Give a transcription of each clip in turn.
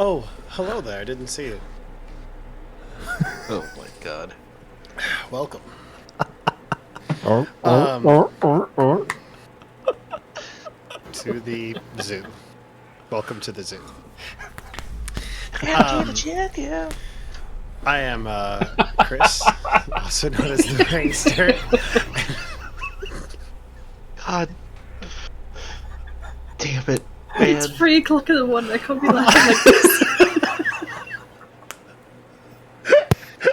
Oh, hello there. I didn't see it. Oh my god. Welcome. To the zoo. Welcome to the zoo. Yeah. I am Chris, also known as ThePrankster. God damn it, man. It's 3 o'clock in the morning. I can't be laughing like this.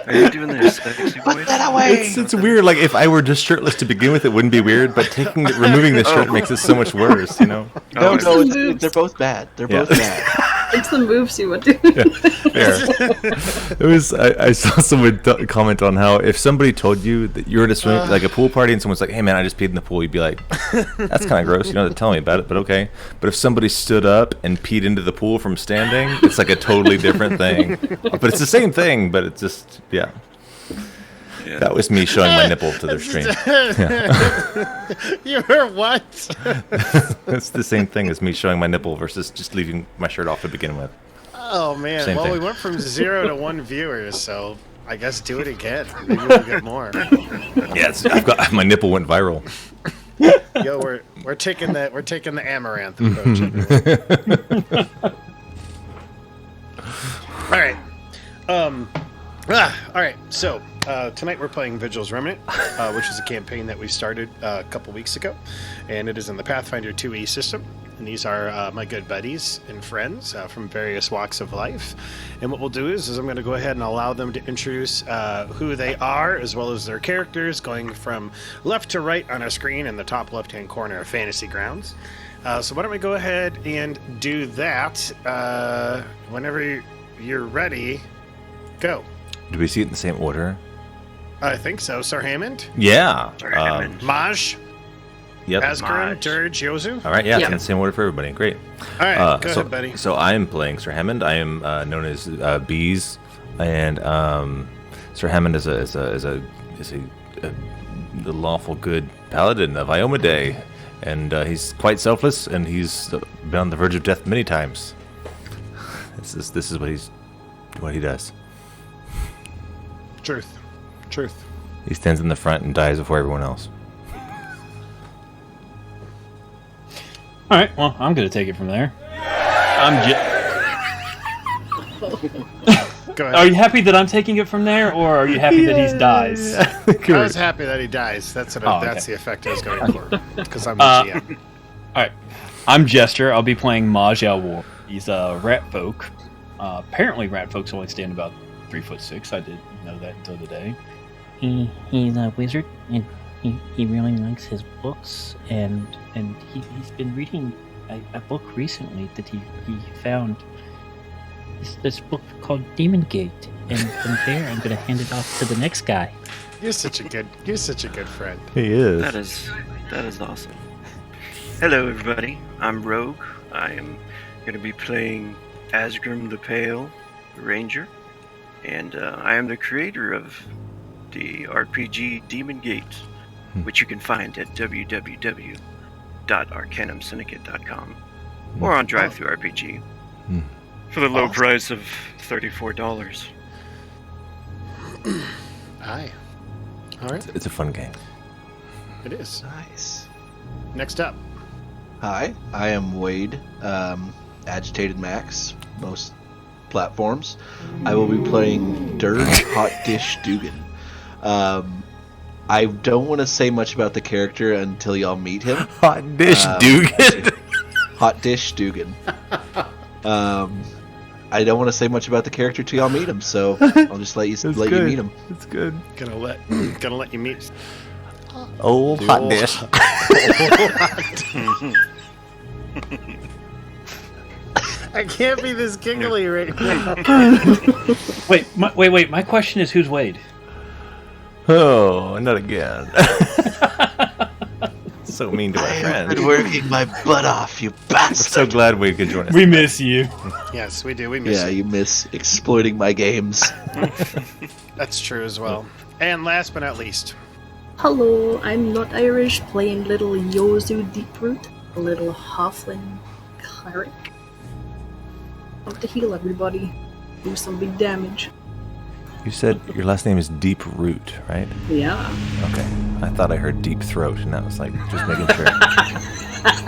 Are you doing the sexy voice? Put that away! It's weird. Like if I were just shirtless to begin with, it wouldn't be weird. But removing the shirt makes it so much worse. You know. No, Oh, they're both bad. They're both bad. It's the moves you were doing. Fair. It was. I saw someone comment on how if somebody told you that you're at a swim, like a pool party, and someone's like, "Hey man, I just peed in the pool," you'd be like, "That's kind of gross." You don't have to tell me about it, but okay. But if somebody stood up and peed into the pool from standing, it's like a totally different thing. But it's the same thing. But it's just yeah. That was me showing my nipple to their stream. You were what? That's the same thing as me showing my nipple versus just leaving my shirt off to begin with. Oh man! Same well, thing. we went from 0 to 1 viewers, so I guess do it again. Maybe we'll get more. Yes, my nipple went viral. Yo, we're taking the amaranth approach. All right. All right. So tonight we're playing Vigil's Remnant, which is a campaign that we started a couple weeks ago, and it is in the Pathfinder 2e system. And these are my good buddies and friends from various walks of life. And what we'll do is I'm going to go ahead and allow them to introduce who they are, as well as their characters, going from left to right on our screen in the top left-hand corner of Fantasy Grounds. So why don't we go ahead and do that? Whenever you're ready, go. Do we see it in the same order? I think so. Sir Hammond? Yeah. Maj? Yep. Azgrymn, Dirge, Yozu? All right, yeah, it's in the same order for everybody. Great. All right, go ahead, buddy. So I am playing Sir Hammond. I am known as TheBeez, and Sir Hammond is the lawful good paladin of Iomedae, and he's quite selfless, and he's been on the verge of death many times. This is what he does. Truth. He stands in the front and dies before everyone else. All right, well, I'm going to take it from there. Go ahead. Are you happy that I'm taking it from there, or are you happy that he dies? I was happy that he dies. That's the effect I was going for, because I'm the GM. All right, I'm Jester. I'll be playing Maji. He's a rat folk. Apparently, rat folks only stand about 3'6". I didn't know that until today. He's a wizard, and he really likes his books, and he's been reading a book recently that he found. This book called Demon Gate, and from there I'm going to hand it off to the next guy. You're such a good friend. He is. That is awesome. Hello, everybody. I'm Rogue. I am going to be playing Azgrymn the Pale Ranger, and I am the creator of the RPG Demon Gate, which you can find at www.arcanumsyndicate.com or on DriveThruRPG for the low price of $34. Aye. All right. It's a fun game. It is. Nice. Next up. Hi, I am Wade, AgitatedMax, most platforms. I will be playing Dirge Hot Dish Dugan. I don't want to say much about the character until y'all meet him. Hot Dish Dugan. Hot Dish Dugan. I don't want to say much about the character till y'all meet him, so I'll just let you meet him. It's good. Gonna let you meet. Old Hot Dish. I can't be this giggly right now. Wait. My question is, who's Wade? Oh, not again. So mean to our friend. I've been working my butt off, you bastard. We're so glad we could join us. We miss you. Yes, we do. We miss Yeah, you. you miss exploiting my games. That's true as well. And last but not least. Hello, I'm NotIrish, playing little Yozu Deeproot, a little Halfling Cleric. Have to heal everybody. Do some big damage. You said your last name is Deeproot, right? Yeah. Okay. I thought I heard Deep Throat, and that was like just making sure.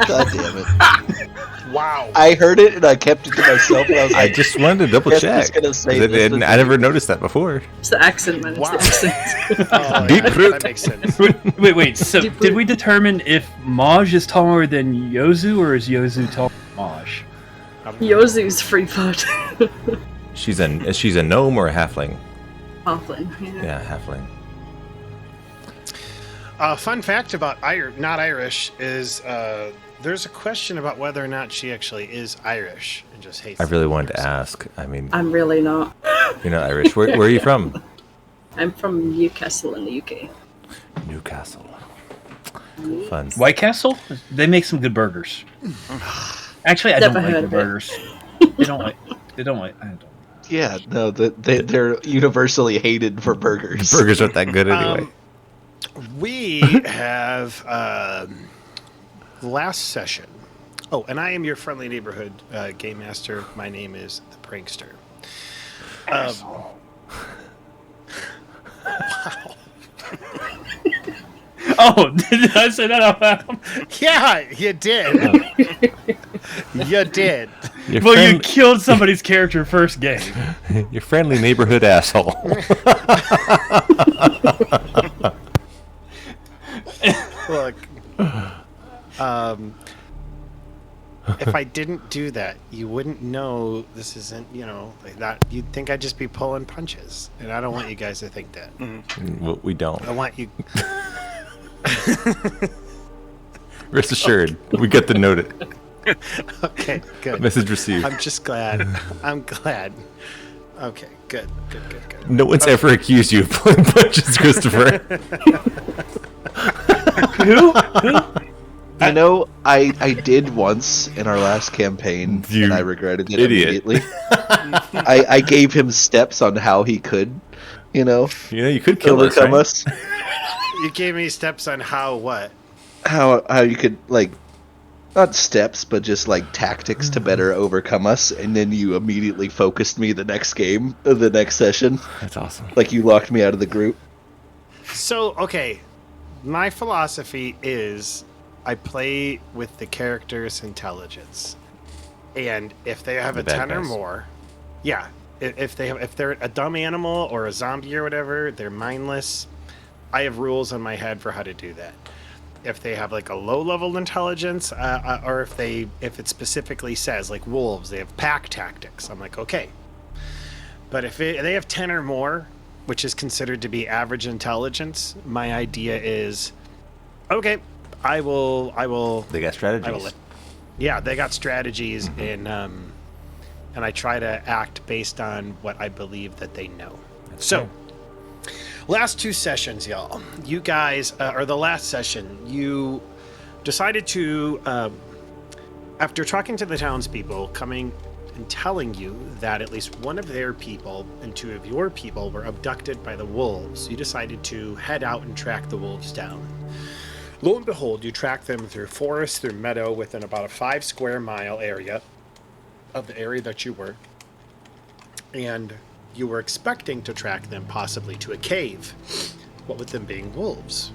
God damn it. Wow. I heard it and I kept it to myself. And I was I like, just wanted to double Yes, check. just gonna say 'Cause this I never noticed that before. It's the accent, man. It's Wow. the accent. Oh, Deeproot. that makes sense. Wait. So, Deeproot. did we determine if Maj is taller than Yozu, or is Yozu taller than Maj? Yozu's free foot. She's a gnome or a halfling? Halfling. Yeah. Yeah, halfling. Fun fact about not Irish is there's a question about whether or not she actually is Irish and just hates. I really the wanted to Irish. ask. I mean, I'm really not. you're not Irish. Where are you from? I'm from Newcastle in the UK. Newcastle. Fun. White Castle? They make some good burgers. Actually, I Never don't like heard the of it. burgers. They don't like. I don't. yeah, no, they're universally hated for burgers. Burgers aren't that good anyway. We have last session. Oh, and I am your friendly neighborhood game master. My name is ThePrankster. Wow. Oh, did I say that out loud? Yeah, you did. You did. Your, Well, you friend- killed somebody's character first game. your friendly neighborhood asshole. Look, if I didn't do that, you wouldn't know this isn't, like that. You'd think I'd just be pulling punches, and I don't want you guys to think that. Well, we don't. I want you. Rest assured, we got the note. Okay, good. Message received. I'm just glad. I'm glad. Okay, good. No one's ever accused you of pulling punches, Christopher. Who? You know, I did once in our last campaign, You and I regretted it idiot. immediately. I gave him steps on how he could, You could kill us, overcome right? us. You gave me steps on how what? How you could, like, not steps, but just like tactics to better overcome us, and then you immediately focused me the next game, the next session. That's awesome. Like you locked me out of the group. So, okay, my philosophy is I play with the character's intelligence, and if they have The a bad 10 or guys. more, yeah, if they're a dumb animal or a zombie or whatever, they're mindless. I have rules in my head for how to do that. If they have like a low level intelligence, or if it specifically says like wolves, they have pack tactics. I'm like, okay. But if they have 10 or more, which is considered to be average intelligence, my idea is, okay, I will. They got strategies. Yeah, they got strategies, and I try to act based on what I believe that they know. So. Last two sessions, y'all. You guys, or the last session, you decided to, after talking to the townspeople, coming and telling you that at least one of their people and two of your people were abducted by the wolves, you decided to head out and track the wolves down. Lo and behold, you track them through forest, through meadow, within about a 5 square mile area of the area that you were. And you were expecting to track them possibly to a cave, what with them being wolves.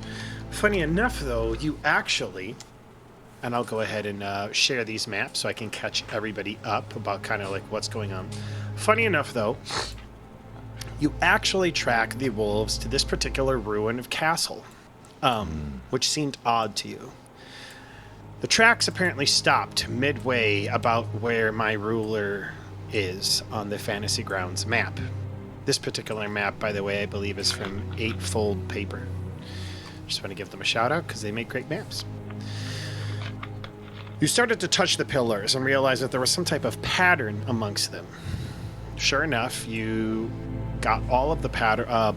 Funny enough, though, you actually, and I'll go ahead and share these maps so I can catch everybody up about kind of like what's going on. Funny enough, though, you actually track the wolves to this particular ruin of castle, which seemed odd to you. The tracks apparently stopped midway about where my ruler is on the Fantasy Grounds map. This particular map, by the way, I believe is from Eightfold Paper. Just want to give them a shout out because they make great maps. You started to touch the pillars and realized that there was some type of pattern amongst them. Sure enough, you got all of the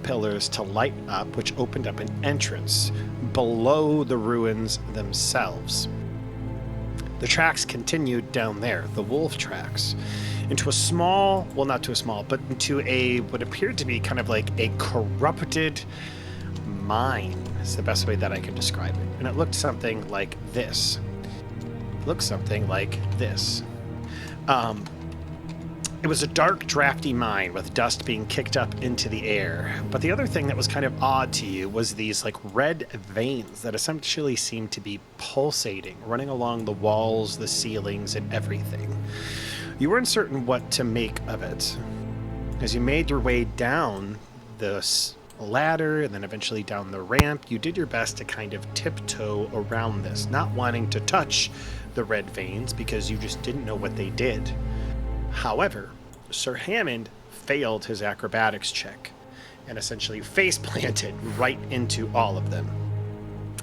pillars to light up, which opened up an entrance below the ruins themselves. The tracks continued down there, the wolf tracks, into a small, well, not too small, but into a, what appeared to be kind of like a corrupted mine, is the best way that I can describe it. And it looked something like this. It was a dark, drafty mine with dust being kicked up into the air. But the other thing that was kind of odd to you was these like red veins that essentially seemed to be pulsating, running along the walls, the ceilings, and everything. You weren't certain what to make of it. As you made your way down the ladder and then eventually down the ramp, you did your best to kind of tiptoe around this, not wanting to touch the red veins because you just didn't know what they did. However, Sir Hammond failed his acrobatics check and essentially face planted right into all of them.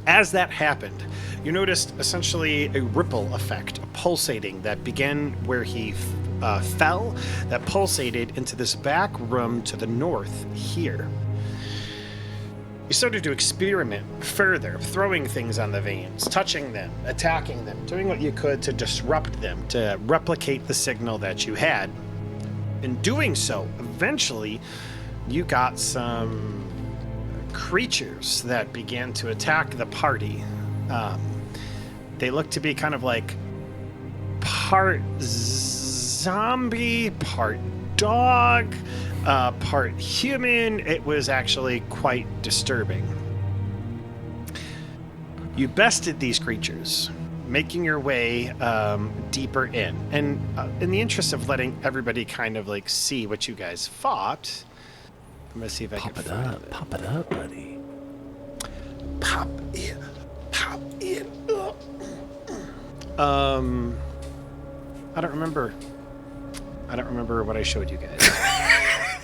As that happened, you noticed essentially a ripple effect, a pulsating that began where he fell, that pulsated into this back room to the north here. You started to experiment further, throwing things on the veins, touching them, attacking them, doing what you could to disrupt them, to replicate the signal that you had. In doing so, eventually, you got some creatures that began to attack the party. They looked to be kind of like part zombie, part dog, part human. It was actually quite disturbing. You bested these creatures, making your way deeper in. And in the interest of letting everybody kind of like see what you guys fought, I'm gonna see if I can find it. Pop it up, buddy. Pop it. Pop it up. I don't remember what I showed you guys.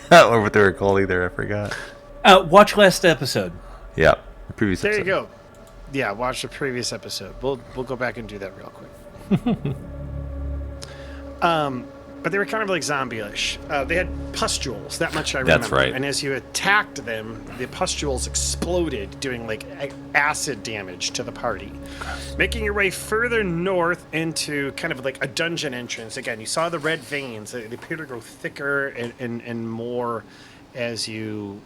Or what they were called either, I forgot. Watch last episode. Yeah, the previous There episode. you go. Yeah, watch the previous episode. We'll go back and do that real quick. But they were kind of like zombie-ish. They had pustules, that much I remember. That's right. And as you attacked them, the pustules exploded, doing like acid damage to the party. Making your way further north into kind of like a dungeon entrance. Again, you saw the red veins. They appear to grow thicker and more as you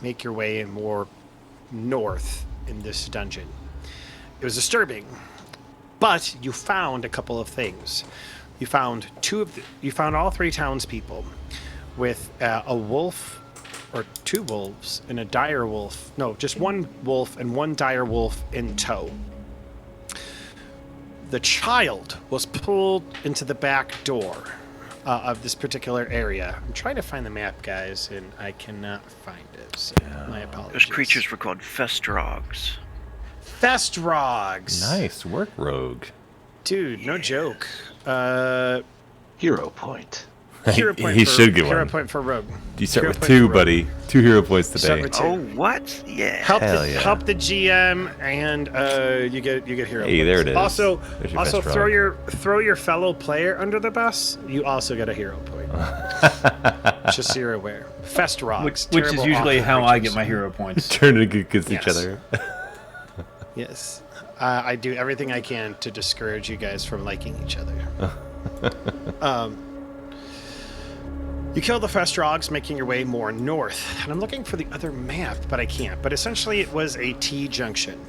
make your way more north in this dungeon. It was disturbing, but you found a couple of things. You found all three townspeople with a wolf, or two wolves, and a dire wolf. No, just one wolf and one dire wolf in tow. The child was pulled into the back door of this particular area. I'm trying to find the map, guys, and I cannot find it. So my apologies. Those creatures were called Festrogs. Festrogs. Nice work, Rogue. Dude, no joke. Hero point. Hero point He for, should get hero one. point for Rogue. You start Hero with point two, for Rogue. buddy. 2 hero points Start today. with two. Oh, what? Yeah. Help Hell the yeah. help the GM, and you get hero Hey, points. there it is. Also, There's your best throw rogue. throw your fellow player under the bus. You also get a hero point. Just so you're aware. Fest rocks. Which is terrible, usually awful how I creatures. get my hero points. Turn it against each Yes. other. Yes, I do everything I can to discourage you guys from liking each other. You kill the Festrogs, making your way more north. And I'm looking for the other map, but I can't. But essentially, it was a T-junction.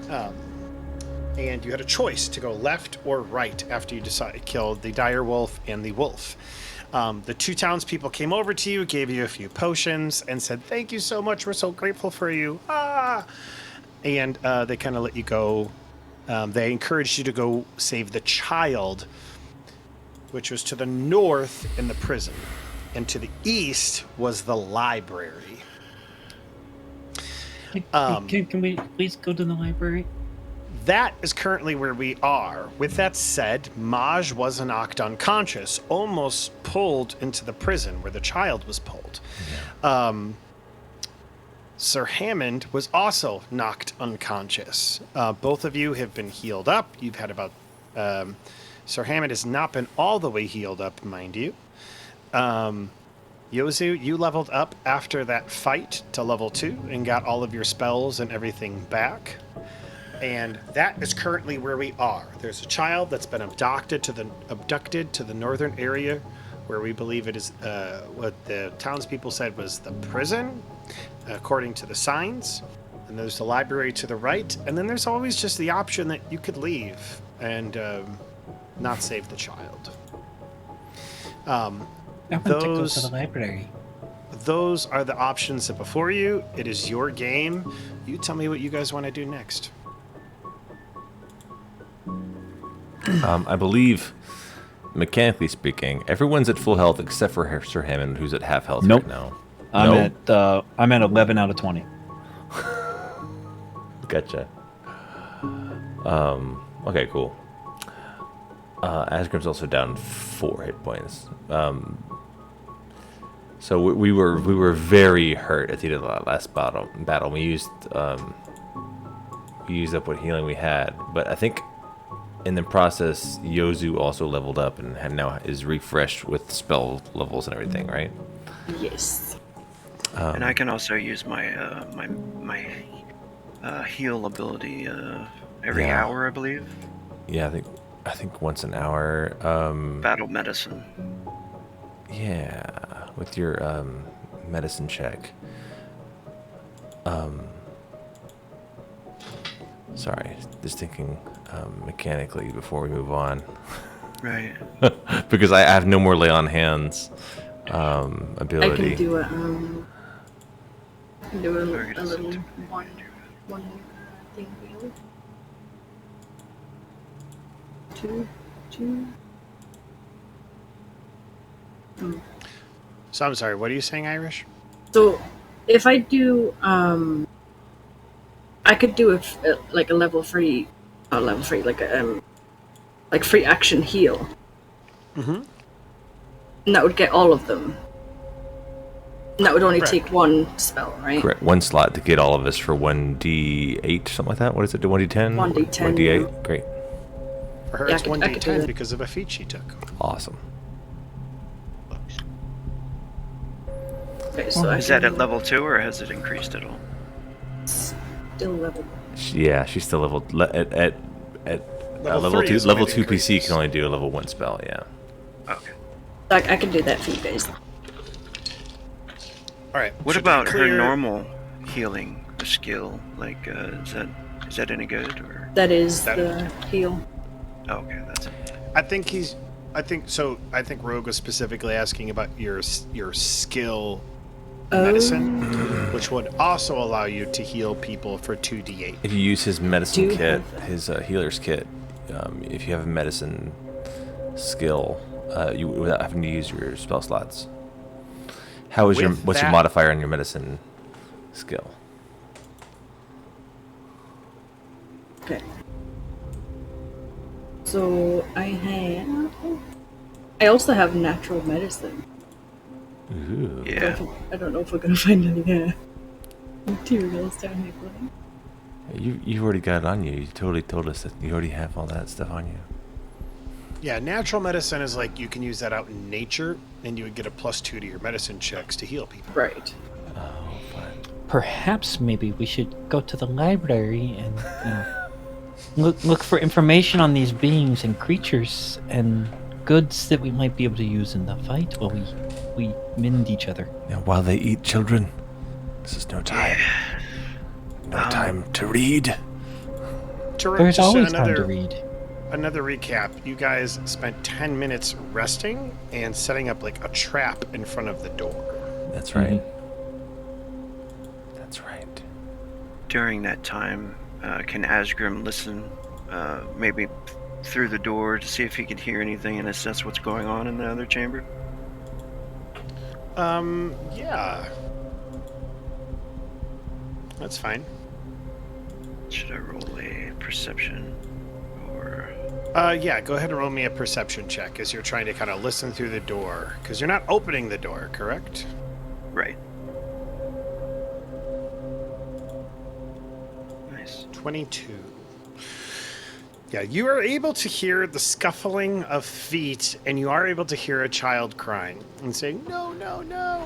And you had a choice to go left or right after you killed the dire wolf and the wolf. The two townspeople came over to you, gave you a few potions, and said, "Thank you so much. We're so grateful for you." And they kind of let you go. They encouraged you to go save the child, which was to the north in the prison. And to the east was the library. Can we please go to the library? That is currently where we are. With that said, Maj was knocked unconscious, almost pulled into the prison where the child was pulled. Yeah. Sir Hammond was also knocked unconscious. Both of you have been healed up. You've had about... Sir Hammond has not been all the way healed up, mind you. Yozu, you leveled up after that fight to level 2 and got all of your spells and everything back. And that is currently where we are. There's a child that's been abducted to the northern area where we believe it is what the townspeople said was the prison, according to the signs. And there's the library to the right. And then there's always just the option that you could leave and not save the child. I want to go to the library. Those are the options that before you. It is your game. You tell me what you guys want to do next. I believe, mechanically speaking, everyone's at full health except for Sir Hammond, who's at half health Nope. right now. I'm at 11 out of 20. Gotcha. Okay, cool. Azgrym's also down 4 hit points. So we were very hurt at the end of the last battle. We used up what healing we had, but I think in the process, Yozu also leveled up and now is refreshed with spell levels and everything, right? Yes. And I can also use my my heal ability every Yeah. hour, I believe. Yeah, I think once an hour. Battle medicine. Yeah, with your medicine check. Sorry, just thinking mechanically before we move on. Right. Because I have no more lay on hands ability. I can do a Target is little into- one thing wheel. Two. So I'm sorry. What are you saying, Irish? So if I do, I could do like a level 3, not level 3, like free action heal. Mm-hmm. And that would get all of them. And that would only Correct. take one spell, right? Correct. One slot to get all of us for 1d8, something like that. What is it? 1d10? 1d10, 1d8. yeah. Great. For her, Yeah, it's I could do 1d10 that. because of a feat she took. Awesome. Okay, so I Is that can at level 2 or has it increased at all? still level. Yeah, she's still level at level three 2. is Level when it 2 PC increases. can only do a level 1 spell. Yeah. Okay. I can do that for you guys. All right. What so to be about her clear- normal healing skill? Like, is that any good or? That is That- the heal. Oh, okay, that's it. I think Rogue was specifically asking about your skill medicine, which would also allow you to heal people for 2d8. If you use his medicine Do you kit, have- his healer's kit, if you have a medicine skill, you without having to use your spell slots. What's your that- modifier on your medicine skill? Okay. So I also have natural medicine. Ooh. Yeah. I don't know if we're gonna find any materials down here. You already got it on you. You totally told us that you already have all that stuff on you. Yeah, natural medicine is like you can use that out in nature, and you would get a +2 to your medicine checks to heal people. Right. Oh, fine. Perhaps maybe we should go to the library and look for information on these beings and creatures and goods that we might be able to use in the fight while we mend each other. Now, while they eat children, this is no time. No time to read. There's Just always time to read. Another recap. You guys spent 10 minutes resting and setting up like a trap in front of the door. That's right. Mm-hmm. That's right. During that time, can Azgrymn listen, maybe through the door to see if he could hear anything and assess what's going on in the other chamber? Yeah. That's fine. Should I roll a perception or? Yeah, go ahead and roll me a perception check as you're trying to kind of listen through the door. Because you're not opening the door, correct? Right. Nice. 22. Yeah, you are able to hear the scuffling of feet, and you are able to hear a child crying and saying, "No, no, no."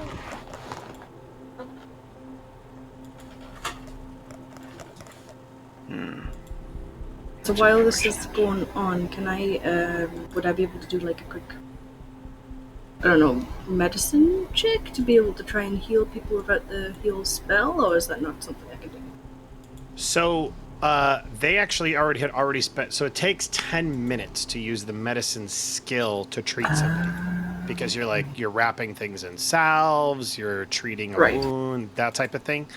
So while this is going on, can I would I be able to do like a quick, I don't know, medicine check to be able to try and heal people without the heal spell, or is that not something I can do? So, they actually had spent. So it takes 10 minutes to use the medicine skill to treat somebody. because you're wrapping things in salves, you're treating a Right. wound, that type of thing.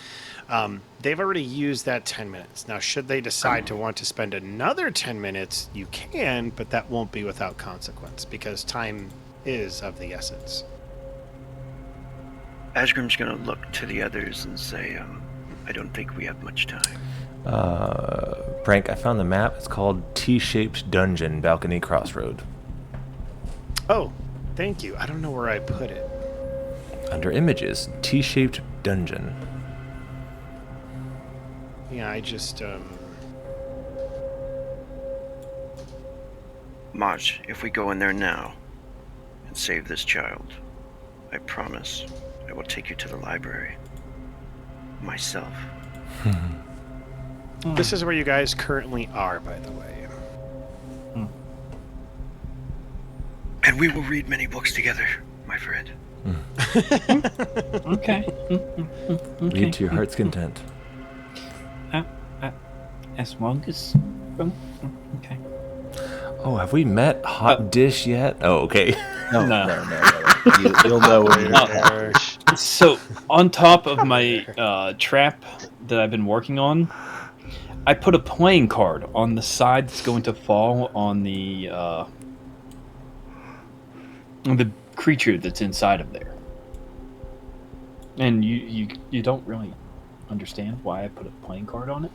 They've already used that 10 minutes. Now, should they decide to want to spend another 10 minutes, you can, but that won't be without consequence because time is of the essence. Azgrym's gonna look to the others and say, I don't think we have much time. Prank, I found the map. It's called T-shaped dungeon, balcony crossroad. Oh, thank you. I don't know where I put it. Under images, T-shaped dungeon. Yeah, I just, Maj, if we go in there now and save this child, I promise I will take you to the library. Myself. This is where you guys currently are, by the way. And we will read many books together, my friend. Okay. Read to your heart's content. As long as. Okay. Oh, have we met Hot Dish yet? Oh, okay. No. You'll know when you're there. So, on top of my trap that I've been working on, I put a playing card on the side that's going to fall on the creature that's inside of there. And you don't really understand why I put a playing card on it?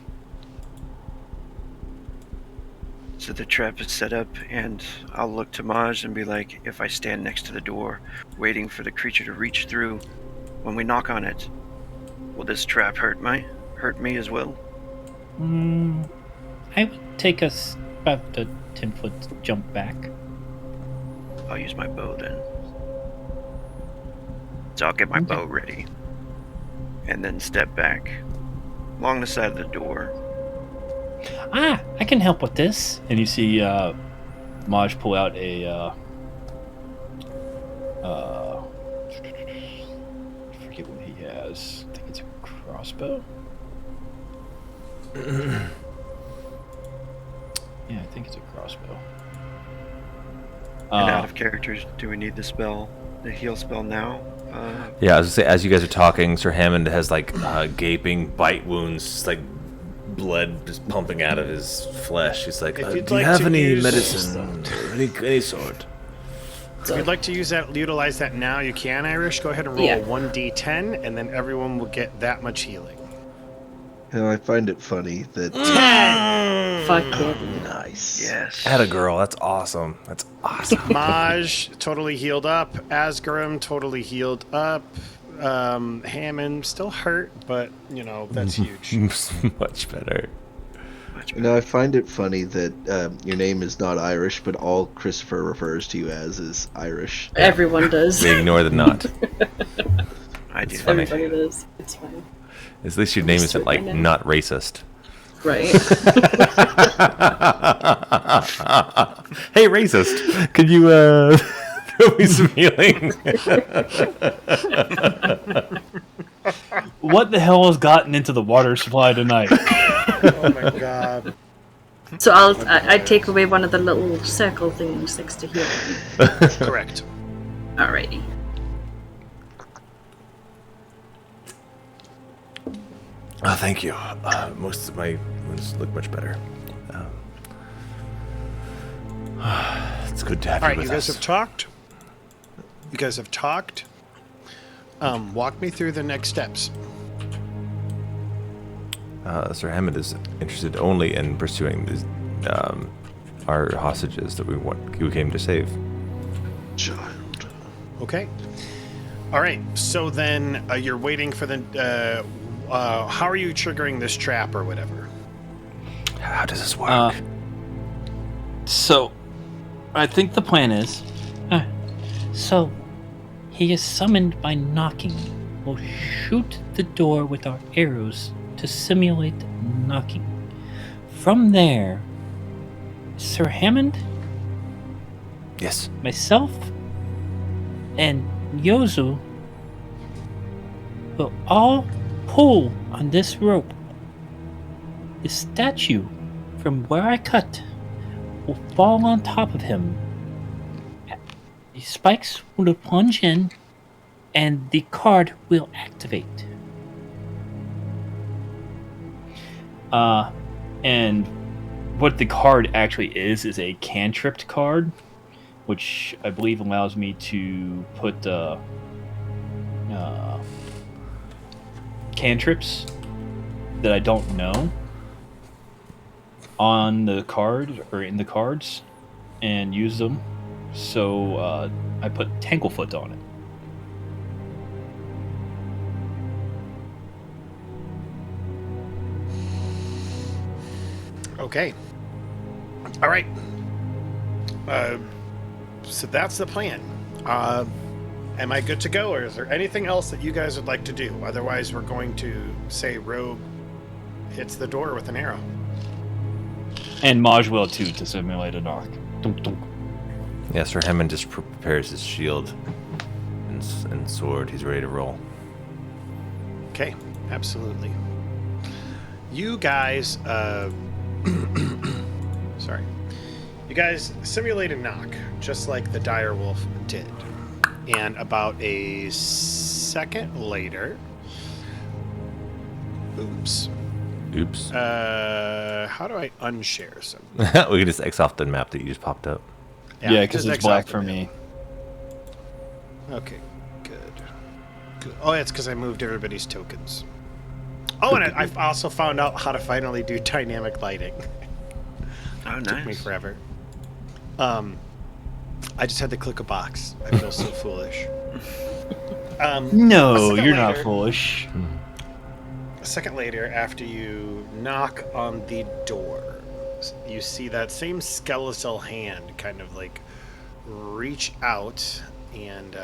So the trap is set up, and I'll look to Maj and be like, if I stand next to the door, waiting for the creature to reach through, when we knock on it, will this trap hurt me as well? I would take us about a 10-foot jump back. I'll use my bow then. So I'll get my bow ready, and then step back along the side of the door. I can help with this. And you see Maj pull out a I forget what he has. I think it's a crossbow. Yeah, I think it's a crossbow. And out of characters, do we need the heal spell now? Yeah, I was gonna say, as you guys are talking, Sir Hammond has like gaping bite wounds, like blood just pumping out of his flesh. He's like, If you'd do you like have to any use- medicine? Any sort? If you'd like to utilize that now, you can, Irish. Go ahead and roll Yeah. a 1d10, and then everyone will get that much healing. I find it funny that. Fuck it. Nice. Yes. Atta girl, that's awesome. That's awesome. Maj, totally healed up. Azgrymn, totally healed up. Hammond, still hurt, but, that's huge. Much better. I find it funny that your name is not Irish, but all Christopher refers to you as is Irish. Everyone does. We ignore the not. I do. funny. Everybody does. It's fine. At least your name Just isn't do it like right now. not racist. Right. Hey, racist! Could you throw me some healing? What the hell has gotten into the water supply tonight? Oh my god. So I take away one of the little circle things next to healing. Correct. Alrighty. Oh, thank you. Most of my wounds look much better. It's good to have All you right, with you guys us. have talked. You guys have talked. Walk me through the next steps. Sir Hammond is interested only in pursuing these, our hostages that we came to save. Child. Okay. All right. So then you're waiting for the. How are you triggering this trap or whatever? How does this work? So, I think the plan is So, he is summoned by knocking. We'll shoot the door with our arrows to simulate knocking. From there, Sir Hammond, Yes. myself, and Yozu will all pull on this rope. The statue from where I cut will fall on top of him The spikes will plunge in, and the card will activate. And what the card actually is a cantripped card, which I believe allows me to put cantrips that I don't know on the card or in the cards and use them. So I put Tanglefoot on it. Okay. All right. So that's the plan. Am I good to go, or is there anything else that you guys would like to do? Otherwise, we're going to say Rogue hits the door with an arrow. And Maj will too, to simulate a knock. Dunk, dunk. Yeah, Sir Hammond just prepares his shield and sword. He's ready to roll. Okay, absolutely. You guys, sorry. You guys simulate a knock, just like the dire wolf did. And about a second later... Oops. How do I unshare something? We can just X off the map that you just popped up. Yeah, because just it's X black off for the me. map. Okay, good. Oh, it's because I moved everybody's tokens. Oh, and I also found out how to finally do dynamic lighting. Oh, nice. Took me forever. I just had to click a box. I feel so foolish. No, a you're second not later- foolish. A second later, after you knock on the door, you see that same skeletal hand kind of like reach out and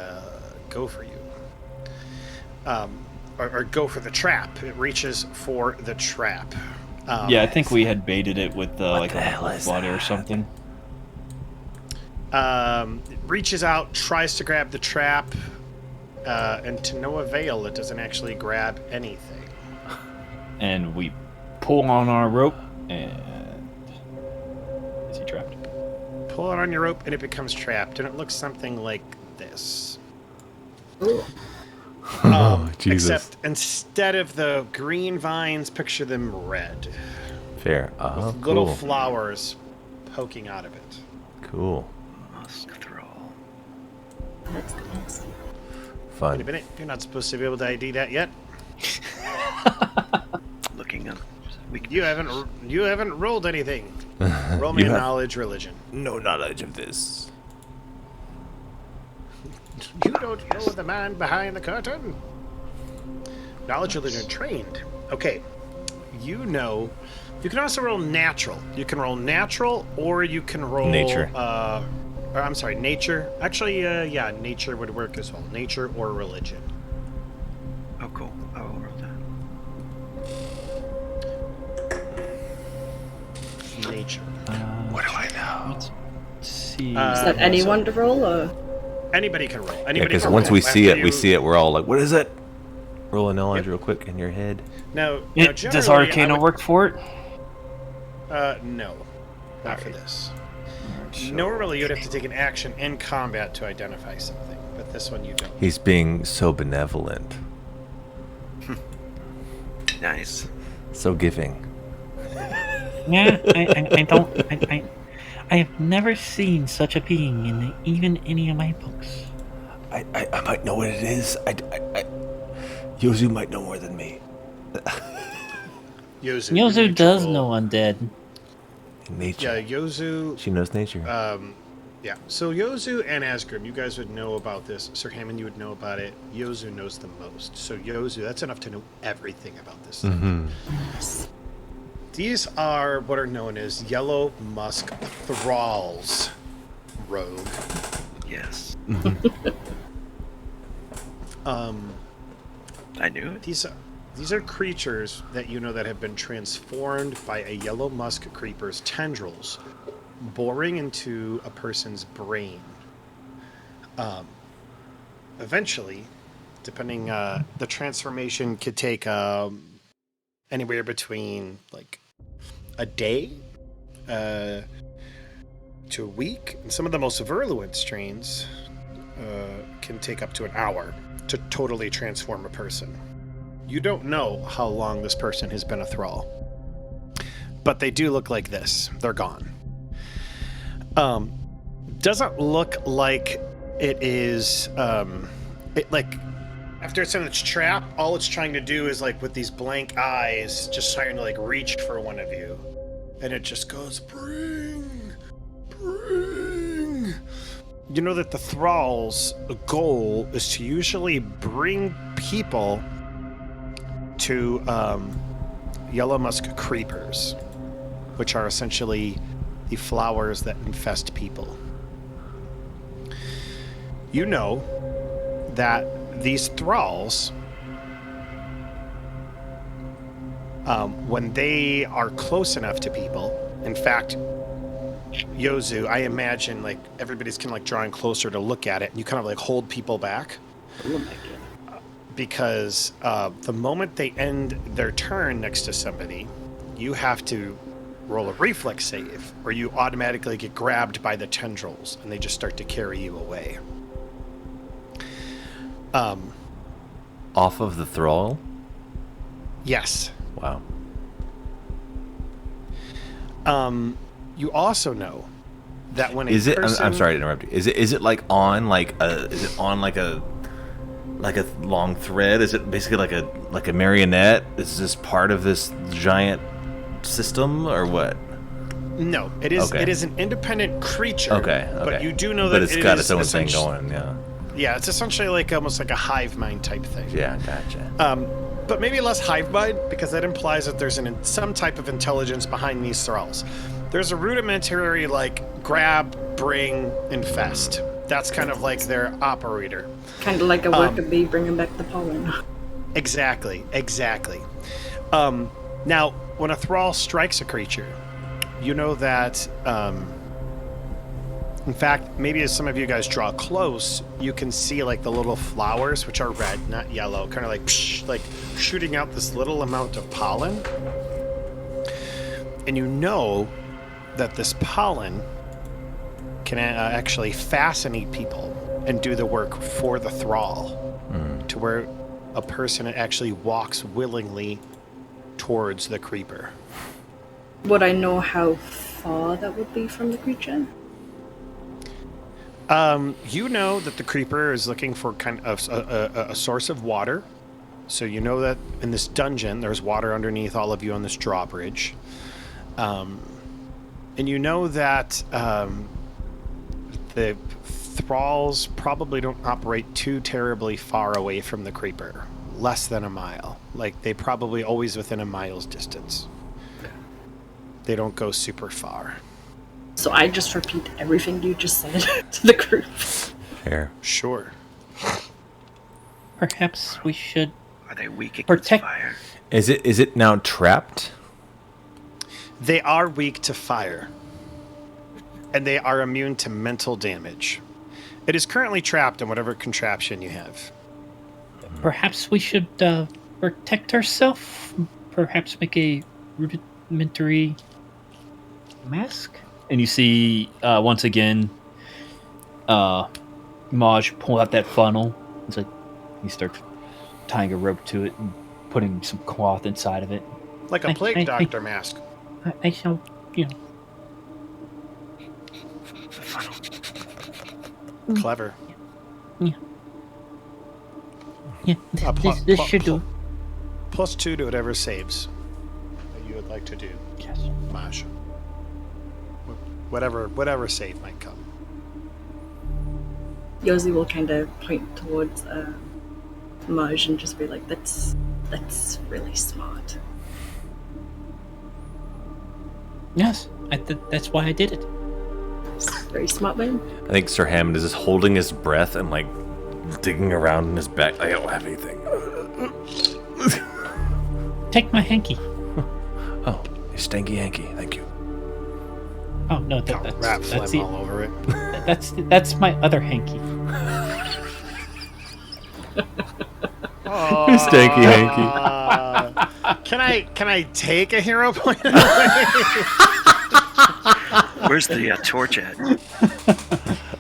go for you. Or go for the trap. It reaches for the trap. Yeah, I think we had baited it with like the hell a is body or that? something. It reaches out, tries to grab the trap, and to no avail, it doesn't actually grab anything. And we pull on our rope, and is he trapped? Pull it on your rope, and it becomes trapped, and it looks something like this. Jesus. Except instead of the green vines, picture them red, Fair. with little Cool. flowers poking out of it. Cool. Musk thrall. That's nice. Wait a Fun. minute, you're not supposed to be able to ID that yet. Looking up. You haven't rolled anything. Roll me You a have- knowledge religion. No knowledge of this. You don't know the man behind the curtain? Knowledge religion trained. Okay. You know. You can also roll natural. You can roll natural, or you can roll Nature. Or I'm sorry, nature. Actually, yeah, nature would work as well. Nature or religion. Oh, cool. I will roll that. Nature. What do I know? Let's see. Is that anyone to roll, or? Anybody can roll. Yeah, Anybody because can once roll. we see After it, we you- see it. We're all like, "What is it?" Roll a knowledge Yep. real quick in your head. Now, Does generally, I Arcana would- work for it? No, not for this. Normally, you'd have to take an action in combat to identify something, but this one you don't. He's being so benevolent, Nice. so giving. Yeah, I don't. I have never seen such a being in even any of my books. I might know what it is. Yozu might know more than me. Yozu. Yozu does know undead. Nature. Yeah, Yozu. She knows nature. Yeah, so Yozu and Azgrymn, you guys would know about this. Sir Hammond, you would know about it. Yozu knows the most. So Yozu, that's enough to know everything about this thing. These are what are known as yellow musk thralls, Rogue. Yes. I knew it. These are creatures that you know that have been transformed by a yellow musk creeper's tendrils, boring into a person's brain. Eventually, depending, the transformation could take anywhere between like a day to a week. And some of the most virulent strains can take up to an hour to totally transform a person. You don't know how long this person has been a thrall, but they do look like this. They're gone. Doesn't look like it is, after it's in its trap, all it's trying to do is, like, with these blank eyes, just trying to, like, reach for one of you. And it just goes, bring. You know that the thrall's goal is to usually bring people to yellow musk creepers, which are essentially the flowers that infest people. You know that these thralls, when they are close enough to people, in fact, Yozu, I imagine, like, everybody's kind of, like, drawing closer to look at it, and you kind of, like, hold people back. Oh my god. Because the moment they end their turn next to somebody, you have to roll a reflex save, or you automatically get grabbed by the tendrils, and they just start to carry you away. Off of the thrall? Yes. Wow. You also know that when Is a it? person... I'm sorry to interrupt you. Is it like on like a? Is it on like a long thread? Is it basically like a marionette? Is this part of this giant system or what? No, it is. Okay. It is an independent creature. Okay. But you do know that but it's got is its own thing going. Yeah. Yeah, it's essentially like almost like a hive mind type thing. Yeah, gotcha. But maybe less hive mind, because that implies that there's some type of intelligence behind these thralls. There's a rudimentary, like, grab, bring, infest. That's kind of like their operator. Kind of like a worker bee bringing back the pollen. Exactly. Now, when a thrall strikes a creature, you know that, in fact, maybe as some of you guys draw close, you can see, like, the little flowers, which are red, not yellow, kind of like, like shooting out this little amount of pollen. And you know that this pollen can actually fascinate people and do the work for the thrall, to where a person actually walks willingly towards the creeper. Would I know how far that would be from the creature? You know that the creeper is looking for kind of a source of water. So you know that in this dungeon, there's water underneath all of you on this drawbridge. And you know that the thralls probably don't operate too terribly far away from the creeper. Less than a mile. Like, they probably always within a mile's distance. They don't go super far. So I just repeat everything you just said to the group. Fair. Sure. Perhaps we should Are they weak against protect. fire? Is it now trapped? They are weak to fire. And they are immune to mental damage. It is currently trapped in whatever contraption you have. Perhaps we should protect ourselves. Perhaps make a rudimentary mask. And you see, once again, Maj pull out that funnel. It's like he starts tying a rope to it and putting some cloth inside of it. Like a plague doctor mask. I shall, Clever. Yeah, this should do. +2 to whatever saves that you would like to do. Yes. Maj. Whatever save might come. Yozu will kind of point towards Maj and just be like, that's really smart. Yes, that's why I did it. Very smart man. I think Sir Hammond is just holding his breath and like digging around in his back. I don't have anything. Take my hanky. Oh, a stanky hanky. Thank you. Oh no, Rat that's phlegm all over it. that's my other hanky. Stanky hanky. Can I take a hero point? Where's the torch at?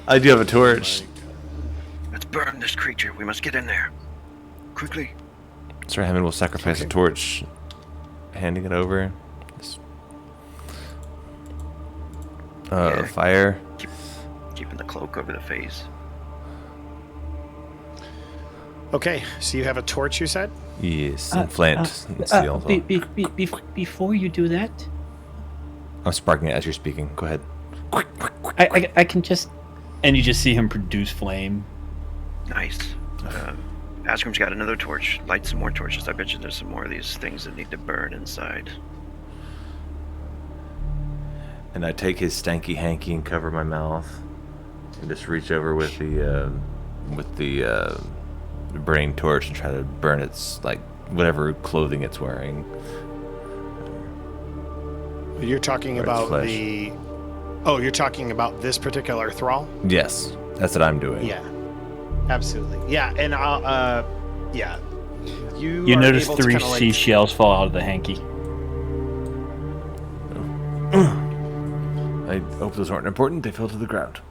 I do have a torch. must burn this creature. We must get in there. Quickly. Sir Hammond will sacrifice a torch, handing it over. Fire. Keeping the cloak over the face. Okay, so you have a torch, you said? Yes, and flint. It's the old one. Before you do that, I'm sparking it as you're speaking. Go ahead. I can just... And you just see him produce flame. Nice. Azgrym's got another torch. Light some more torches. I bet you there's some more of these things that need to burn inside. And I take his stanky hanky and cover my mouth, and just reach over with the burning torch and try to burn its like whatever clothing it's wearing. You're talking about the... Oh, you're talking about this particular thrall? Yes, that's what I'm doing. Yeah, absolutely. Yeah, and I'll, yeah. You notice 3 seashells fall out of the hanky. I hope those aren't important. They fell to the ground.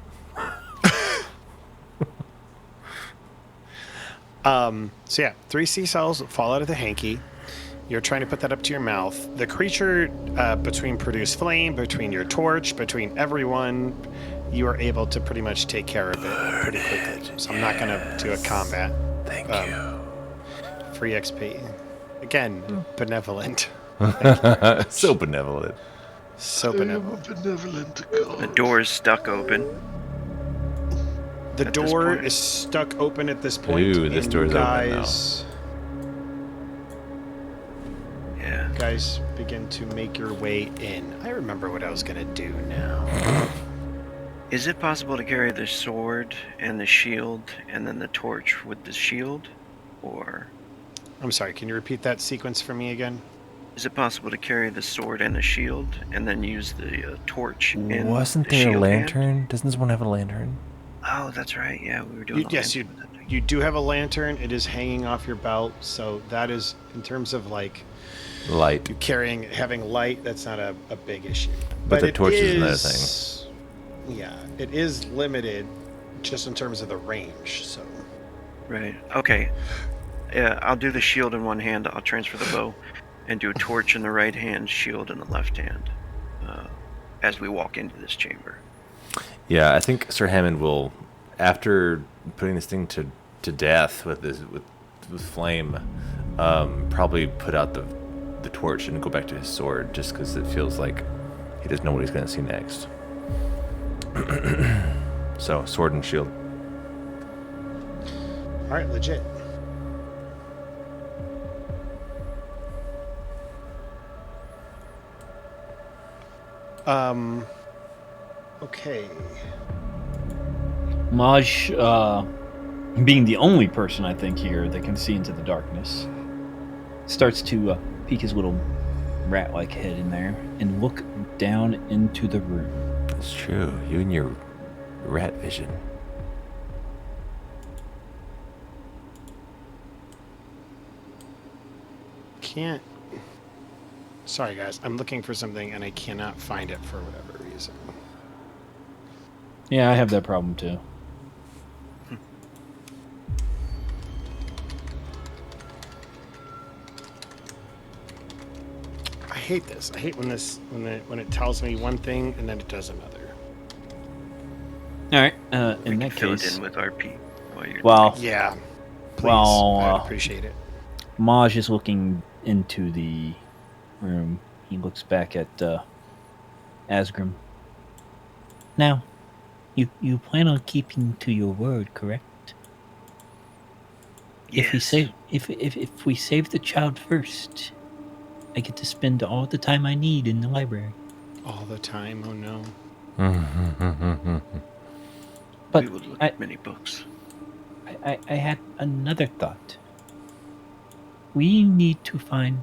So yeah, 3 seashells fall out of the hanky. You're trying to put that up to your mouth. The creature, between produce flame, between your torch, between everyone, you are able to pretty much take care of it pretty quickly. So I'm not going to do a combat. Thank you. Free XP. Again, benevolent. So benevolent. So benevolent. The door is stuck open. The door is stuck open at this point. Ooh, this door is open now. Yeah. Guys begin to make your way in. I remember what I was gonna do now. Is it possible to carry the sword and the shield and then the torch with the shield? Or... I'm sorry, can you repeat that sequence for me again? Is it possible to carry the sword and the shield and then use the torch in Wasn't the there a shield lantern? hand? Doesn't someone have a lantern? Oh, that's right. Yeah, we were doing Yes, you do have a lantern. It is hanging off your belt, so that is, in terms of like Light. you having light, that's not a big issue. But the it torch is another thing. Yeah, it is limited just in terms of the range, so. Right. Okay. Yeah, I'll do the shield in one hand. I'll transfer the bow and do a torch in the right hand, shield in the left hand, as we walk into this chamber. Yeah, I think Sir Hammond will, after putting this thing to death with flame, probably put out the torch and go back to his sword, just because it feels like he doesn't know what he's going to see next. So, sword and shield. All right, legit. Okay. Maj, being the only person I think here that can see into the darkness, starts to peek his little rat-like head in there and look down into the room. That's true. You and your rat vision. Can't. Sorry, guys. I'm looking for something and I cannot find it for whatever reason. Yeah, I have that problem too. I hate this. I hate when it tells me one thing and then it does another. All right. We In can that fill it case, in with RP while you're well, Yeah. Please. Well, I'd appreciate it. Maj is looking into the room. He looks back at Azgrymn. Now, you plan on keeping to your word, correct? Yes. If we save the child first, I get to spend all the time I need in the library. All the time. Oh no. But we would look at many books. I had another thought. We need to find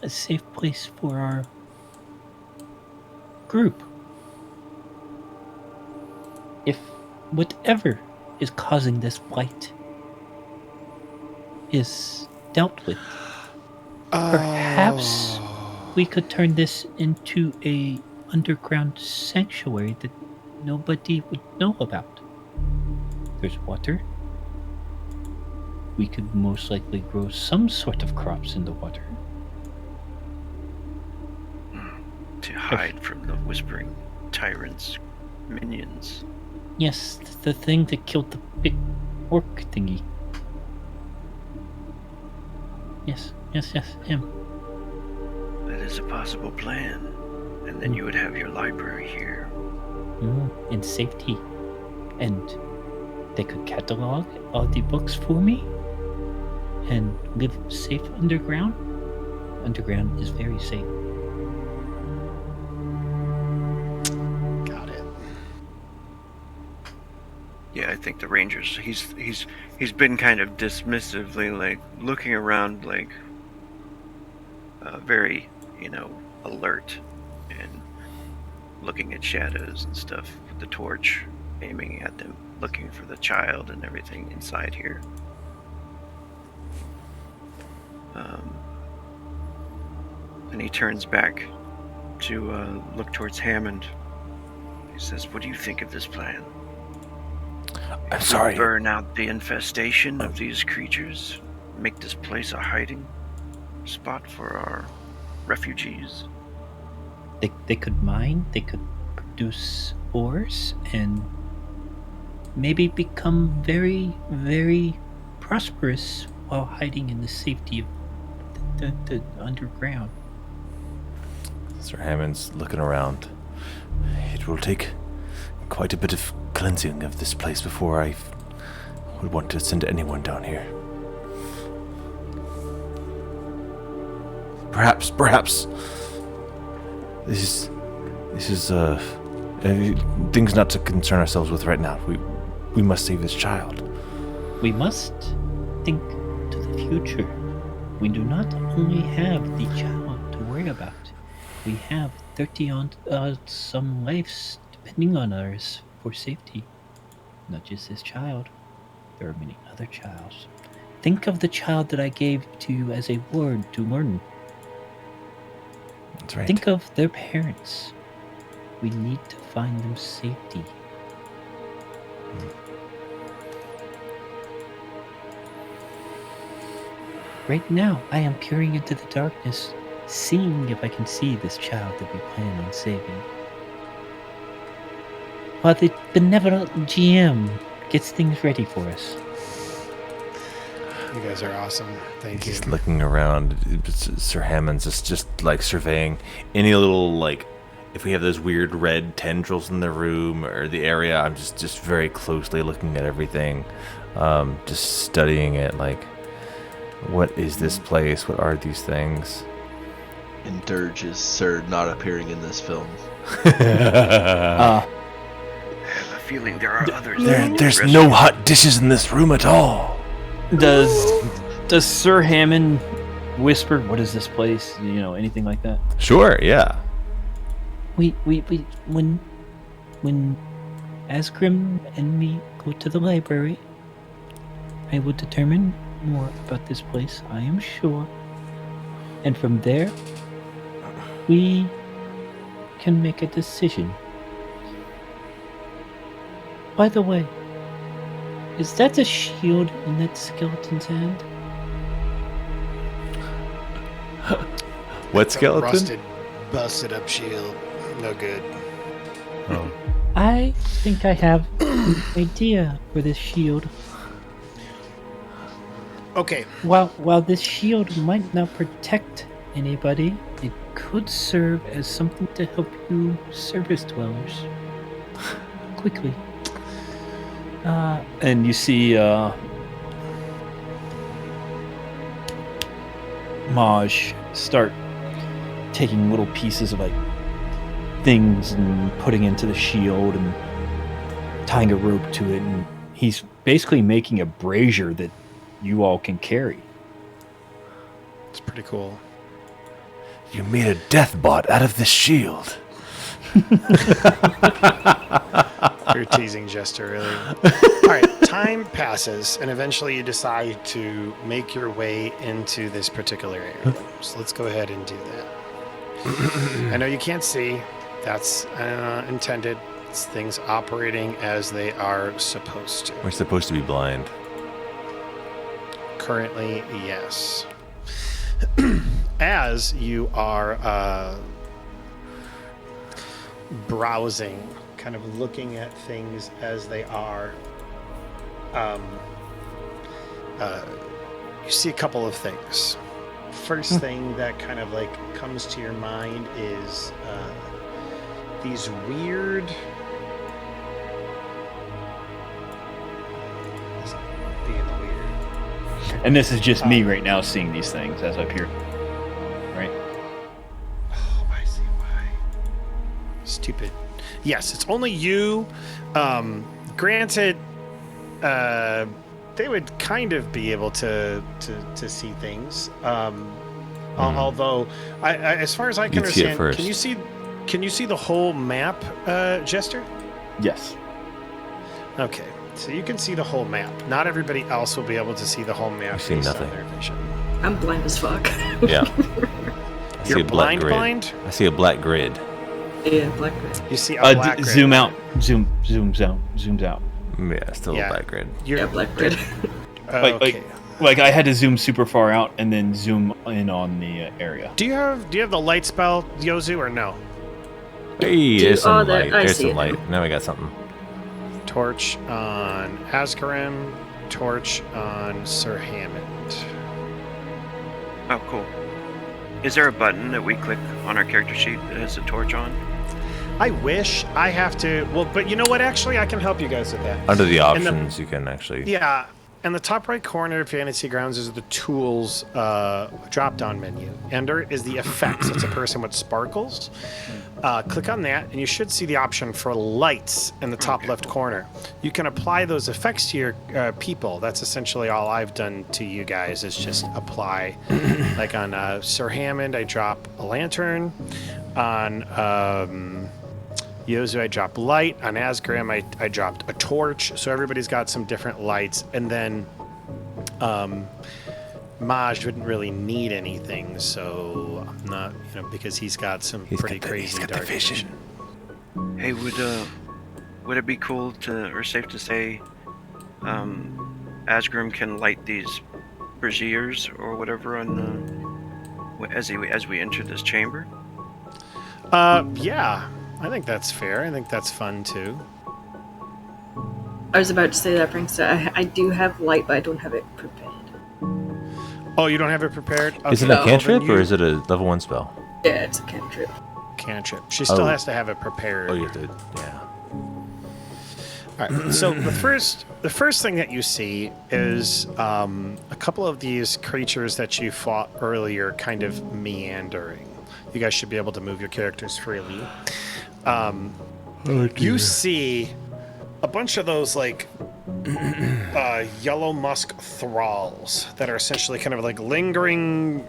a safe place for our group. If whatever is causing this blight is dealt with, perhaps we could turn this into a underground sanctuary that nobody would know about. There's water, we could most likely grow some sort of crops in the water. To hide from the whispering tyrants' minions. Yes, the thing that killed the big orc thingy. Yes, him. That is a possible plan. And then you would have your library here. In safety. And they could catalog all the books for me and live safe underground. Underground is very safe. Got it. Yeah, I think the Rangers. He's been kind of dismissively like looking around, like very alert and looking at shadows and stuff with the torch, aiming at them, looking for the child and everything inside here. And he turns back to look towards Hammond. He says, "What do you think of this plan? I'm sorry. Burn out the infestation of these creatures, make this place a hiding spot for our refugees." They could mine, they could produce ores, and maybe become very, very prosperous while hiding in the safety of the underground. Sir Hammond's looking around. It will take quite a bit of cleansing of this place before I would want to send anyone down here. Perhaps this is things not to concern ourselves with right now. We must save this child. We must think to the future. We do not only have the child to worry about. We have 30 some lives depending on ours for safety. Not just this child. There are many other childs. Think of the child that I gave to you as a ward to learn. That's right. Think of their parents. We need to find them safety. Right now, I am peering into the darkness, seeing if I can see this child that we plan on saving. While the benevolent GM gets things ready for us. You guys are awesome. Thank you. He's looking around. Sir Hammond's just like surveying any little, like, if we have those weird red tendrils in the room or the area. I'm just very closely looking at everything, just studying it. Like, what is this place? What are these things? And Dirge is Sir not appearing in this film. I have a feeling there are others. There's no hot dishes in this room at all. Does Sir Hammond whisper, "What is this place?" Anything like that? Sure, yeah. When Azgrymn and me go to the library, I will determine more about this place, I am sure. And from there, we can make a decision. By the way, is that a shield in that skeleton's hand? What skeleton? Rusted, busted up shield. No good. Oh. I think I have an idea for this shield. Okay. While this shield might not protect anybody, it could serve as something to help you service dwellers quickly. And you see Maj start taking little pieces of like things and putting into the shield and tying a rope to it, and he's basically making a brazier that you all can carry. It's pretty cool. You made a death bot out of this shield. You're teasing Jester, really. All right, time passes, and eventually you decide to make your way into this particular area. So let's go ahead and do that. I know you can't see. That's intended. It's things operating as they are supposed to. We're supposed to be blind. Currently, yes. As you are browsing, kind of looking at things as they are, you see a couple of things. First thing that kind of like comes to your mind is these weird... being weird. And this is just me right now seeing these things as I peer. Right? Oh, I see why. Stupid. Yes, it's only you. Granted, they would kind of be able to see things. Although, as far as I can You'd see it understand, first. can you see the whole map, Jester? Yes. Okay, so you can see the whole map. Not everybody else will be able to see the whole map. I see based on nothing. their vision. I'm blind as fuck. Yeah. I see You're a black grid. blind? I see a black grid. Yeah, black grid. You see a black grid. Zoom out. Zooms out. Yeah, still Yeah. a black grid. Yeah, black grid. Okay. Like I had to zoom super far out and then zoom in on the area. Do you have the light spell, Yozu, or no? Hey, there's some there- light. I There's see some it light. Now we got something. Torch on Azgrymn, torch on Sir Hammond. Oh, cool. Is there a button that we click on our character sheet that has a torch on? I wish I have to. Well, but you know what? Actually, I can help you guys with that. Under the And options, you can actually. Yeah, in the top right corner of Fantasy Grounds is the tools drop-down menu. Under is the effects. It's a person with sparkles. Click on that, and you should see the option for lights in the top left corner. You can apply those effects to your people. That's essentially all I've done to you guys is just apply. Like on Sir Hammond, I drop a lantern. On Yozu, I dropped light. On Azgrymn, I dropped a torch. So everybody's got some different lights. And then Maji wouldn't really need anything, so I'm not, because he's got some pretty crazy dark vision. Hey, would it be cool or safe to say, Azgrymn can light these braziers or whatever on as we enter this chamber? Yeah, I think that's fair. I think that's fun too. I was about to say that, Prankster. I do have light, but I don't have it prepared. Oh, you don't have it prepared? Okay. Is it a No. cantrip Then or you- is it a level 1 spell? Yeah, it's a cantrip. Cantrip. She still Oh. has to have it prepared. Oh, you have to. Yeah. All right. So the first thing that you see is a couple of these creatures that you fought earlier, kind of meandering. You guys should be able to move your characters freely. You see a bunch of those like yellow musk thralls that are essentially kind of like lingering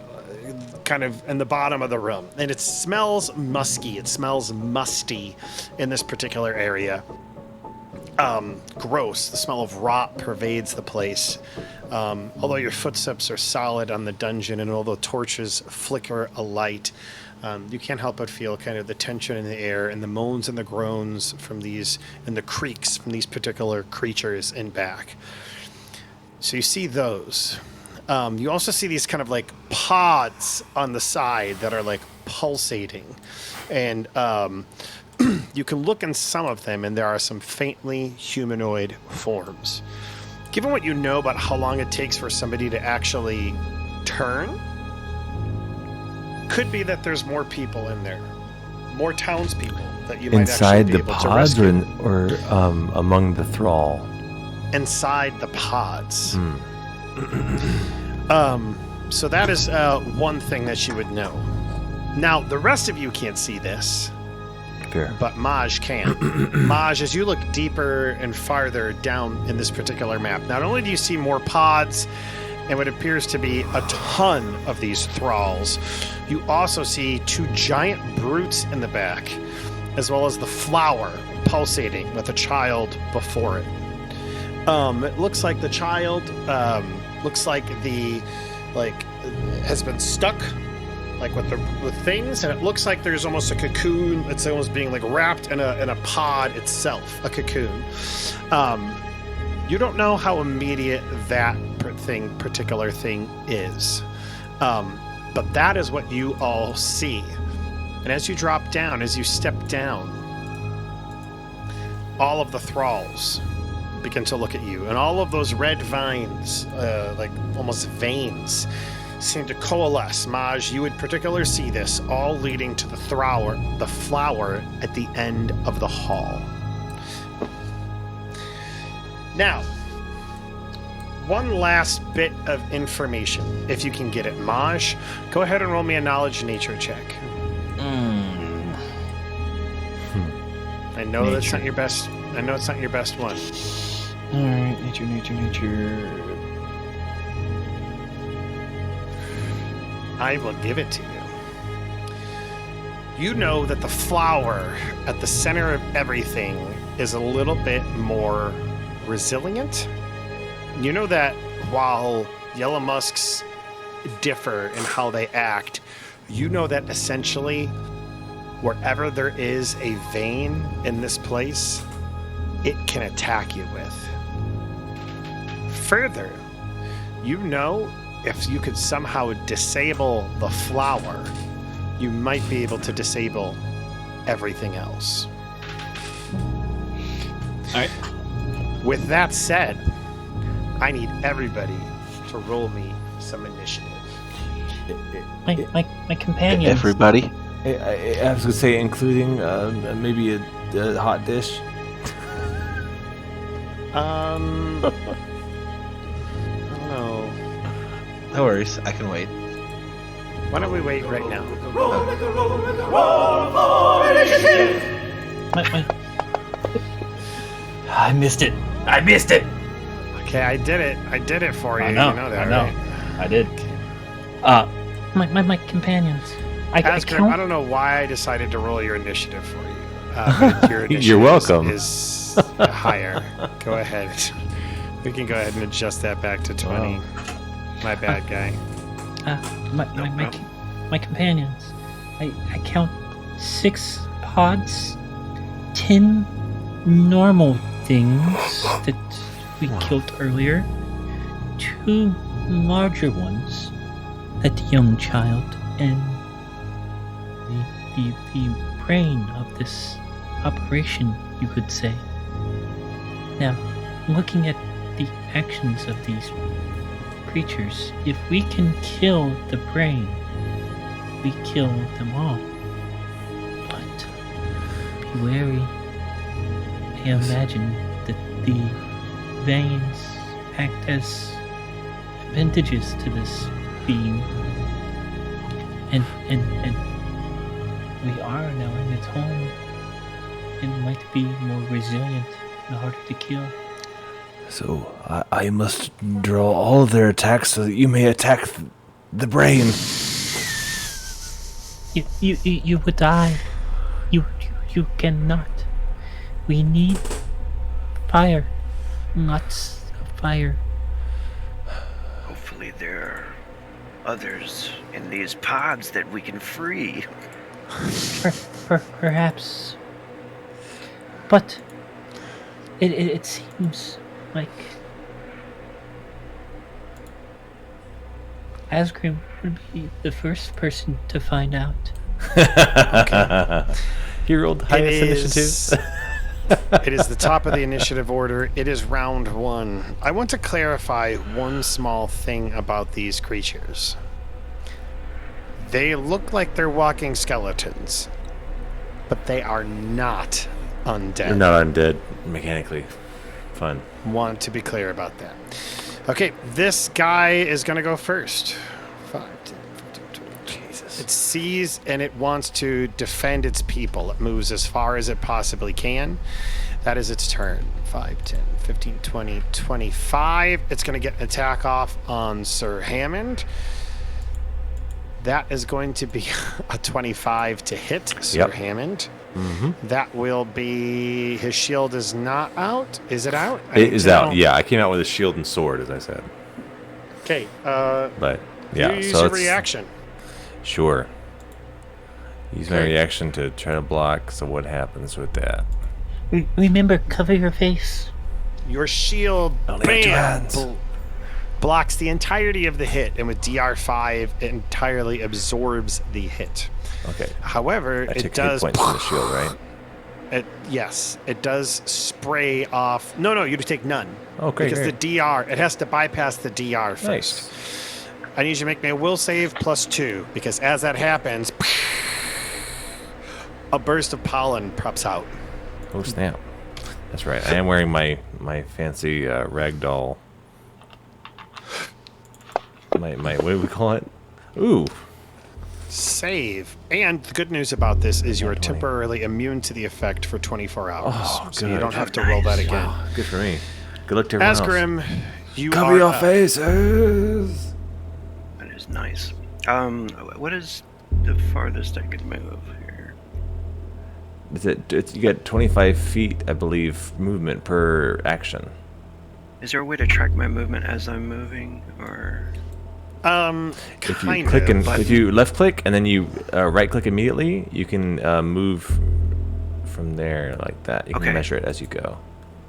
kind of in the bottom of the room. And it smells musky. It smells musty in this particular area. Gross. The smell of rot pervades the place. Although your footsteps are solid on the dungeon and although torches flicker a light, you can't help but feel kind of the tension in the air and the moans and the groans from these, and the creaks from these particular creatures in back. So you see those. You also see these kind of like pods on the side that are like pulsating. And you can look in some of them and there are some faintly humanoid forms. Given what you know about how long it takes for somebody to actually turn, could be that there's more people in there, more townspeople that you might Inside actually be the able to pods rescue. or among the thrall? Inside the pods. Hmm. So that is one thing that you would know. Now, the rest of you can't see this, Fair. but Maji can. Maji, as you look deeper and farther down in this particular map, not only do you see more pods and what appears to be a ton of these thralls, you also see two giant brutes in the back, as well as the flower pulsating with a child before it. It looks like the child has been stuck with things, and it looks like there's almost a cocoon. It's almost being like wrapped in a pod itself, a cocoon. You don't know how immediate particular thing is. But that is what you all see. And as you drop down, as you step down, all of the thralls begin to look at you, and all of those red vines, like almost veins, seem to coalesce. Maj, you would particularly see this, all leading to the flower at the end of the hall. Now, one last bit of information, if you can get it. Maj, go ahead and roll me a knowledge nature check. I know that's not your best. I know it's not your best one. All right, nature. I will give it to you. You know that the flower at the center of everything is a little bit more resilient. You know that while yellow musks differ in how they act, you know that essentially wherever there is a vein in this place, it can attack you with. Further, you know if you could somehow disable the flower, you might be able to disable everything else. All right. With that said, I need everybody to roll me some initiative. My companions. Everybody. I was gonna say, including maybe a hot dish. I don't know. No worries, I can wait. Why don't we wait right now? I missed it. Okay, I did it. I did it for you. I know. You know that, I know. right? I did. My companions. I Azgrymn, count. I don't know why I decided to roll your initiative for you. But your initiative You're welcome. Is higher. Go ahead. We can go ahead and adjust that back to 20. My bad, guy. My companions. I count 6 pods, 10 normal things that we killed earlier, 2 larger ones, that young child, and the brain of this operation, you could say. Now, looking at the actions of these creatures, if we can kill the brain, we kill them all. But be wary. I imagine that the veins act as appendages to this being. And we are now in its home. It might be more resilient and harder to kill. So I must draw all of their attacks so that you may attack the brain. You would die. You cannot. We need fire. Lots of fire. Hopefully there are others in these pods that we can free. Perhaps. But it seems like Azgrymn would be the first person to find out. Okay. He rolled the highest initiative. It is the top of the initiative order. It is round 1. I want to clarify one small thing about these creatures. They look like they're walking skeletons, but they are not undead. They're not undead mechanically. Fun. Want to be clear about that. Okay, this guy is going to go first. 5, 10, 15, 20. Jesus. It sees and it wants to defend its people. It moves as far as it possibly can. That is its turn. 5, 10, 15, 20, 25. It's going to get an attack off on Sir Hammond. That is going to be a 25 to hit Sir Hammond. Mm-hmm. That will be... His shield is not out. Is it out? It is out. Yeah, I came out with a shield and sword, as I said. Okay. But yeah, you use so your it's reaction. Sure. Use my reaction to try to block. So what happens with that? Remember, cover your face. Your shield, Only have 2 bam, hands. blocks the entirety of the hit, and with DR5, it entirely absorbs the hit. Okay. However, I it took does. hit points from the shield, right? Yes, it does spray off. No, you take none. Oh, great. Because the DR, it has to bypass the DR first. Nice. I need you to make me a will save +2, because as that happens, a burst of pollen pops out. Oh, snap. That's right. I am wearing my fancy ragdoll. My what do we call it? Ooh. Save. And the good news about this is you are 20. temporarily immune to the effect for 24 hours. Oh, so you good. don't have to roll that again. Wow, good for me. Good luck to everyone else. Azgrymn, you Cover are your up. faces. That is nice. What is the farthest I could move here? You get 25 feet, I believe, movement per action. Is there a way to track my movement as I'm moving, or? If you left click and then you right click immediately, you can move from there like that. You can measure it as you go.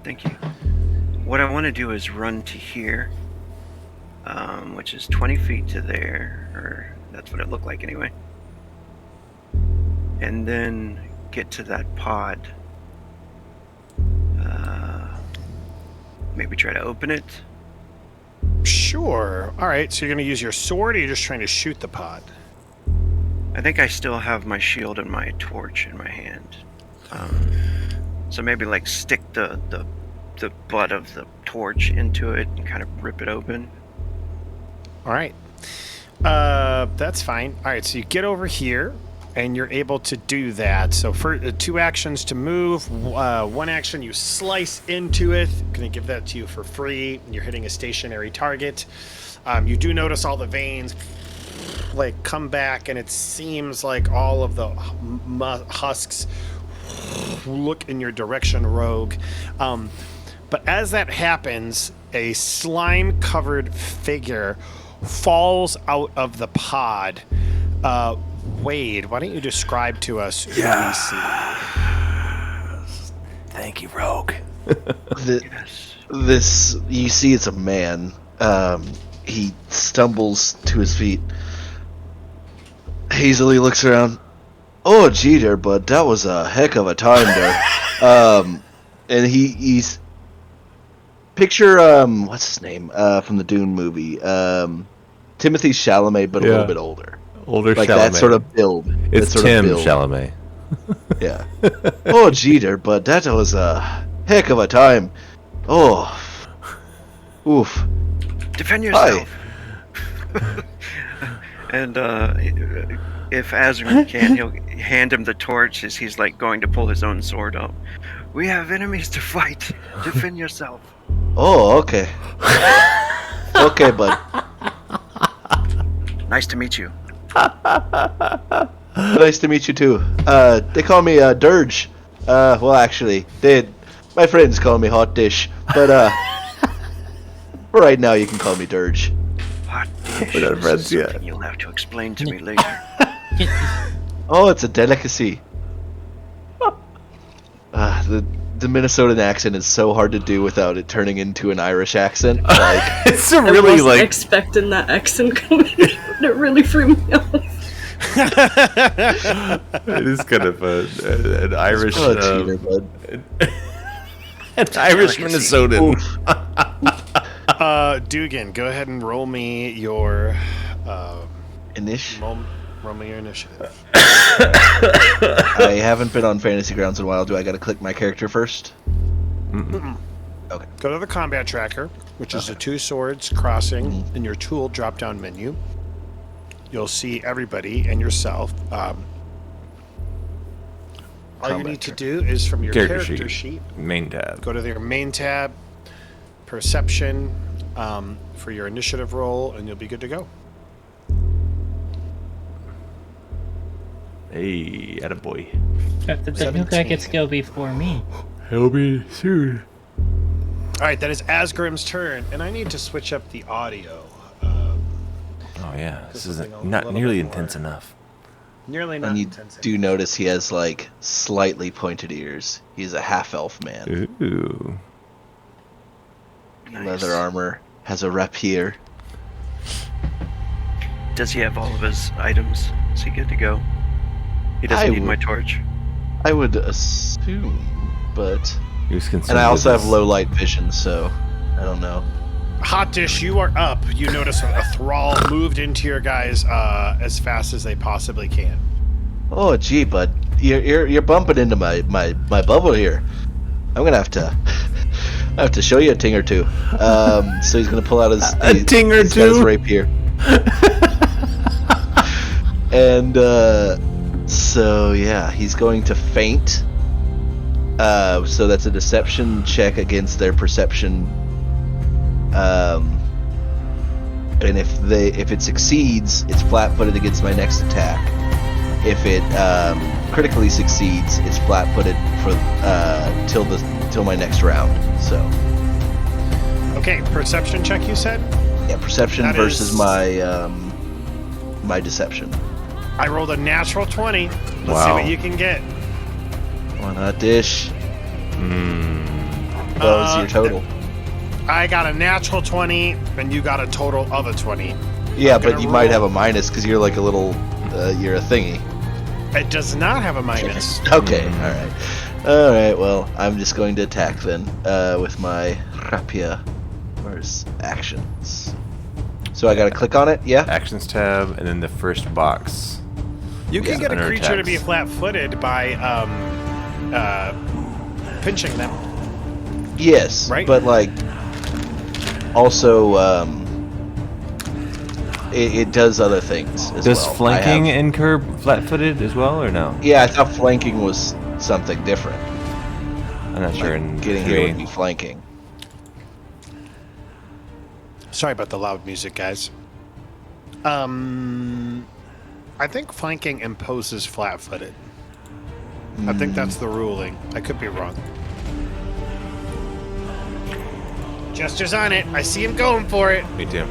Thank you. What I want to do is run to here, which is 20 feet to there, or that's what it looked like anyway. And then get to that pod. Maybe try to open it. Sure. All right, so you're going to use your sword, or you're just trying to shoot the pod? I think I still have my shield and my torch in my hand. So maybe like stick the butt of the torch into it and kind of rip it open. All right. That's fine. All right, so you get over here, and you're able to do that. So for 2 actions to move, 1 action you slice into it. I'm going to give that to you for free. You're hitting a stationary target. You do notice all the veins like come back, and it seems like all of the husks look in your direction, Rogue. But as that happens, a slime-covered figure falls out of the pod. Wade, why don't you describe to us who we see? Thank you, Rogue. This, you see, it's a man. He stumbles to his feet, hazily looks around. Oh, gee there, bud, that was a heck of a time there. And he's picture what's his name from the Dune movie, Timothy Chalamet, but a little bit older. Older like Chalamet. that sort of build. It's Tim Chalamet. Yeah. Oh, gee there, bud, that was a heck of a time. Oh. Oof. Defend yourself. And if Azgrymn can, he'll hand him the torch as he's like going to pull his own sword up. We have enemies to fight. Defend yourself. Oh, okay. Okay, bud. Nice to meet you. Nice to meet you too. They call me Dirge. Well, actually, my friends call me Hot Dish, but for right now, you can call me Dirge. Hot dish. We're not friends yet. Something you'll have to explain to me later. Oh, it's a delicacy. The Minnesotan accent is so hard to do without it turning into an Irish accent. Like, It's I really wasn't like expecting that accent coming. It really threw me off. it is kind of an Irish, oh, cheater, bud. an Irish Minnesotan. Dugan, go ahead and roll me your roll me your initiative. I haven't been on Fantasy Grounds in a while. Do I got to click my character first? Mm-mm. Okay. Go to the combat tracker, which is the 2 swords crossing in your tool drop-down menu. You'll see everybody and yourself. All you need to do is from your character sheet, main tab. go to your main tab, perception, for your initiative roll, and you'll be good to go. Hey, attaboy. The new guy gets to go before me. He'll be soon. All right, that is Azgrym's turn, and I need to switch up the audio. Oh yeah, this is something a not little nearly bit more. intense enough. Nearly not And you intense. do notice he has like slightly pointed ears. He's a half-elf man. Ooh. Nice. Leather armor, has a rapier, Does he have all of his items? Is he good to go? He doesn't need my torch. I would assume, but... He was concerned And I also with have low light vision, so I don't know. Hot Dish, you are up. You notice a thrall moved into your guys as fast as they possibly can. Oh, gee, bud, you're bumping into my bubble here. I'm gonna have to show you a ting or two. So he's gonna pull out his ting or two? his rapier. And so yeah, he's going to feint. So that's a deception check against their perception. And if it succeeds, it's flat-footed against my next attack. If it critically succeeds, it's flat-footed for till my next round. So. Okay, perception check. You said. Yeah, perception That versus is- my deception. I rolled a natural 20. Let's see Wow. what you can get. One hot dish. What was your total? I got a natural 20, and you got a total of a 20. Yeah, I'm but gonna you might roll- have a minus because you're like a little. You're a thingy. It does not have a minus. Okay, all right. Well, I'm just going to attack then with my rapier. Where's actions? So I got to click on it. Yeah. Actions tab, and then the first box. You can get a Under creature to be attacks. flat-footed by pinching them. Yes. Right. But like, also, it does other things as Does well. flanking incur flat-footed as well, or no? Yeah, I thought flanking was something different. I'm not sure. Like, In getting here would be flanking. Sorry about the loud music, guys. I think flanking imposes flat-footed. I think that's the ruling. I could be wrong. Jester's on it. I see him going for it. Me too.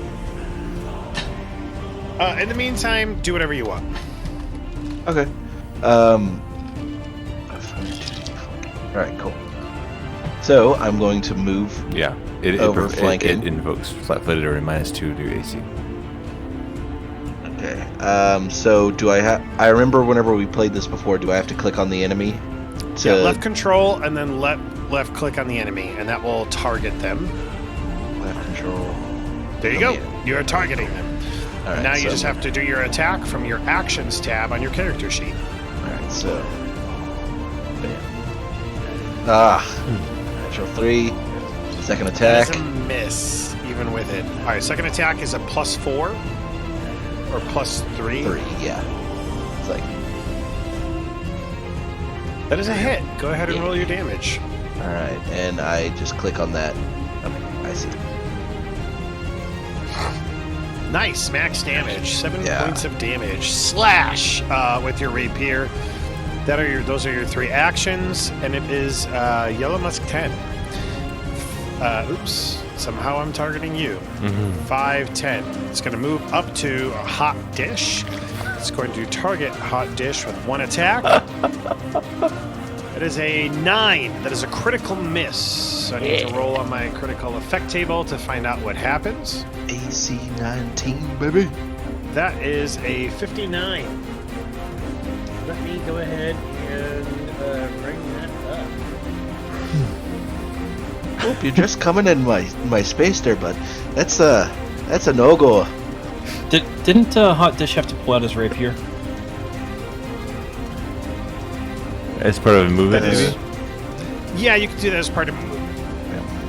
In the meantime, do whatever you want. Okay. Alright, cool. So, I'm going to move. Yeah. It Flanking. invokes flat-footed or a -2 to AC. Okay. So, do I have... I remember whenever we played this before, do I have to click on the enemy? Yeah, left control and then left click on the enemy, and that will target them. Left control. There you go. You're targeting them. Alright, Now you so, just have to do your attack from your actions tab on your character sheet. Alright, so... Bam. Natural 3. Second attack. That is a miss, even with it. All right, second attack is a +4 or +3. 3, yeah. It's like... That is a hit. Go ahead and roll your damage. Alright, and I just click on that. Okay, I see. Nice, max damage. 7 Yeah. points of damage. Slash with your rapier. Those are your 3 actions, and it is Yellow Musk 10. Oops. Somehow I'm targeting you. 5, 10. It's going to move up to a Hot Dish. It's going to target Hot Dish with 1 attack. It is a 9. That is a critical miss. So I need to roll on my critical effect table to find out what happens. AC 19, baby. That is a 59. Let me go ahead and bring that up. Oop, you're just coming in my space there, bud. That's a no-go. Didn't Hot Dish have to pull out his rapier? As part of a movement, That is- maybe? Yeah, you can do that as part of a movement.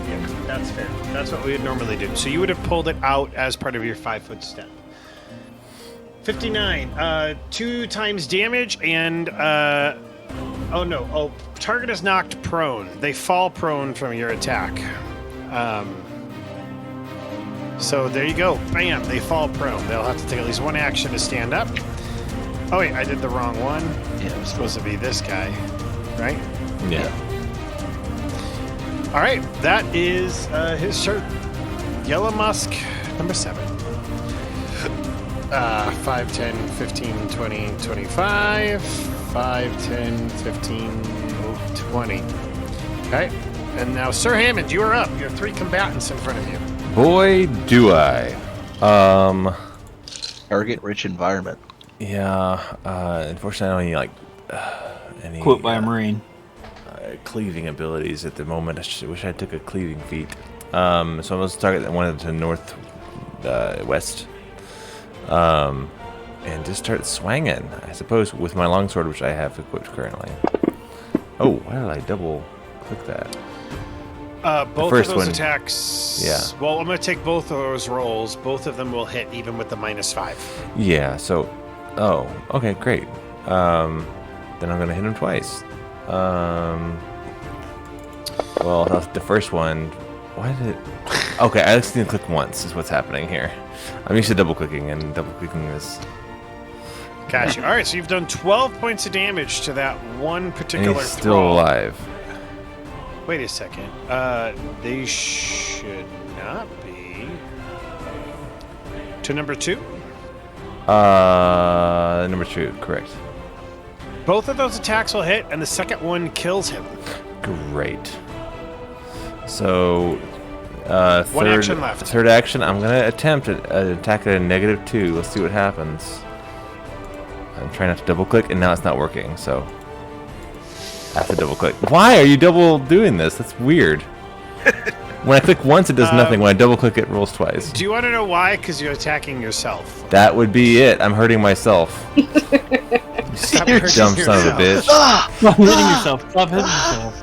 Yeah, that's fair. That's what we would normally do. So you would have pulled it out as part of your 5-foot step. 59. 2 times damage and target is knocked prone. They fall prone from your attack. So there you go. Bam, they fall prone. They'll have to take at least 1 action to stand up. Oh wait, I did the wrong one. Yeah, It was supposed to be this guy, right? Yeah. All right, that is his shirt. Yellow Musk, number 7. 5, 10, 15, 20, 25. 5, 10, 15, 20. Okay, and now Sir Hammond, you are up. You have 3 combatants in front of you. Boy, do I. Are target-rich environment. Yeah, unfortunately, I don't any Quote by a Marine. cleaving abilities at the moment. I wish I took a cleaving feat. So I'm going to target one of the north west, and just start swinging. I suppose with my longsword, which I have equipped currently. Oh, why did I double click that? Both first of those one- attacks. yeah. Well, I'm going to take both of those rolls. Both of them will hit, even with the -5. Yeah. So, oh, okay, great. Then I'm going to hit him twice. Well, the first one. Why did it? Okay, I just need to click once. Is what's happening here. I'm used to double clicking, and double clicking is. Gotcha. All right, so you've done 12 points of damage to that one And particular he's still thrall. alive. Wait a second. They should not be. To number 2? Number 2, correct. Both of those attacks will hit, and the second one kills him. Great. So, One action left. Third action, I'm gonna attempt an attack at a -2. Let's see what happens. I'm trying not to double click, and now it's not working. So, I have to double click. Why are you double doing this? That's weird. When I click once, it does nothing. When I double click, it rolls twice. Do you want to know why? Because you're attacking yourself. That would be it. I'm hurting myself. You Stop dumb hurting son of a yourself. bitch. Stop hitting yourself. Stop hitting yourself.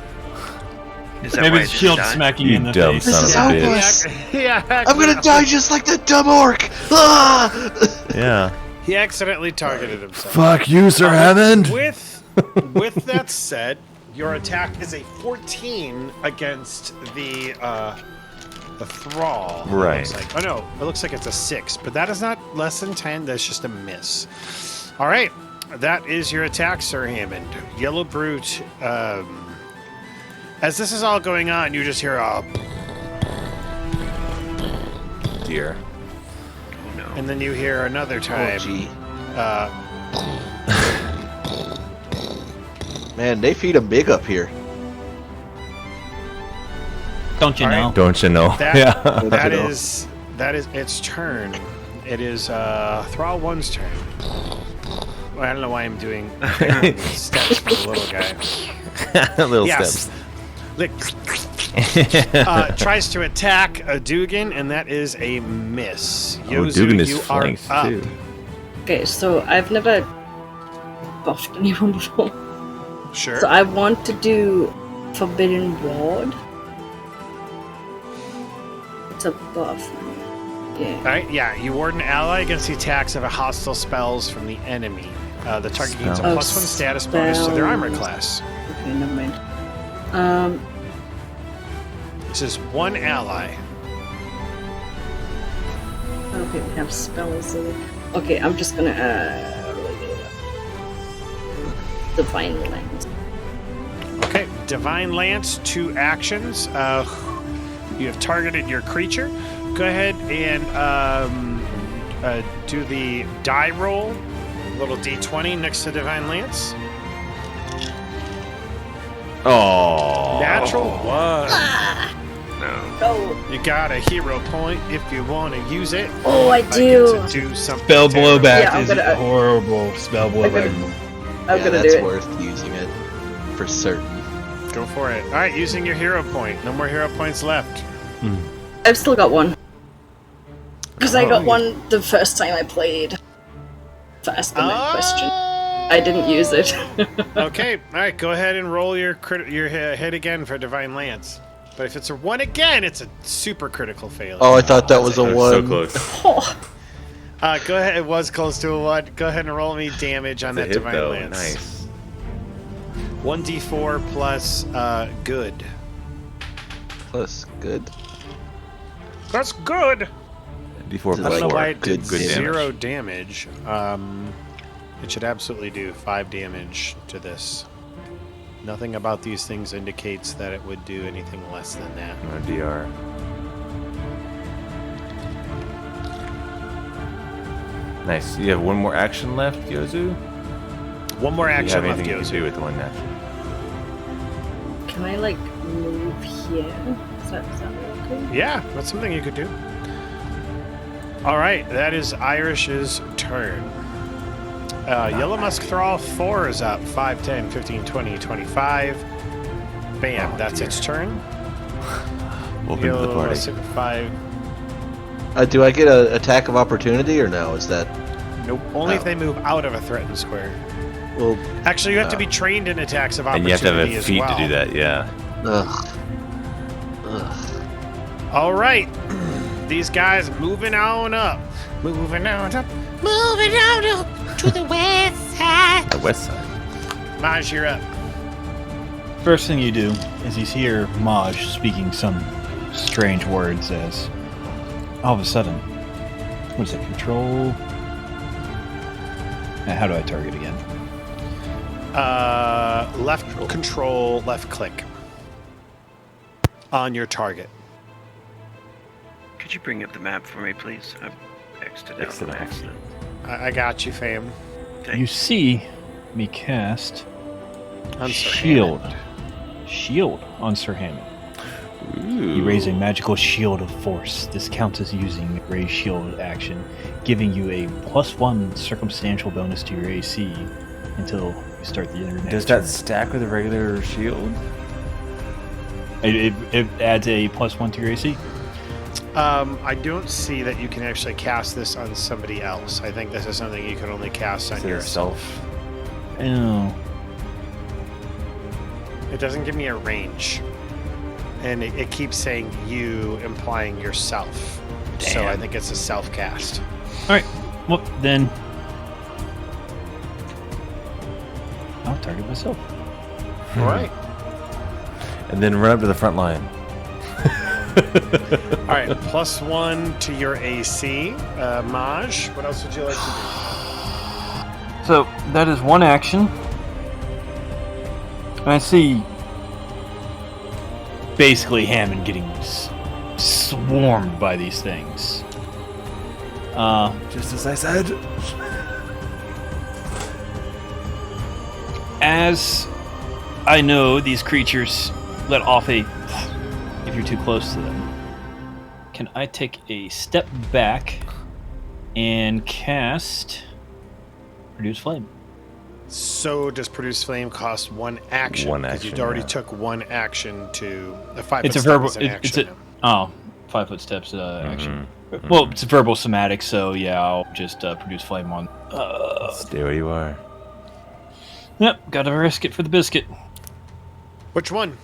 Is that Maybe why it's it shield didn't die? smacking You you in the dumb face. son This of a is bitch. hopeless. Yeah, I'm gonna die just like that dumb orc. Ah! Yeah. He accidentally targeted himself. Fuck you, Sir Hammond. With that said, your attack is a 14 against the thrall. Right. It looks like. Oh no, it looks like it's a 6, but that is not less than 10. That's just a miss. All right, that is your attack, Sir Hammond. Yellow Brute. As this is all going on, you just hear a, Dear. Oh no. and then you hear another Oh, time. gee. Uh, Man, they feed them big up here. Don't you All right. know? Don't you know? That, yeah. that know. is its turn. It is Thrall 1's turn. Well, I don't know why I'm doing steps for the little guy. Little Yes. steps. Tries to attack a Dugan, and that is a miss. Oh, Yozu, Dugan is you flanked are up. too. Okay, so I've never buffed anyone before. Sure. So I want to do Forbidden Ward. It's a buff. Yeah. All right, yeah, you ward an ally against the attacks of a hostile spells from the enemy. The target gains a Spells. +1 status bonus to their armor class. Okay, never mind. This is one ally. Okay, we have spells. Okay, I'm just gonna Divine Lens. Okay, Divine Lance, 2 actions. You have targeted your creature. Go ahead and do the die roll. Little d20 next to Divine Lance. Oh. Natural 1. No. Oh, You got a hero point if you want to use it. oh, I get do. to do something Spell terrible. blowback Yeah, I'm is gonna- a horrible spell blowback. I'm Yeah, gonna that's do it. worth using it for certain. Go for it. All right, using your hero point. No more hero points left. I've still got one. Because I got Oh. one the first time I played. To ask them that question. I didn't use it. Okay, all right. Go ahead and roll your hit again for Divine Lance. But if it's a 1 again, it's a super critical failure. Oh, I thought that was a So one. close. Oh, Go ahead. It was close to a 1. Go ahead and roll me damage on It's a that hit, Divine though. Lance. Nice. 1d4 plus good. Plus, good. That's good. D4 I I plus don't know 4. why it did Good damage. 0 damage. It should absolutely do 5 damage to this. Nothing about these things indicates that it would do anything less than that. No DR. Nice. You have one more action left, Yozu? One more Do you action have left, anything you can do Yozu. with the one action? can I like move here? Is that okay? Yeah, that's something you could do. All right, that is Irish's turn. Yellow Musk Thrall 4 is up. 5, 10, 15, 20, 25. Bam, that's its turn. Welcome to the Yellow party. Musk 5. Do I get an attack of opportunity or no? Is that... Nope. Only if they move out of a threatened square. Well, Actually, you have to be trained in attacks of And opportunity you have to have a as feat well. to do that, yeah. ugh. All right. These guys moving on up. Moving on up. Moving on up to the west side. The west side. Maj, you're up. First thing you do is you hear Maj speaking some strange words as all of a sudden, what is it, control? How do I target again? Left control, left click on your target. Could you bring up the map for me, please? I X'd it out X'd it by out. accident. I got you, fam. You see me cast On Sir shield. Hammond. Shield on Sir Hammond. Ooh. You raise a magical shield of force. This counts as using a raise shield action, giving you a +1 circumstantial bonus to your AC until you start the next Does turn. that stack with a regular shield? It adds a +1 to your AC? I don't see that you can actually cast this on somebody else. I think this is something you can only cast on Is it yourself. self? Oh. It doesn't give me a range. And it keeps saying you, implying yourself. So I think it's a self-cast. Alright, well, then I'll target myself. All right. And then run up to the front line. All right. +1 to your AC. Maj, what else would you like to So that is one action. And I see basically Hammond getting swarmed by these things. Just as I said. As I know these creatures let off a if you're too close to them. Can I take a step back and cast Produce Flame? So does Produce Flame cost one action? One Because action, you already yeah. took one action to... A 5 It's a foot step verbal. is an It's action. a 5 foot steps action. Well, it's a verbal somatic, so yeah, I'll just produce flame on. Stay where you are. Yep, gotta risk it for the biscuit. Which one?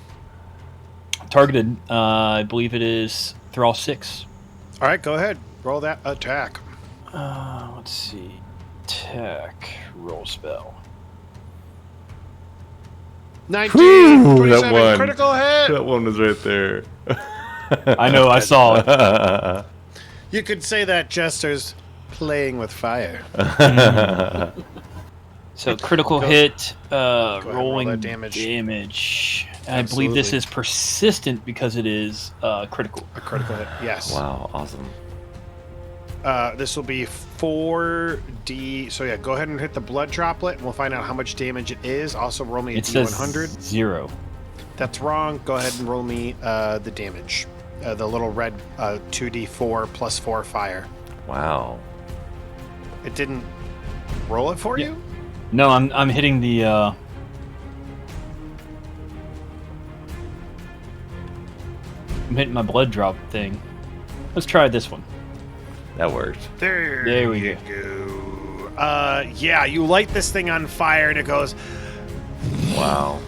Targeted, I believe it is Thrall 6. All right, go ahead. Roll that attack. Let's see. Attack, roll spell. 19, Whew, 27, that one. critical hit. That one was right there. I know, I saw it. You could say that Jester's playing with fire. So critical hit, ahead, roll rolling that damage. I believe this Absolutely. is persistent because it is critical. A critical hit, yes. Wow, awesome. This will be 4d. So yeah, go ahead and hit the blood droplet, and we'll find out how much damage it is. Also, roll me a It says d100. 0. That's wrong. Go ahead and roll me the damage. The little red 2d4 plus 4 fire. Wow. It didn't roll it for you? No, I'm hitting the. I'm hitting my blood drop thing. Let's try this one. That worked. There we you go. Yeah, you light this thing on fire, and it goes. Wow.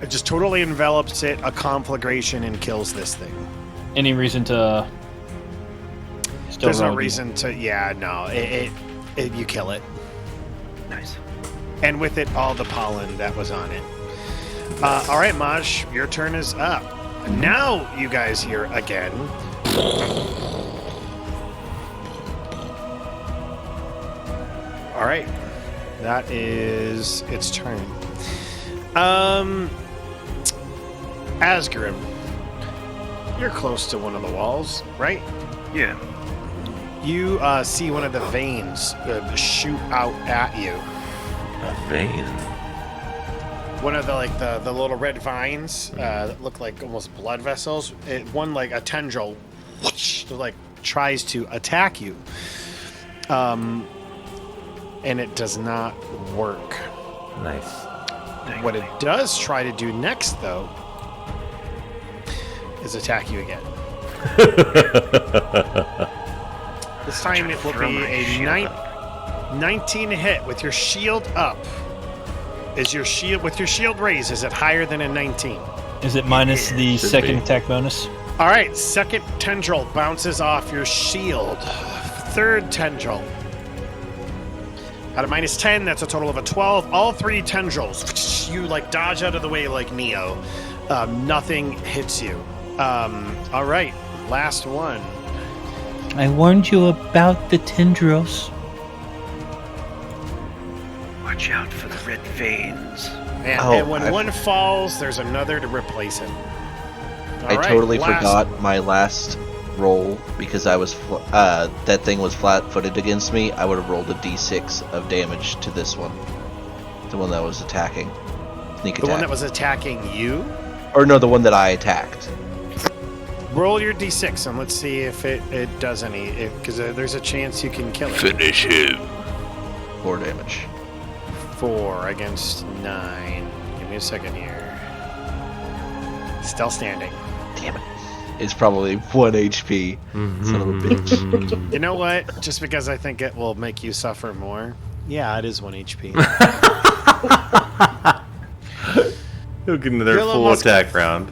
It just totally envelops it, a conflagration, and kills this thing. Any reason to? Still There's no roll reason to. Yeah, no. It you kill it. Nice. And with it, all the pollen that was on it. All right, Maj, your turn is up. Now you guys hear again. All right, that is its turn. Azgrymn, you're close to one of the walls, right? Yeah. You see one of the veins shoot out at you. A vein. One of the little red vines that look like almost blood vessels. One like a tendril, whoosh, to like tries to attack you. And it does not work. Nice. What it does try to do next, though, is attack you again. This time it will be a 19 hit with your shield up. With your shield raised, is it higher than a 19? Is it minus the second attack bonus? All right, second tendril bounces off your shield. Third tendril. Out of minus 10, that's a total of a 12. All three tendrils, you like dodge out of the way like Neo. Nothing hits you. All right, last one. I warned you about the tendrils. Watch out for the red veins. And when one falls, there's another to replace him. I totally forgot my last roll because I was that thing was flat-footed against me. I would have rolled a d6 of damage to this one, the one that was attacking. Sneak attack. The one that was attacking you? Or no, the one that I attacked. Roll your d6 and let's see if it does any. Because there's a chance you can kill it. Finish him. 4 damage. 4 against 9. Give me a second here. Still standing. Damn it. It's probably 1 HP. Son of a bitch. You know what? Just because I think it will make you suffer more. Yeah, it is 1 HP. He'll get another full attack round.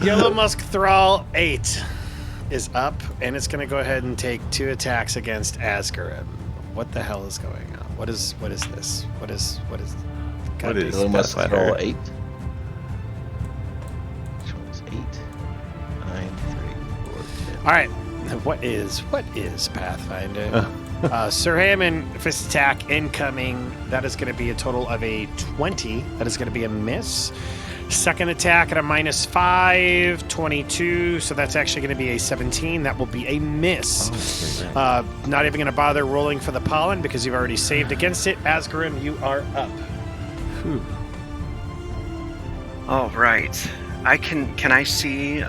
Yellow Musk Thrall 8 is up, and it's going to go ahead and take 2 attacks against Azgrymn. What the hell is going on? What is this? What is Yellow Musk Thrall 8? Which one's 8? 9, 3, 4, 10. All right. What is Pathfinder? Sir Hammond, fist attack incoming. That is going to be a total of a 20. That is going to be a miss. Second attack at a minus 5, 22. So that's actually going to be a 17. That will be a miss. Not even going to bother rolling for the pollen because you've already saved against it. Azgrymn, you are up. Whew. All right. Can I see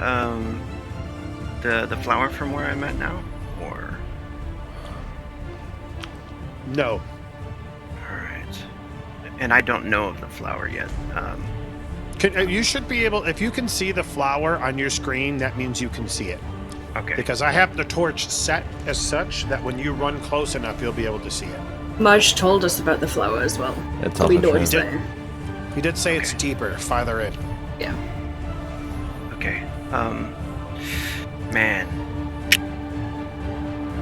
the flower from where I'm at now, or? No. All right. And I don't know of the flower yet. You should be able, if you can see the flower on your screen, that means you can see it. Okay. Because I have the torch set as such that when you run close enough, you'll be able to see it. Maj told us about the flower as well. That's So we know it's He there. He did say it's deeper, farther in. Yeah. Okay. Man,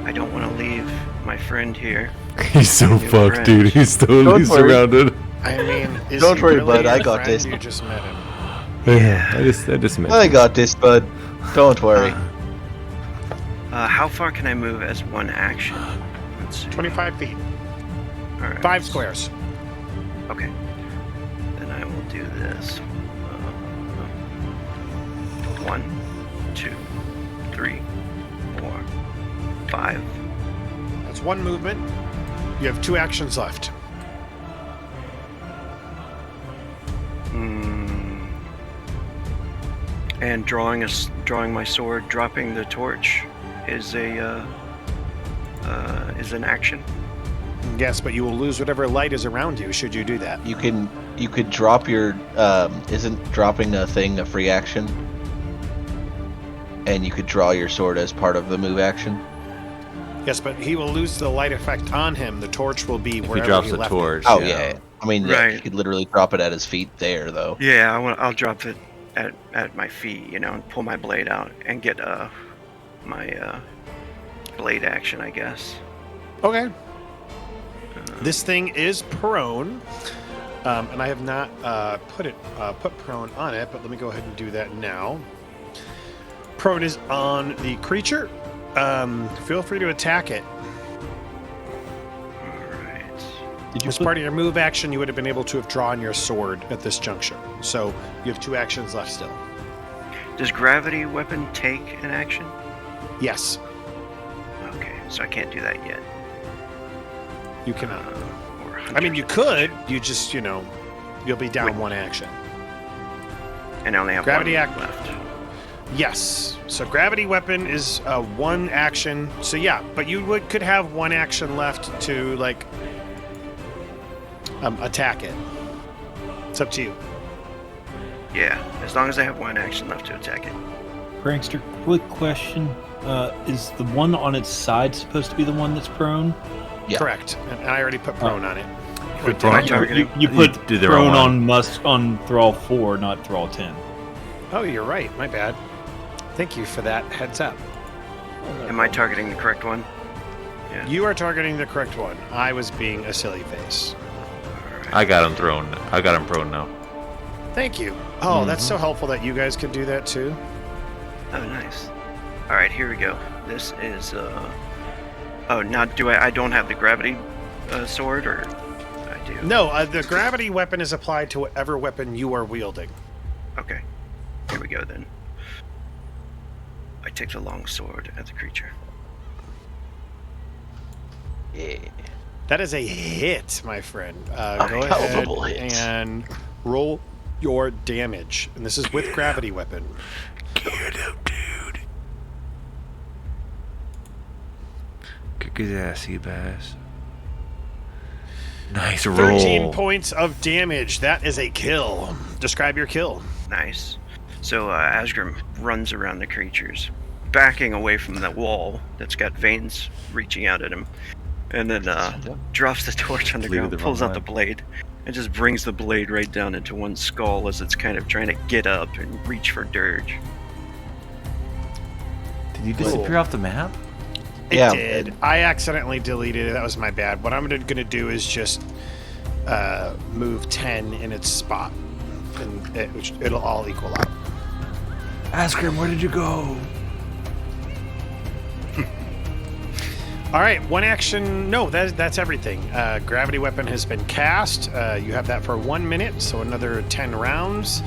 I don't want to leave my friend here. He's so fucked, friend. dude. He's totally Don't worry. surrounded. I mean, is Don't he worry, really bud, I your got friend? this. You just met him. Yeah. I just missed I it. got this, bud. Don't worry. How far can I move as one action? Let's see. 25 feet. All right. 5 squares. Okay. Then I will do this. 1, 2, 3, 4, 5. That's 1 movement. You have 2 actions left. And drawing my sword, dropping the torch, is an action. Yes, but you will lose whatever light is around you should you do that. You could drop your isn't dropping a thing a free action? And you could draw your sword as part of the move action? Yes, but he will lose the light effect on him. The torch will be If wherever he drops he the left torch. Oh yeah. I mean, yeah, Right. you could literally drop it at his feet there, though. Yeah, I'll drop it at my feet, and pull my blade out and get my blade action, I guess. it. Okay. This thing is prone, and I have not put prone on it, but let me go ahead and do that now. Prone is on the creature. Feel free to attack it. Alright. As part of your move action, you would have been able to have drawn your sword at this juncture. So you have 2 actions left still. Does gravity weapon take an action? Yes, Okay, so I can't do that yet. you cannot. Or I mean, you Hunter's could. You just, you'll be down Wait. 1 action. and I only have Gravity one act- left. Yes. So gravity weapon is one action. So yeah, but you could have one action left to like attack it. It's up to you. Yeah, as long as I have one action left to attack it. Prankster, quick question. Is the one on its side supposed to be the one that's prone? Yeah. Correct. And I already put prone on it. Put Am I prone- targeting? You put did the wrong prone one. on Thrall 4, not Thrall 10. Oh, you're right. My bad. Thank you for that heads up. Am I targeting the correct one? Yeah. You are targeting the correct one. I was being a silly face. I got him thrown. I got him prone now. Thank you. Oh, that's so helpful that you guys could do that too. Oh, nice. All right, here we go. This is. Oh, now I don't have the gravity sword, or I do? No, the gravity weapon is applied to whatever weapon you are wielding. Okay. Here we go then. I take the long sword at the creature. Yeah. That is a hit, my friend. A Go ahead palpable hit. and roll your damage. And this is with gravity weapon. Get him, dude. Kick his ass, you bass. Nice roll. 13 points of damage. That is a kill. Describe your kill. Nice. So Azgrymn runs around the creatures, backing away from the wall that's got veins reaching out at him, and then drops the torch on the Leave it ground, the pulls wrong out the way. blade, and just brings the blade right down into one skull as it's kind of trying to get up and reach for Dirge. Did you disappear off the map? It Yeah. did. I accidentally deleted it. That was my bad. What I'm going to do is just move 10 in its spot, and it'll all equal out. Azgrymn, where did you go? All right, one action. No, that's everything. Gravity weapon has been cast. You have that for 1 minute, so another 10 rounds.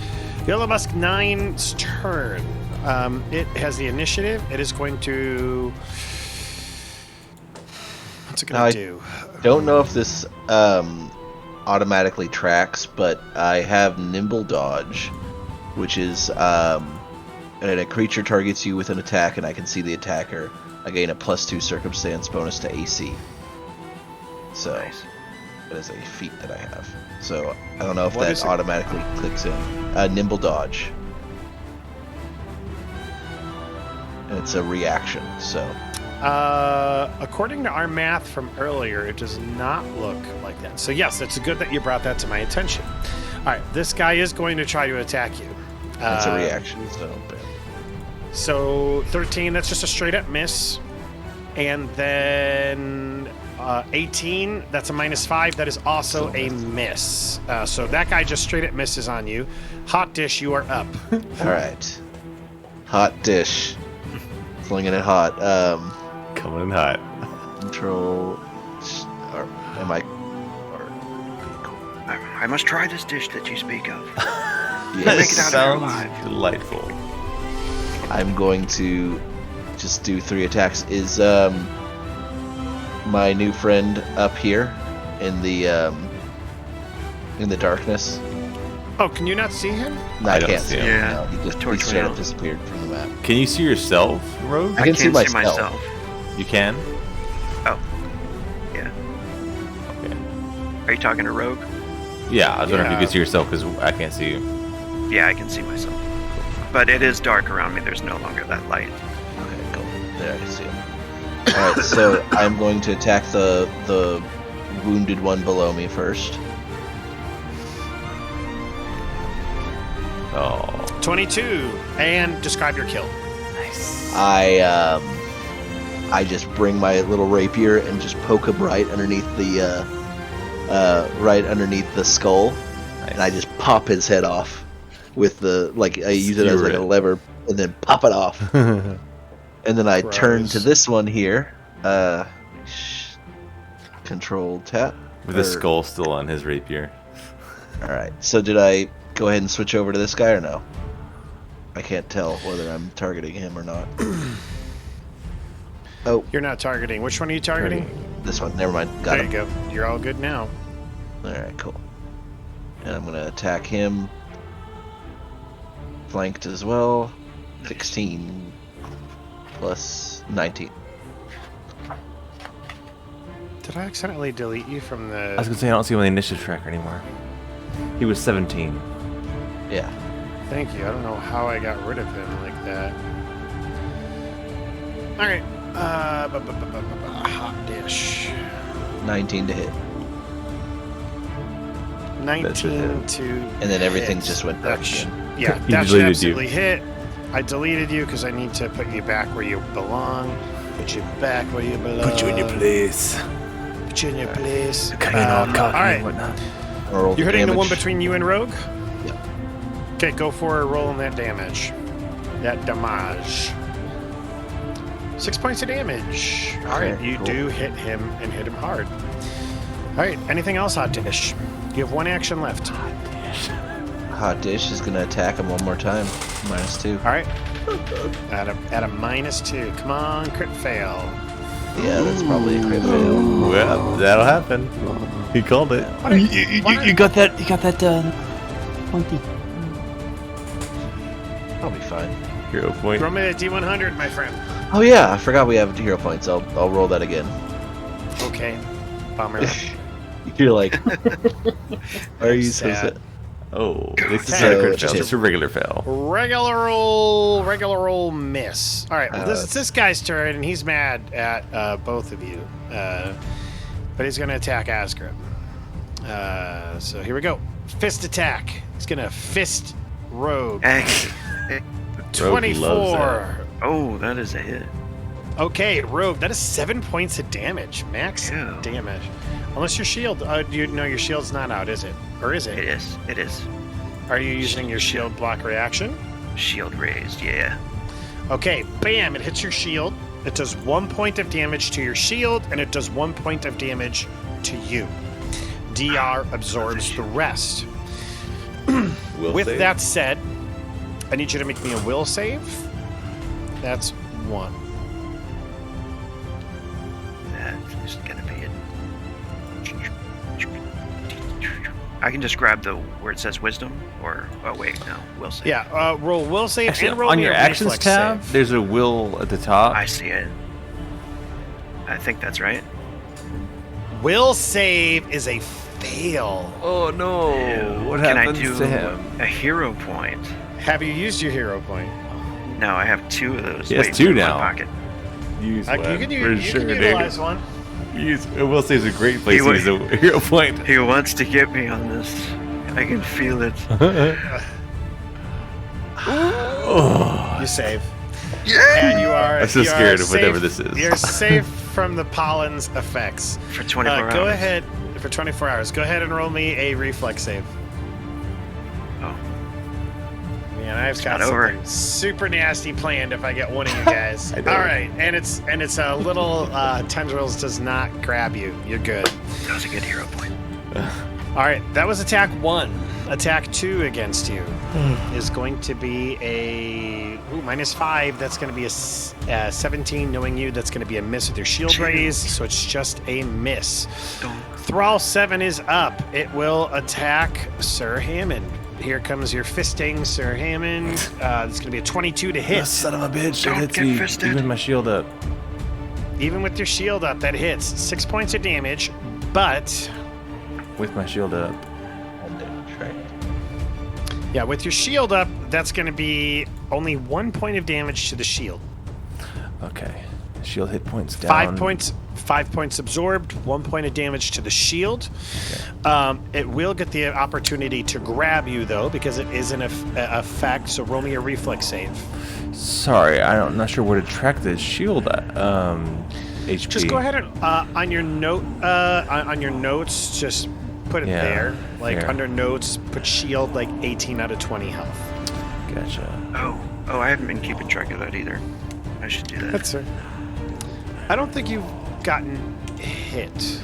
Yellow Musk 9's turn. It has the initiative. It is going to. What's it going to do? Don't know if this automatically tracks, but I have Nimble Dodge, which is and a creature targets you with an attack, and I can see the attacker. I gain a +2 circumstance bonus to AC. So Nice. that is a feat that I have. So I don't know if What is that it? automatically clicks in. Nimble Dodge. And it's a reaction, so According to our math from earlier, it does not look like that. So yes, it's good that you brought that to my attention. All right, this guy is going to try to attack you. it's a reaction. So 13, that's just a straight up miss. And then 18, that's a -5. That is also a miss. So that guy just straight up misses on you. Hot Dish, you are up. All right. Hot Dish. Flinging it hot. Coming in hot. Control. Or am I? I must try this dish that you speak of. Yes. Make it out of here Sounds alive. delightful. I'm going to just do 3 attacks. Is my new friend up here in the darkness? Oh, can you not see him? No, I I don't can't see see him. him. Yeah, No, he the just torch straight went up out. disappeared from the map. Can you see yourself, Rogue? I I can can't see myself. You can? Oh. Yeah. Okay. Are you talking to Rogue? Yeah, I was wondering if you Yeah. could see yourself because I can't see you. Yeah, I can see myself. But it is dark around me. There's no longer that light. Okay, cool. There, I can see him. Alright, so I'm going to attack the wounded one below me first. Oh. 22, and describe your kill. I just bring my little rapier and just poke him right underneath the skull, and I just pop his head off with the I use it as Skewer like a it. lever, and then pop it off. And then I turn to Gross. this one here. Control tap. With the skull still on his rapier. All right. So did I go ahead and switch over to this guy or no? I can't tell whether I'm targeting him or not. Oh, You're not targeting. Which one are you targeting? this one. Never mind. Got There him. you go. You're all good now. All right, cool. And I'm gonna attack him. Flanked as well. 16 plus 19. Did I accidentally delete you from the... I was gonna say I don't see him on the initiative tracker anymore. He was 17. Yeah. Thank you. I don't know how I got rid of him like that. All right. Hot dish. 19 to hit. 19 to... And then everything hit. just went back again. Yeah, He that should deleted you. absolutely hit. I deleted you because I need to put you back where you belong. Put you back where you belong. Put you in your place. Put you in your place. All right. Roll You're the hitting the one damage. between you and Rogue? Yep. Okay, go for a roll on that damage. That damage. 6 points of damage. All right, Okay, you cool. do hit him and hit him hard. All right, anything else, Hot Dish? You have one action left. Hot Dish is gonna attack him one more time. -2. All right. At a -2. Come on, crit fail. Yeah, that's probably a crit fail. Well, that'll happen. He called it. You got that? You got that? Pointy. I'll be fine. Hero point. Throw me a D100, my friend. Oh yeah, I forgot we have hero points. I'll roll that again. Okay. Bummer. You're like, are you so Sad. sad? Oh, this is Okay. not a crit fail. So- It's a regular fail. Regular roll, miss. All right, well, this is this guy's turn, and he's mad at both of you. But he's going to attack Azgrymn. So here we go. Fist attack. He's going to fist Rogue. Action. 24. Oh, that is a hit. Okay, Rogue, that is 7 points of damage. Max Ew. damage. Unless your shield, your shield's not out, is it? Or is It it? is. It is. Are you using your shield block reaction? Shield raised. Yeah. Okay, bam, it hits your shield. It does 1 point of damage to your shield, and it does 1 point of damage to you. DR absorbs the rest. With that said, I need you to make me a will save. That's 1. That is gonna be it. I can just grab the where it says wisdom, or oh wait, no, will save. Yeah, roll will save Actually, and roll on me your a actions reflex tab, save. there's a will at the top. I see it. I think that's right. Will save is a fail. Oh no! What Can I happens do to him? a hero point? Have you used your hero point? No, I have 2 of those. He has waiting 2 in my now. pocket. Use You one can, for you sure, can dude. utilize one. Use will save is a great place to He use a hero point. He wants to get me on this. I can feel it. You save. Yeah! And you are. I'm so you are scared of safe- whatever this is. You're safe from the pollen's effects. For 24 hours. Go ahead for 24 hours. Go ahead and roll me a reflex save. Oh. Man, I've got not over. something super nasty planned if I get one of you guys. I All know. right, and it's a little tendrils does not grab you. You're good. That was a good hero point. All right, that was attack 1. Attack 2 against you is going to be a -5. That's going to be a 17. Knowing you, that's going to be a miss with your shield raise. So it's just a miss. Thrall 7 is up. It will attack Sir Hammond. Here comes your fisting, Sir Hammond. It's going to be a 22 to hit. Son of a bitch! Don't It hits get me fisted. even with my shield up. Even with your shield up, that hits. 6 points of damage, but With my shield up. yeah, with your shield up, that's going to be only 1 point of damage to the shield. Okay. Shield hit points down. 5 points. 5 points absorbed. 1 point of damage to the shield. It will get the opportunity to grab you though, because it is an effect. So roll me a reflex save. Sorry, I'm not sure where to track the shield at. HP. Just go ahead and on your notes, just put it Yeah, there. Like here. under notes, put shield like 18 out of 20 health. Gotcha. Oh, I haven't been keeping track of that either. I should do that. That's it. I don't think you've gotten hit.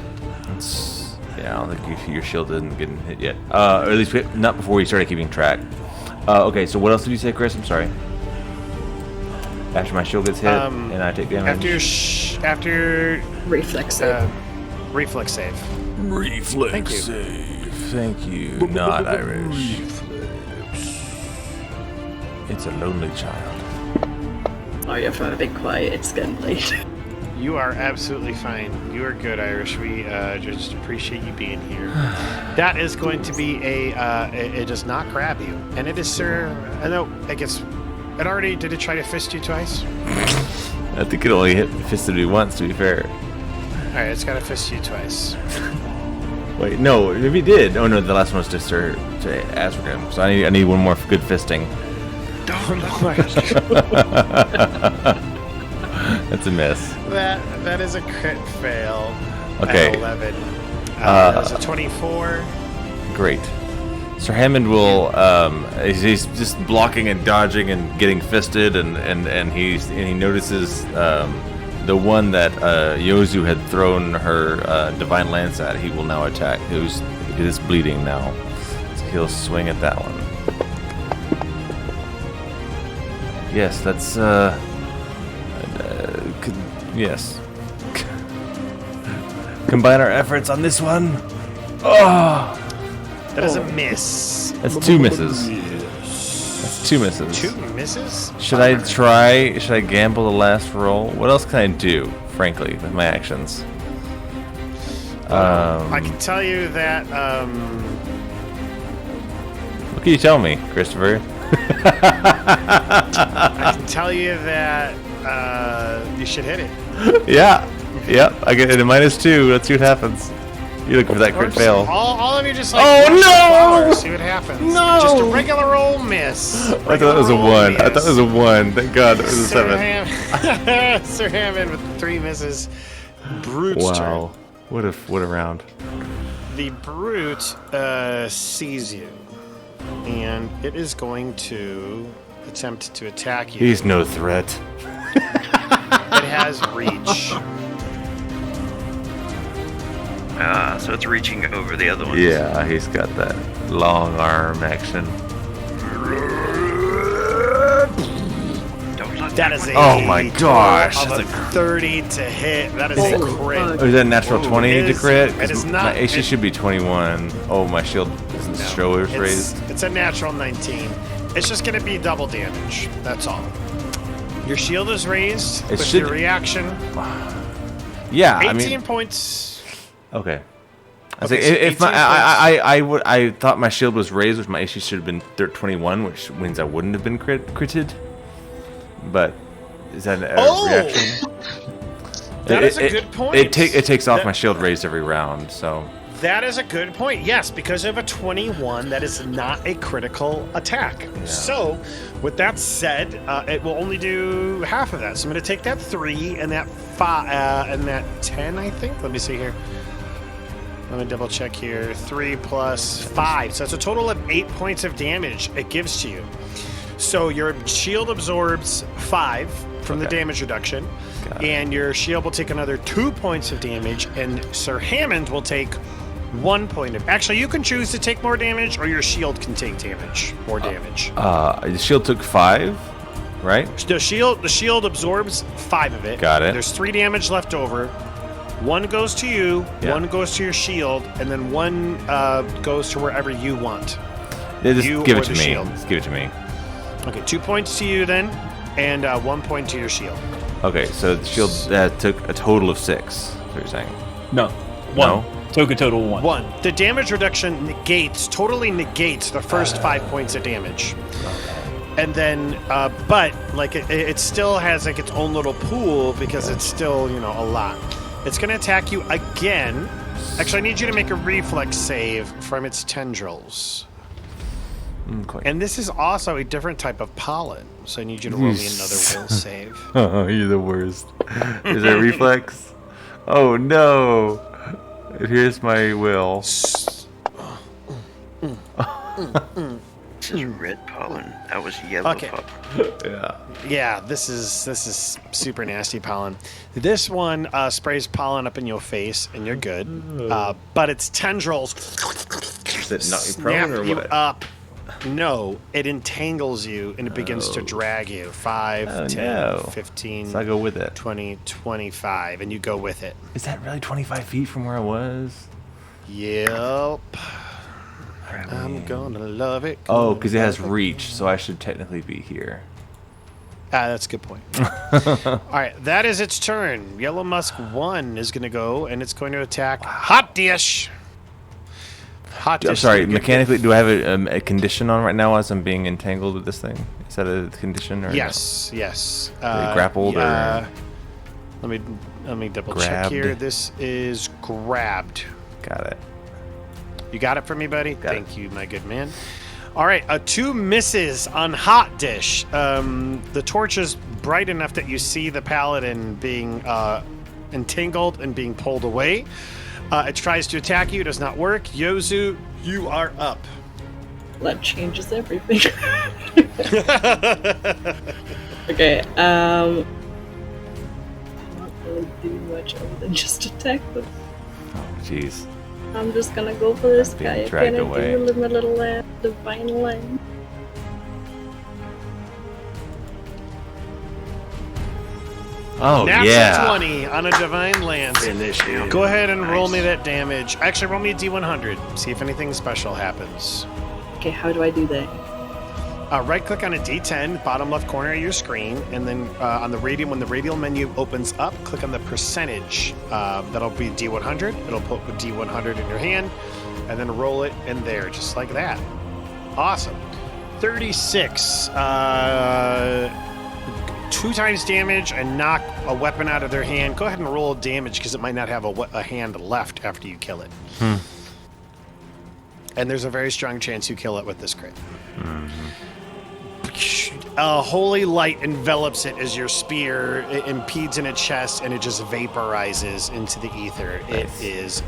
Yeah, I don't think your shield isn't getting hit yet. Or at least not before you started keeping track. Okay, so what else did you say, Chris? I'm sorry. After my shield gets hit and I take damage. After Reflex save. reflex save. Reflex Thank you. save. Thank you. Not Irish. It's a lonely child. Sorry if I'm a bit quiet. It's getting late. You are absolutely fine. You are good, Irish. We just appreciate you being here. That is going to be it does not grab you. And it is, sir, I know, I guess, did it try to fist you twice? I think it only fisted me once, to be fair. Alright, it's got to fist you twice. Wait, no, maybe it did. Oh no, the last one was just to Azgrymn. So I need one more for good fisting. That's a miss. That is a crit fail. Okay. At 11. That was a 24. Great. Sir Hammond will he's just blocking and dodging and getting fisted, and he notices the one that Yozu had thrown her divine lance at. He will now attack. He's bleeding now, so he'll swing at that one. Yes, that's yes. Combine our efforts on this one. Oh. That is a miss. That's 2 misses. That's 2 misses. 2 misses? Should I try? Should I gamble the last roll? What else can I do, frankly, with my actions? I can tell you that. What can you tell me, Christopher? I can tell you that you should hit it. Yeah. Yep. I get it at -2. Let's see what happens. You're looking for that crit fail. All of you just like. Oh no! See what happens. No! Just a regular old miss. I thought it was a 1. I thought it was a 1. Thank God it was a 7. Sir Hammond with 3 misses. Brute's turn. Wow. What a round. The brute sees you, and it is going to attempt to attack you. He's no threat. It has reach. So it's reaching over the other ones. Yeah, he's got that long arm action. Don't let That is a Oh my gosh, of that's a 30 to hit. That is a Holy crit. fuck. Oh, is that a natural 20 It to is- crit? it is 'Cause not- My AC it- should be 21. Oh, my shield isn't shoulders raised. It's a natural 19. It's just going to be double damage. That's all. Your shield is raised It with should- your reaction. Yeah, 18 I mean, points. okay. I Okay, was so like, if 18 I thought my shield was raised, which my AC should have been 21, which means I wouldn't have been critted. But is that a reaction? That is a good point. It takes off That- my shield raised every round, so. That is a good point. Yes, because of a 21, that is not a critical attack. Yeah. So, with that said, it will only do half of that. So I'm going to take that 3 and that 5 and that 10, I think. Let me see here. Let me double check here. 3 plus 5. So that's a total of 8 points of damage it gives to you. So your shield absorbs 5 from the damage reduction, and your shield will take another 2 points of damage, and Sir Hammond will take 1 point of. Actually, you can choose to take more damage, or your shield can take more damage. The shield took 5, right? The shield absorbs 5 of it. Got it. There's 3 damage left over. 1 goes to you, Yeah. 1 goes to your shield, and then 1 goes to wherever you want. Yeah, just You give or it to the me. shield. Just give it to me. Okay, 2 points to you then, and 1 point to your shield. Okay, so the shield took a total of 6. That's what you're saying. No. 1. No? Took a total 1. 1. The damage reduction totally negates the first 5 points of damage. And then, but like it still has like its own little pool because it's still, a lot. It's going to attack you again. Actually, I need you to make a reflex save from its tendrils. Okay. And this is also a different type of pollen, so I need you to roll me another will save. Oh, you're the worst. Is there reflex? Oh no! Here's my will. This is red pollen. That was yellow Okay. pollen. Yeah. Yeah, this is super nasty pollen. This one sprays pollen up in your face, and you're good. But its tendrils Does it knock you prone snap or you what? up. No, it entangles you and it begins to drag you. 5, Oh, 10, no. 15, So I go with it. 20, 25, and you go with it. Is that really 25 feet from where I was? Yep. I'm gonna love it. Oh, because it has reach, so I should technically be here. That's a good point. All right, that is its turn. Yellow Musk 1 is going to go, and it's going to attack Hot Dish. Hot Dish. I'm sorry, mechanically, do I have a condition on right now as I'm being entangled with this thing? Is that a condition? Or yes. Grappled or... Let me double Grabbed. check here. This is grabbed. Got it. You got it for me, buddy? Got Thank you, my good man. All right, 2 misses on Hot Dish. The torch is bright enough that you see the paladin being entangled and being pulled away. It tries to attack you. It does not work. Yozu, you are up. That changes everything. Okay, not really do much other than just attack them. Oh, jeez. I'm just gonna go for this Being guy. dragged I'm away. gonna do my little divine line. Oh, Natural yeah. 20 on a divine lance. Finish him. Go ahead and roll me that damage. Actually, roll me a D100. See if anything special happens. Okay, how do I do that? Right-click on a D10, bottom left corner of your screen, and then on the radial, when the radial menu opens up, click on the percentage. That'll be D100. It'll put D100 in your hand, and then roll it in there, just like that. Awesome. 36. 2 times damage and knock a weapon out of their hand. Go ahead and roll damage because it might not have a hand left after you kill it. And there's a very strong chance you kill it with this crit. A holy light envelops it as your spear. It impedes in its chest and it just vaporizes into the ether. Nice. It is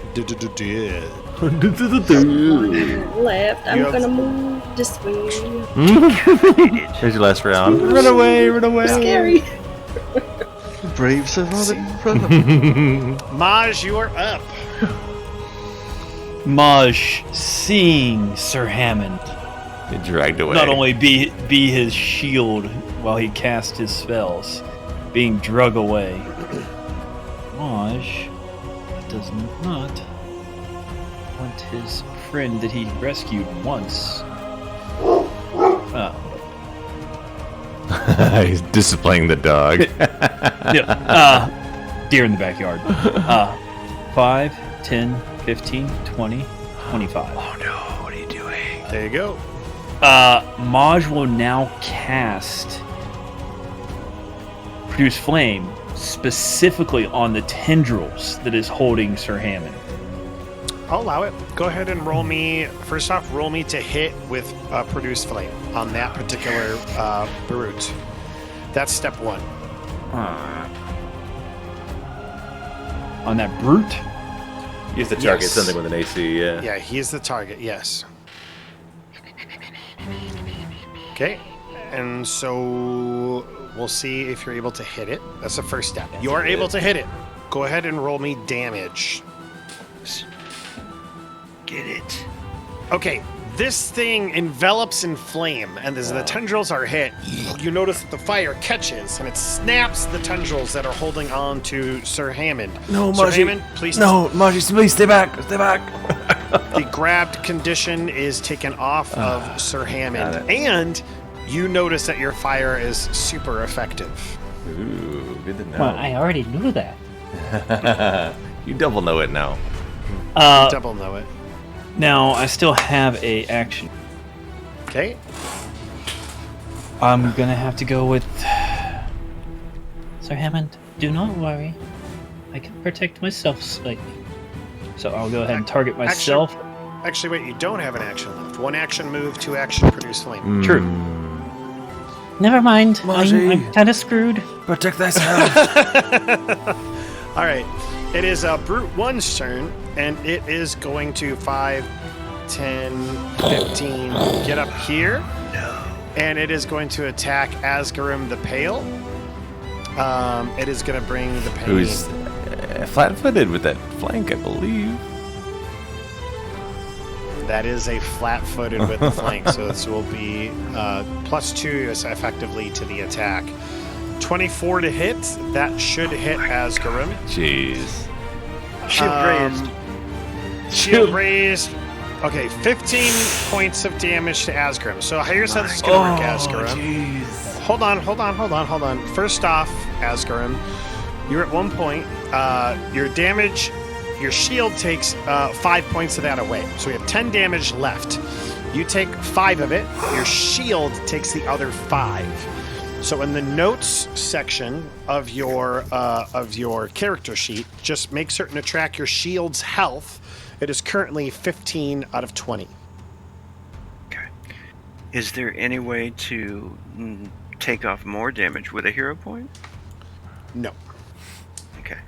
Left. I'm You have- gonna move this way. Here's your last round. Run away, run away. Scary. Brave survivor. Maj, you are up. Maj, seeing Sir Hammond Get dragged away. not only be his shield while he cast his spells, being drug away, Maj does not want his friend that he rescued once. He's disciplining the dog. Deer in the backyard. 5, 10, 15, 20, 25. Oh no, what are you doing? There you go. Maj will now cast Produce Flame specifically on the tendrils that is holding Sir Hammond. I'll allow it. Go ahead and roll me. First off, roll me to hit with Produce Flame on that particular brute. That's step 1. On that brute? Use the target, Yes. something with an AC, yeah. Yeah, he's the target, yes. Okay, and so we'll see if you're able to hit it. That's the first step. You are able to hit it. Go ahead and roll me damage. Get it. Okay, this thing envelops in flame, and as the tendrils are hit, you notice that the fire catches, and it snaps the tendrils that are holding on to Sir Hammond. No, Sir Maji. Hammond, please. No, Maji, please stay back. Stay back. The grabbed condition is taken off of Sir Hammond, got it. and you notice that your fire is super effective. Ooh, good to know. Well, I already knew that. You double know it now. Double know it. Now, I still have a action. Okay. I'm gonna have to go with... Sir Hammond, do not worry. I can protect myself slightly. So I'll go ahead and target myself. Actually, wait, you don't have an action left. 1 action move, 2 action produce flame. True. Never mind. Maji. I'm kind of screwed. Protect thyself. All right. It is Brute 1's turn, and it is going to 5, 10, 15, get up here. No. And it is going to attack Azgrymn the Pale. It is going to bring the pain. Who's flat-footed with that flank, I believe. That is a flat-footed with the flank, so this will be +2 effectively to the attack. 24 to hit. That should hit Azgrymn. Jeez. Shield raised. Shield raised. Okay, 15 points of damage to Azgrymn. So here's how this is going to work, Azgrymn. Hold on. First off, Azgrymn, you're at 1 point. Your damage, your shield takes 5 points of that away. So we have 10 damage left. You take 5 of it. Your shield takes the other 5. So in the notes section of your character sheet, just make certain to track your shield's health. It is currently 15 out of 20. Okay. Is there any way to take off more damage with a hero point? No. Okay.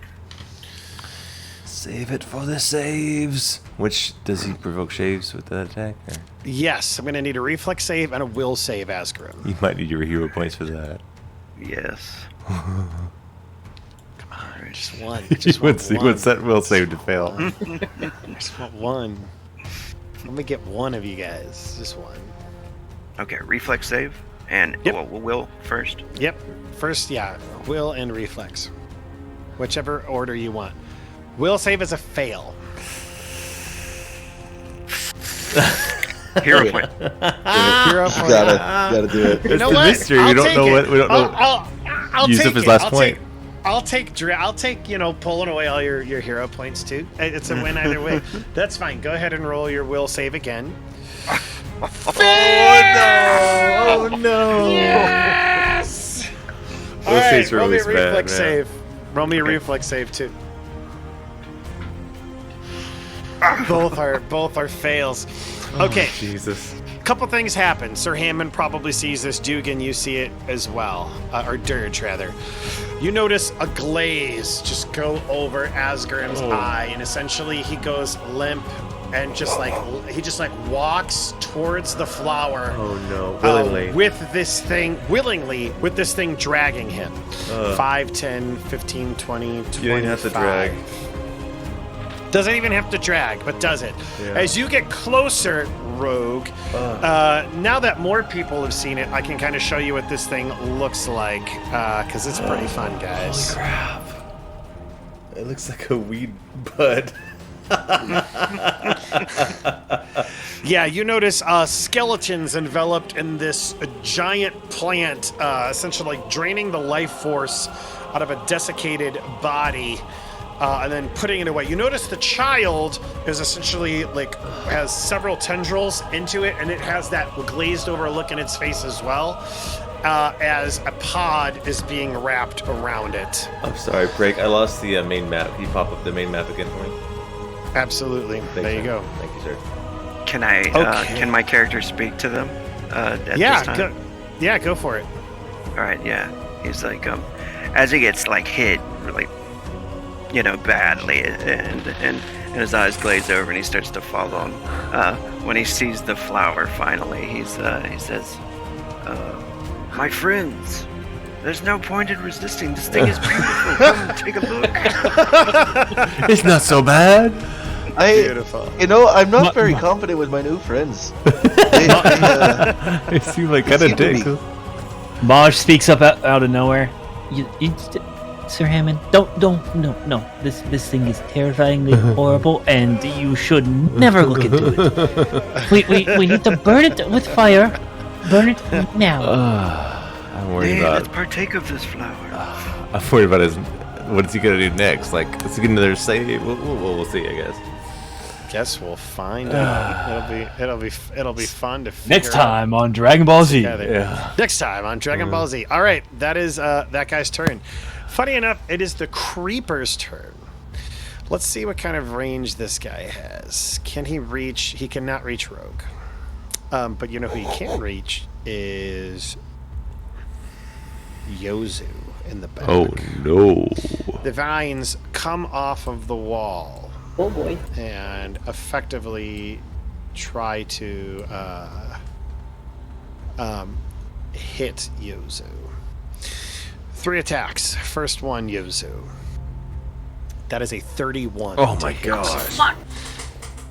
Save it for the saves. Which, does he provoke saves with that attack? Or? Yes, I'm going to need a reflex save and a will save, Azgrymn. You might need your hero points for that. Yes. Come on, just one. Just What's that will save to fail? I just want one. Let me get one of you guys. Just one. Okay, reflex save and will first. Yep. First, yeah, will and reflex. Whichever order you want. Will save is a fail. Hero point. Hero point. Gotta do it. You know the what? mystery. I'll We don't take know it. what. We don't know. I'll Use take up his it. last point. I'll take pulling away all your hero points too. It's a win either way. That's fine. Go ahead and roll your will save again. Oh no! Yes. All Will right, saves are roll me a always bad, reflex man. save. Roll me a reflex save too. Both are fails. Okay. Oh, Jesus. Couple things happen. Sir Hammond probably sees this. Dugan, you see it as well. Or Dirge, rather. You notice a glaze just go over Azgrym's eye, and essentially he goes limp and he just walks towards the flower. Oh no! Willingly. With this thing dragging him. 5, 10, 15, 20, 25. You don't even have to drag. Doesn't even have to drag, but does it. Yeah. As you get closer, Rogue, now that more people have seen it, I can kind of show you what this thing looks like, because it's pretty fun, guys. Holy crap. It looks like a weed bud. Yeah, you notice skeletons enveloped in this giant plant, essentially draining the life force out of a desiccated body. And then putting it away. You notice the child is essentially has several tendrils into it, and it has that glazed over look in its face as well, as a pod is being wrapped around it. I'm sorry, Break. I lost the main map. Can you pop up the main map again for me? Absolutely. There you go. Thank you, sir. Can I? Okay. Can my character speak to them? At this time? Go for it. All right. Yeah. He's like, as he gets hit, really, badly, and his eyes glaze over, and he starts to fall on. When he sees the flower, finally, he says, "My friends, there's no point in resisting. This thing is beautiful. Come take a look." It's not so bad. Beautiful. I'm not very confident with my new friends. They seem like kind of dicks. Maj speaks up out of nowhere. Sir Hammond, no. This thing is terrifyingly horrible, and you should never look into it. We need to burn it with fire. Burn it now. I'm worried about. Let's partake of this flower. I'm worried about what is he gonna do next? Is he gonna another save? We'll see, I guess. Guess we'll find out. It'll be fun to figure Next time on Dragon Ball Z. Yeah. Next time on Dragon Ball Z. All right, that is that guy's turn. Funny enough, it is the Creeper's turn. Let's see what kind of range this guy has. Can he reach? He cannot reach Rogue. But you know who he can reach is Yozu in the back. Oh no. The vines come off of the wall. Oh boy. And effectively try to hit Yozu. 3 attacks. First one, Yozu. That is a 31. Oh my gosh.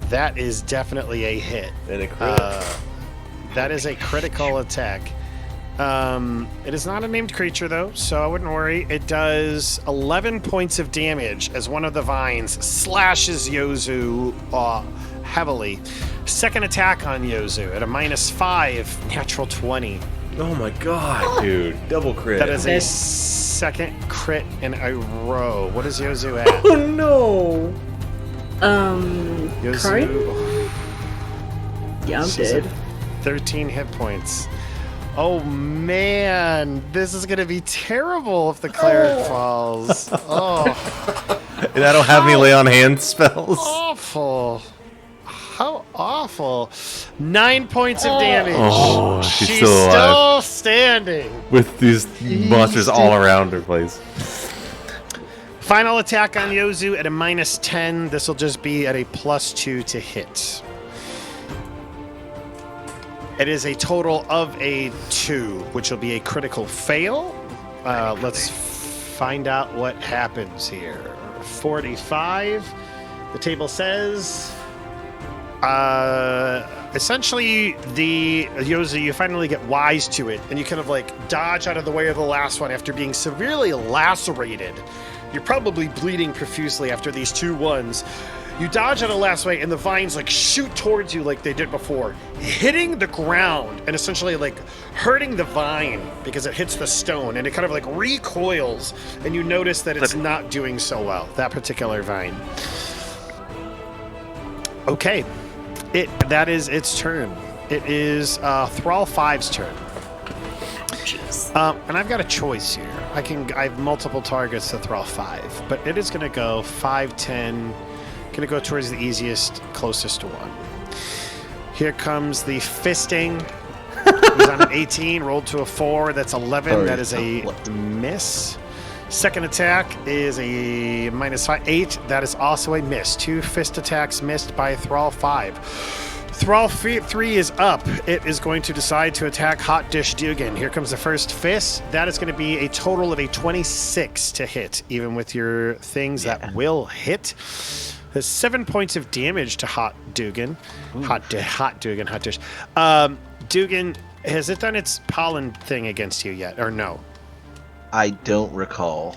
That is definitely a hit. And a crit. That is a critical attack. It is not a named creature, though, so I wouldn't worry. It does 11 points of damage as one of the vines slashes Yozu heavily. Second attack on Yozu at a -5, natural 20. Oh my god, dude. Double crit. That is a second crit in a row. What is Yozu at? Oh no! Crying? Yozu. Yeah, I'm She's dead. at 13 hit points. Oh man, this is gonna be terrible if the cleric falls. Oh, And I don't have any lay on hands spells. awful. How awful. 9 points of damage. Oh, she's She's still alive. still standing. With these monsters all around her place. Final attack on Yozu at a -10. This will just be at a +2 to hit. It is a total of a 2, which will be a critical fail. Let's find out what happens here. 45. The table says... essentially, the Yozu, you finally get wise to it, and you kind of like dodge out of the way of the last one after being severely lacerated. You're probably bleeding profusely after these 2 ones. You dodge out of the last way, and the vines like shoot towards you like they did before, hitting the ground and essentially like hurting the vine because it hits the stone, and it kind of like recoils, and you notice that it's not doing so well, that particular vine. Okay. That is its turn. It is Thrall 5's turn. And I've got a choice here. I have multiple targets to Thrall 5, but it is going to go 5, 10. Going to go towards the easiest, closest to one. Here comes the fisting. He's on an 18, rolled to a 4. That's 11. That is a miss. Second attack is a -5, 8. That is also a miss. 2 fist attacks missed by Thrall 5. Thrall 3 is up. It is going to decide to attack Hot Dish Dugan. Here comes the first fist. That is going to be a total of a 26 to hit. Even with your things, that will hit. There's 7 points of damage to Hot Dugan. Hot Dugan, Hot Dish. Dugan, has it done its pollen thing against you yet, or no? I don't recall.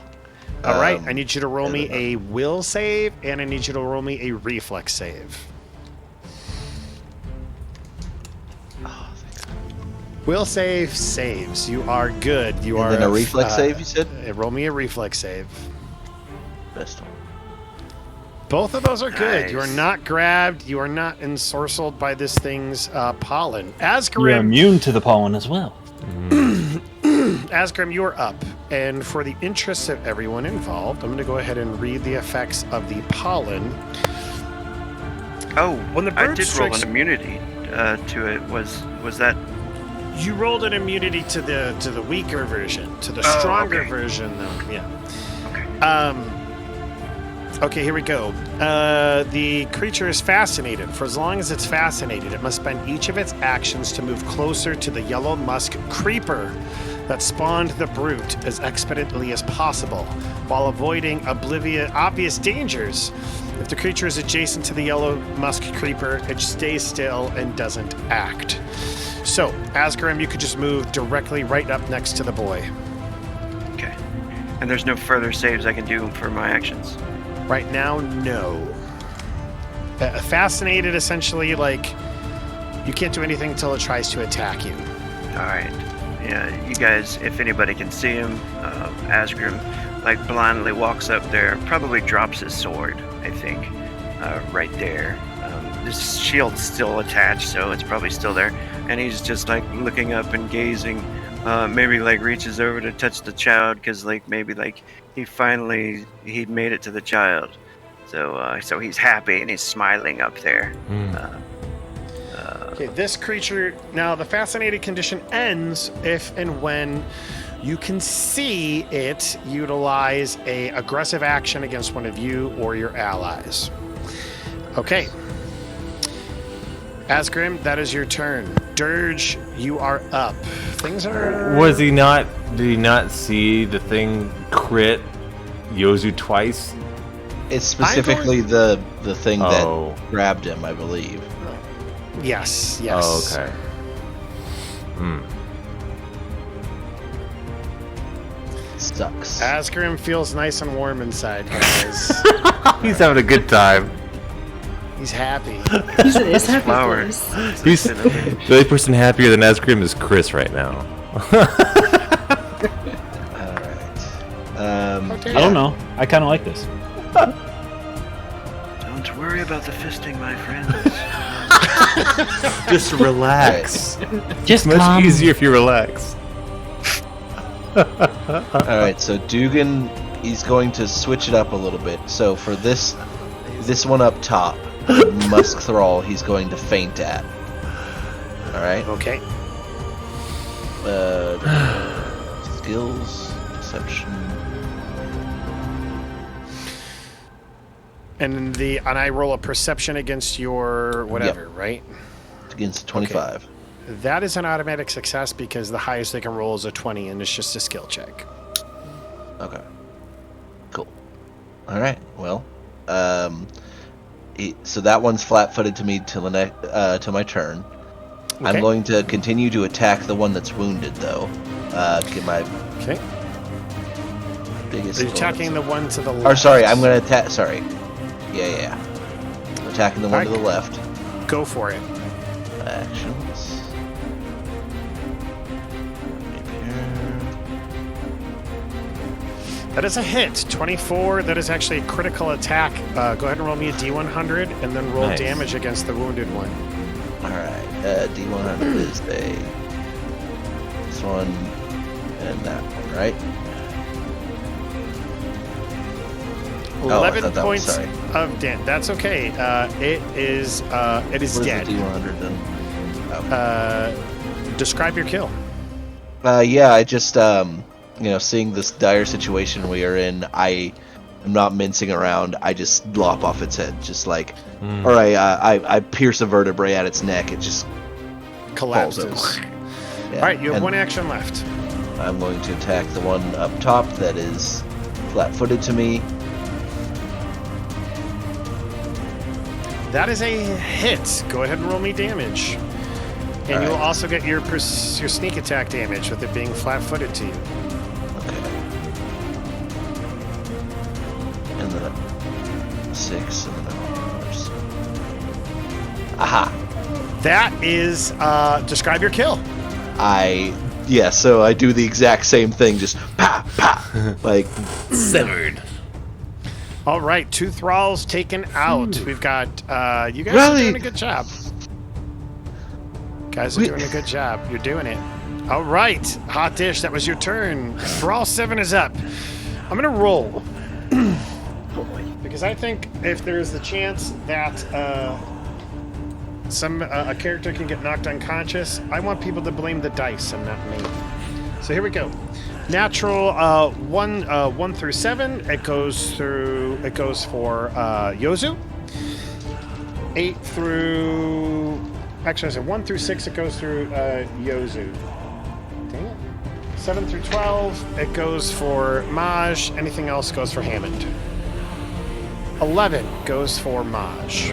All right, I need you to roll me a will save, and I need you to roll me a reflex save. Will save saves. You are good. You are. And then a reflex save, you said? Roll me a reflex save. Best one. Both of those are good. Nice. You are not grabbed. You are not ensorcelled by this thing's pollen. You're Azgrymn, immune to the pollen as well. Azgrymn, you are up. And for the interests of everyone involved, I'm going to go ahead and read the effects of the pollen. Oh, When the I bird did roll strikes- an immunity to it. Was that? You rolled an immunity to the weaker version. To the Oh, stronger okay. version, though. Yeah. Okay. Okay, here we go. The creature is fascinated. For as long as it's fascinated, it must spend each of its actions to move closer to the yellow musk creeper that spawned the brute as expeditiously as possible, while avoiding obvious dangers. If the creature is adjacent to the yellow musk creeper, it stays still and doesn't act. So, Azgrymn, you could just move directly right up next to the boy. Okay. And there's no further saves I can do for my actions. Right now, no. Fascinated, essentially, like, you can't do anything until it tries to attack you. All right. Yeah, you guys, if anybody can see him, Azgrymn, like, blindly walks up there, probably drops his sword, I think, right there. This shield's still attached, so it's probably still there. And he's just, like, looking up and gazing. Maybe, like, reaches over to touch the child, because, like, maybe, like, he made it to the child. So he's happy, and he's smiling up there. Okay, this creature, now the fascinated condition ends if and when you can see it utilize a aggressive action against one of you or your allies. Okay. Azgrymn, that is your turn. Dirge, you are up. Things are... Did he not see the thing crit Yozu twice? It's specifically the thing Oh. that grabbed him, I believe. Yes. Oh, okay. Sucks. Azgrymn feels nice and warm inside, guys. He's having a good time. He's happy. He's in his happy Flower. place. The only person happier than Azgrymn is Chris right now. I don't know. I kind of like this. Don't worry about the fisting, my friends. Just relax. Just Much calm. easier if you relax. Alright, so Dugan, he's going to switch it up a little bit. So for this one up top, the Musk Thrall, he's going to feint at. Alright? Okay. Skills, deception. And I roll a perception against your whatever, right? Against 25. Okay. That is an automatic success because the highest they can roll is a 20, and it's just a skill check. Okay. Cool. Alright, well. So that one's flat-footed to me till to my turn. Okay. I'm going to continue to attack the one that's wounded, though. Get my biggest. Are you attacking the one to the left? Or sorry, I'm going to attack. Sorry. Yeah. I'm attacking the one to the left. Go for it. Actions. That is a hit. 24. That is actually a critical attack. Go ahead and roll me a D100, and then roll Nice. damage against the wounded one. Alright, D100 is this one and that one, right? 11 thought that was- points sorry. of damage. That's okay. It is What is dead. the D100 then? Describe your kill. Yeah, I just, seeing this dire situation we are in, I am not mincing around. I just lop off its head. Just like, alright, I pierce a vertebrae at its neck. It just falls Collapses. over. Yeah, All right, you have and one action left. I'm going to attack the one up top that is flat-footed to me. That is a hit. Go ahead and roll me damage. And All you will right. also get your sneak attack damage with it being flat-footed to you. Okay. And then a 6 and then a horse. Aha! That is, describe your kill. So I do the exact same thing, just pa, pa, like, Severed. All right, 2 thralls taken out. We've got, you guys Really? are doing a good job. Guys are doing a good job. You're doing it. All right, Hot Dish, that was your turn. Thrall 7 is up. I'm going to roll. Because I think if there's the chance that a character can get knocked unconscious, I want people to blame the dice and not me. So here we go. Natural 1 through 7. It goes for Yozu. 8 through. Actually, I said 1 through 6. It goes through Yozu. Dang it. 7 through 12. It goes for Maj. Anything else goes for Hammond. 11 goes for Maj.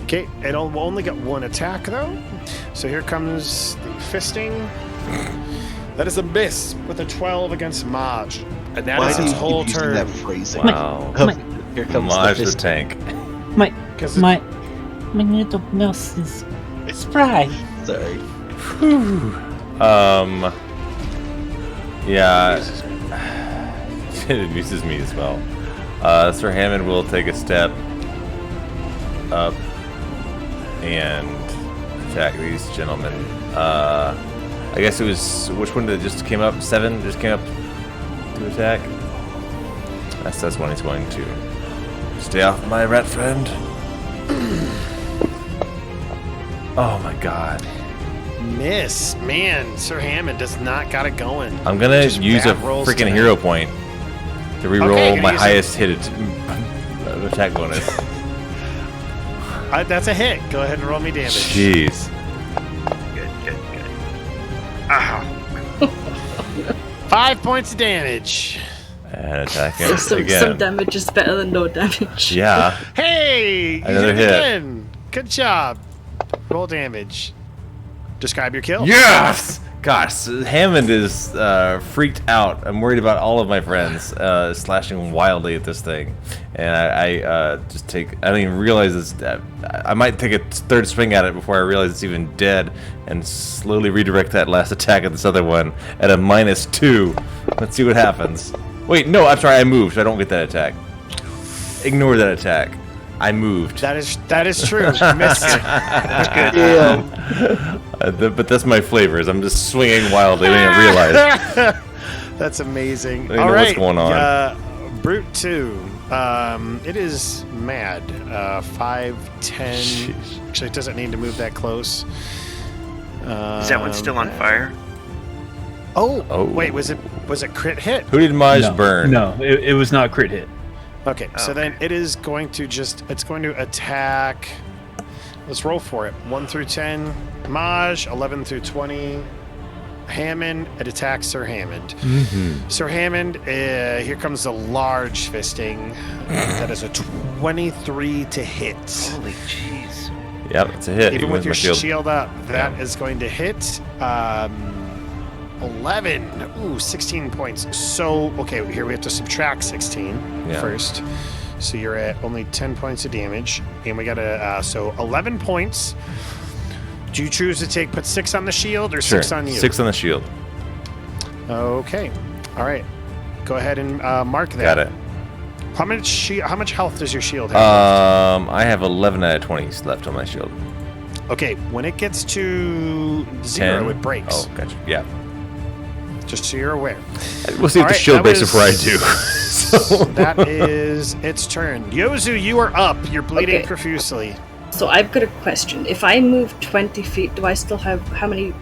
Okay, it'll only get 1 attack though. So here comes the fisting. That is a miss with a 12 against Maj. And that why is do you its keep whole using turn. that phrasing? Wow. Here comes Maj the the fist. tank. My 'Cause my little mouse is spry. Sorry. Yeah. It amuses me as well. Sir Hammond will take a step up and attack these gentlemen. I guess it was, which one did it just came up? 7 just came up to attack? That's one he's going to. Stay off my rat friend. Oh my god. Miss. Man, Sir Hammond does not got it going. I'm gonna Just use a bad rolls freaking tonight. hero point to reroll Okay, you're my gonna highest hit attack bonus. That's a hit. Go ahead and roll me damage. Jeez. Good. Ow. 5 points of damage. And attack him Some again. damage is better than no damage. Yeah. Hey! You Another did it hit. again. Good job. Roll damage. Describe your kill. Yes! Gosh, Hammond is freaked out. I'm worried about all of my friends slashing wildly at this thing, and I just take. I don't even realize it's. I might take a third swing at it before I realize it's even dead, and slowly redirect that last attack at this other one at a -2. Let's see what happens. Wait, no, I'm sorry. I moved, so I don't get that attack. Ignore that attack. I moved. That is true. You missed it. That's good. Yeah. But that's my flavors. I'm just swinging wildly. I didn't realize. That's amazing. I don't know what's going on. Brute 2. It is mad. 5, 10. Jeez. Actually, it doesn't need to move that close. Is that one still on fire? Oh, wait, was it crit hit? Who did Maj burn? No, it was not crit hit. Okay, so then it is going to it's going to attack. Let's roll for it. 1 through 10. Maj, 11 through 20. Hammond, it attacks Sir Hammond. Mm-hmm. Sir Hammond, here comes the large fisting. That is a 23 to hit. Holy jeez. Yep, it's a hit. Even with your my shield up, that is going to hit. 11. Ooh, 16 points. So, okay, here we have to subtract 16 first. So you're at only 10 points of damage. And we got so 11 points. Do you choose to put 6 on the shield or Sure. 6 on you? 6 on the shield. Okay. All right. Go ahead and mark that. Got it. How much health does your shield have? I have 11 out of 20 left on my shield. Okay, when it gets to 0, 10? it breaks. Oh, gotcha. Yeah. Just so you're aware. We'll see if the shield breaks before I do. So that is its turn. Yozu, you are up. You're bleeding Okay. profusely. So I've got a question. If I move 20 feet, do I still have how many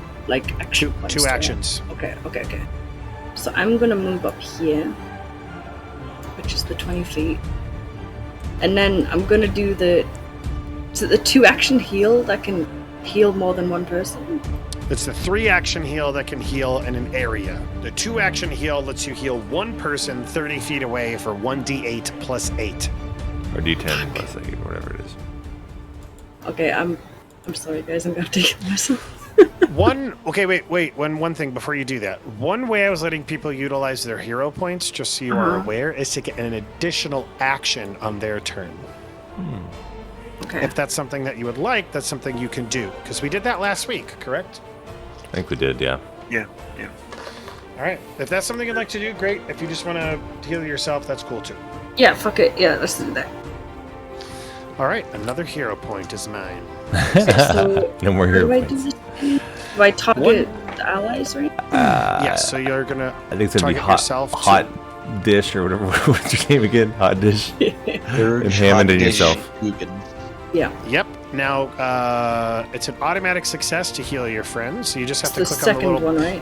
action points? 2 do I have? actions. Okay. So I'm gonna move up here, which is the 20 feet, and then I'm gonna do the 2 action heal that can heal more than one person. It's the 3 action heal that can heal in an area. The 2 action heal lets you heal one person 30 feet away for 1d8 plus 8. Or D10 plus 8, or whatever it is. Okay, I'm sorry guys, I'm gonna have to kill myself. One thing before you do that. One way I was letting people utilize their hero points, just so you are aware, is to get an additional action on their turn. Okay. If that's something that you would like, that's something you can do. Because we did that last week, correct? I think we did, yeah. Yeah. All right. If that's something you'd like to do, great. If you just want to heal yourself, that's cool too. Yeah, fuck it. Yeah, let's do that. All right. Another hero point is mine. So No more how hero do I points. do this? Do I target the allies, right? Yes. So you're gonna I think it's going to be target yourself hot dish or whatever. What's your name again? Hot dish? Dirge, And Hammond and Hot yourself. Dish, Dugan. Yeah. Yep. Now it's an automatic success to heal your friends. So you just have It's to the click on the second little. one,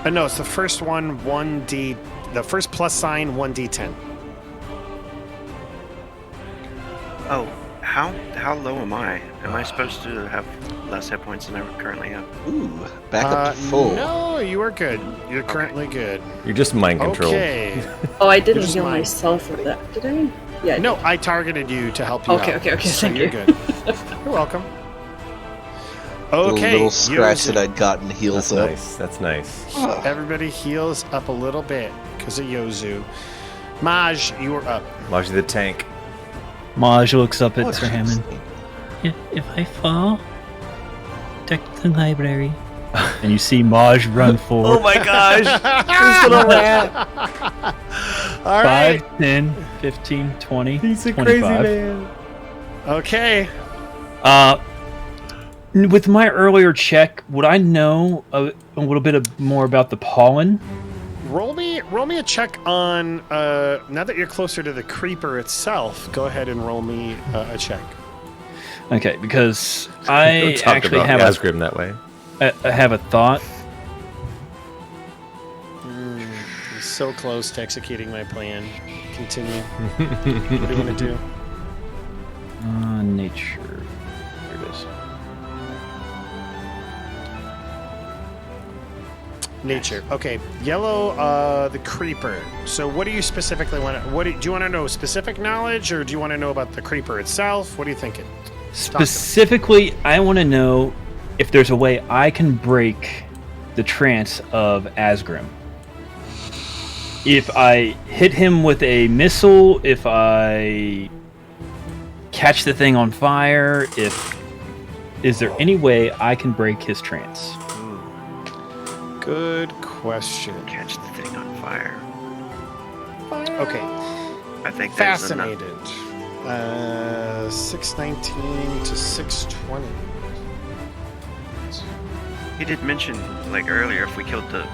right? No, it's the first one. 1d. The first plus sign 1d10. Oh, how low am I? Am I supposed to have less hit points than I currently have? Ooh, back up to full. No, you are good. You're currently good. You're just mind controlled. Okay. Oh, I didn't just heal mine. myself with that, did I? Yeah. I No, I targeted you to help you Okay, out. okay, So thank you're you. good. You're welcome. Okay. Little scratch Yozu. that I'd gotten heals That's up. nice. That's nice. Everybody heals up a little bit because of Yozu. Maj, you are up. Maji the tank. Maj looks up at Oh, Sir Hammond. If I fall, protect the library. And you see Maj run forward. Oh my gosh! All right. 5, 10, 15, 20, He's a 25. crazy man. Okay. With my earlier check, would I know a little bit more about the pollen? Roll me a check on. Now that you're closer to the creeper itself, go ahead and roll me a check. Okay, because I Don't talk actually about have Azgrymn that way. I have a thought. He's so close to executing my plan. Continue. What do you want to do? Nature. There it is. Nature. Okay. Yellow, the creeper. So what do you specifically want to... do you want to know specific knowledge, or do you want to know about the creeper itself? What are you thinking? Specifically, I want to know if there's a way I can break the trance of Azgrymn. If I hit him with a missile, if I catch the thing on fire, is there any way I can break his trance? Good question. Catch the thing on fire. Okay. I think there's Fascinated. 619 to 620. He did mention, like earlier, if we killed the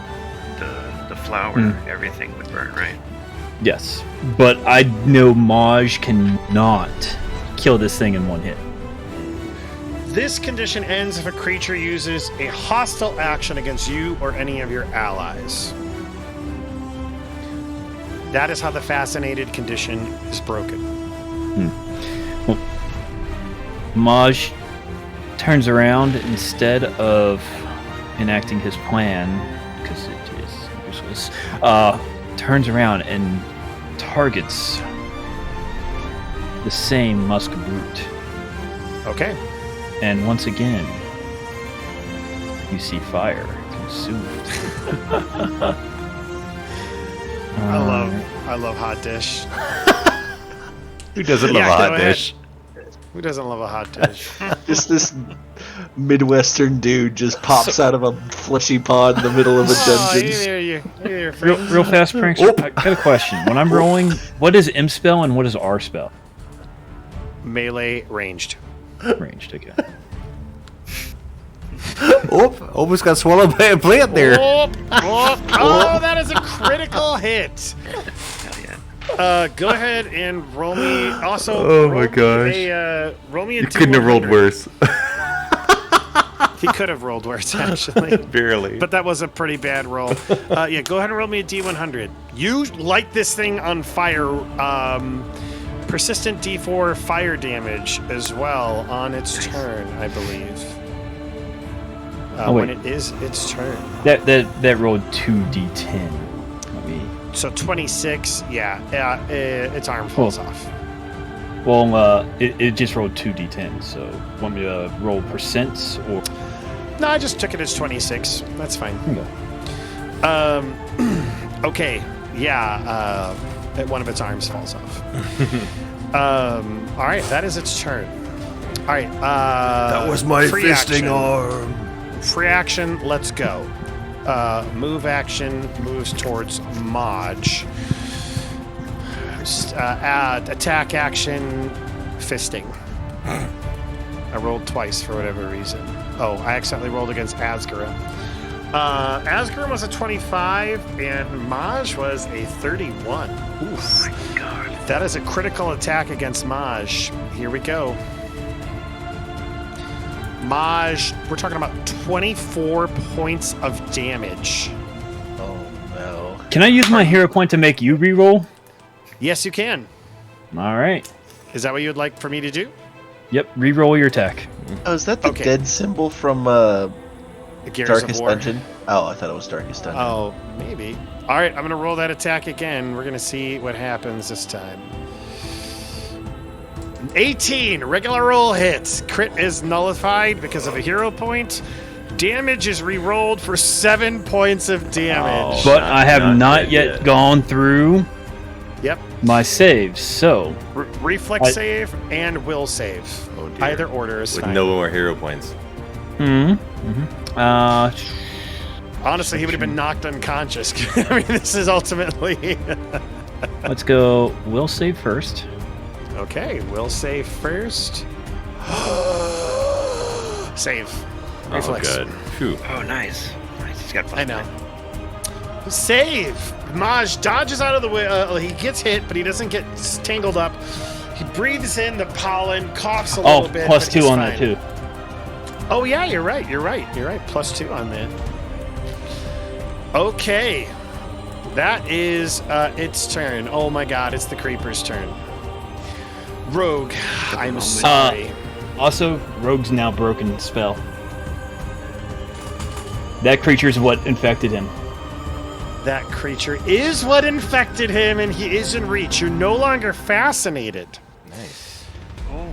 flower, everything would burn, right? Yes, but I know Maj cannot kill this thing in one hit. This condition ends if a creature uses a hostile action against you or any of your allies. That is how the fascinated condition is broken. Well, Maj turns around instead of enacting his plan, because it is useless, turns around and targets the same musk brute. Okay. And once again, you see fire consume it. I love hot dish. Who doesn't love a hot dish? Who doesn't love a hot dish? Just this Midwestern dude just pops out of a fleshy pod in the middle of a dungeon. Hey there, Real fast, Prankster. I got a question. When I'm rolling, what is M spell and what is R spell? Melee ranged. Ranged, okay. Almost got swallowed by a plant there. Oh, that is a critical hit. Go ahead and roll me. Also, Oh my gosh. Roll me a You couldn't have rolled D100. worse. He could have rolled worse, actually. Barely. But that was a pretty bad roll. Yeah, go ahead and roll me a D100. You light this thing on fire. Persistent D4 fire damage as well on its turn, I believe. When it is its turn. That rolled 2d10. Let me. So 26, its arm falls off. Well, it just rolled 2d10. So want me to roll percents or? No, I just took it as 26. That's fine. Okay. Yeah. One of its arms falls off. All right, that is its turn. All right. That was my free fisting action. arm. Free action. Let's go. Move action moves towards Maj. Attack action, fisting. I rolled twice for whatever reason. Oh, I accidentally rolled against Azgrymn. Azgrymn was a 25, and Maj was a 31. Oof. My God. That is a critical attack against Maj. Here we go. Maj, we're talking about 24 points of damage. Oh no. Can I use my hero point to make you reroll? Yes, you can. All right. Is that what you would like for me to do? Yep. Reroll your attack. Oh, is that the Okay. dead symbol from The Gears of Darkest War. Dungeon? Oh, I thought it was Darkest Dungeon. Oh, maybe. All right, I'm going to roll that attack again. We're going to see what happens this time. 18, regular roll hits. Crit is nullified because of a hero point. Damage is re-rolled for 7 points of damage. But I have not yet gone through Yep. my saves, so Reflex save and will save. Oh, dear. Either order is With fine. no more hero points. Honestly, he would have been knocked unconscious. I mean, this is ultimately... let's go. Will save first. Okay, will save first. Save. Reflex. Oh, good. Phew. Oh, nice. Nice. He's got I know. Save! Maj dodges out of the way. He gets hit, but he doesn't get tangled up. He breathes in the pollen, coughs a little bit. Plus but 2 he's on fine. that too. Oh, yeah, you're right. Plus 2 on that. Okay. That is its turn. Oh, my God. It's the creeper's turn. Rogue, I'm sorry. Also, Rogue's now broken spell. That creature's what infected him. That creature is what infected him, and he is in reach. You're no longer fascinated. Nice. Oh.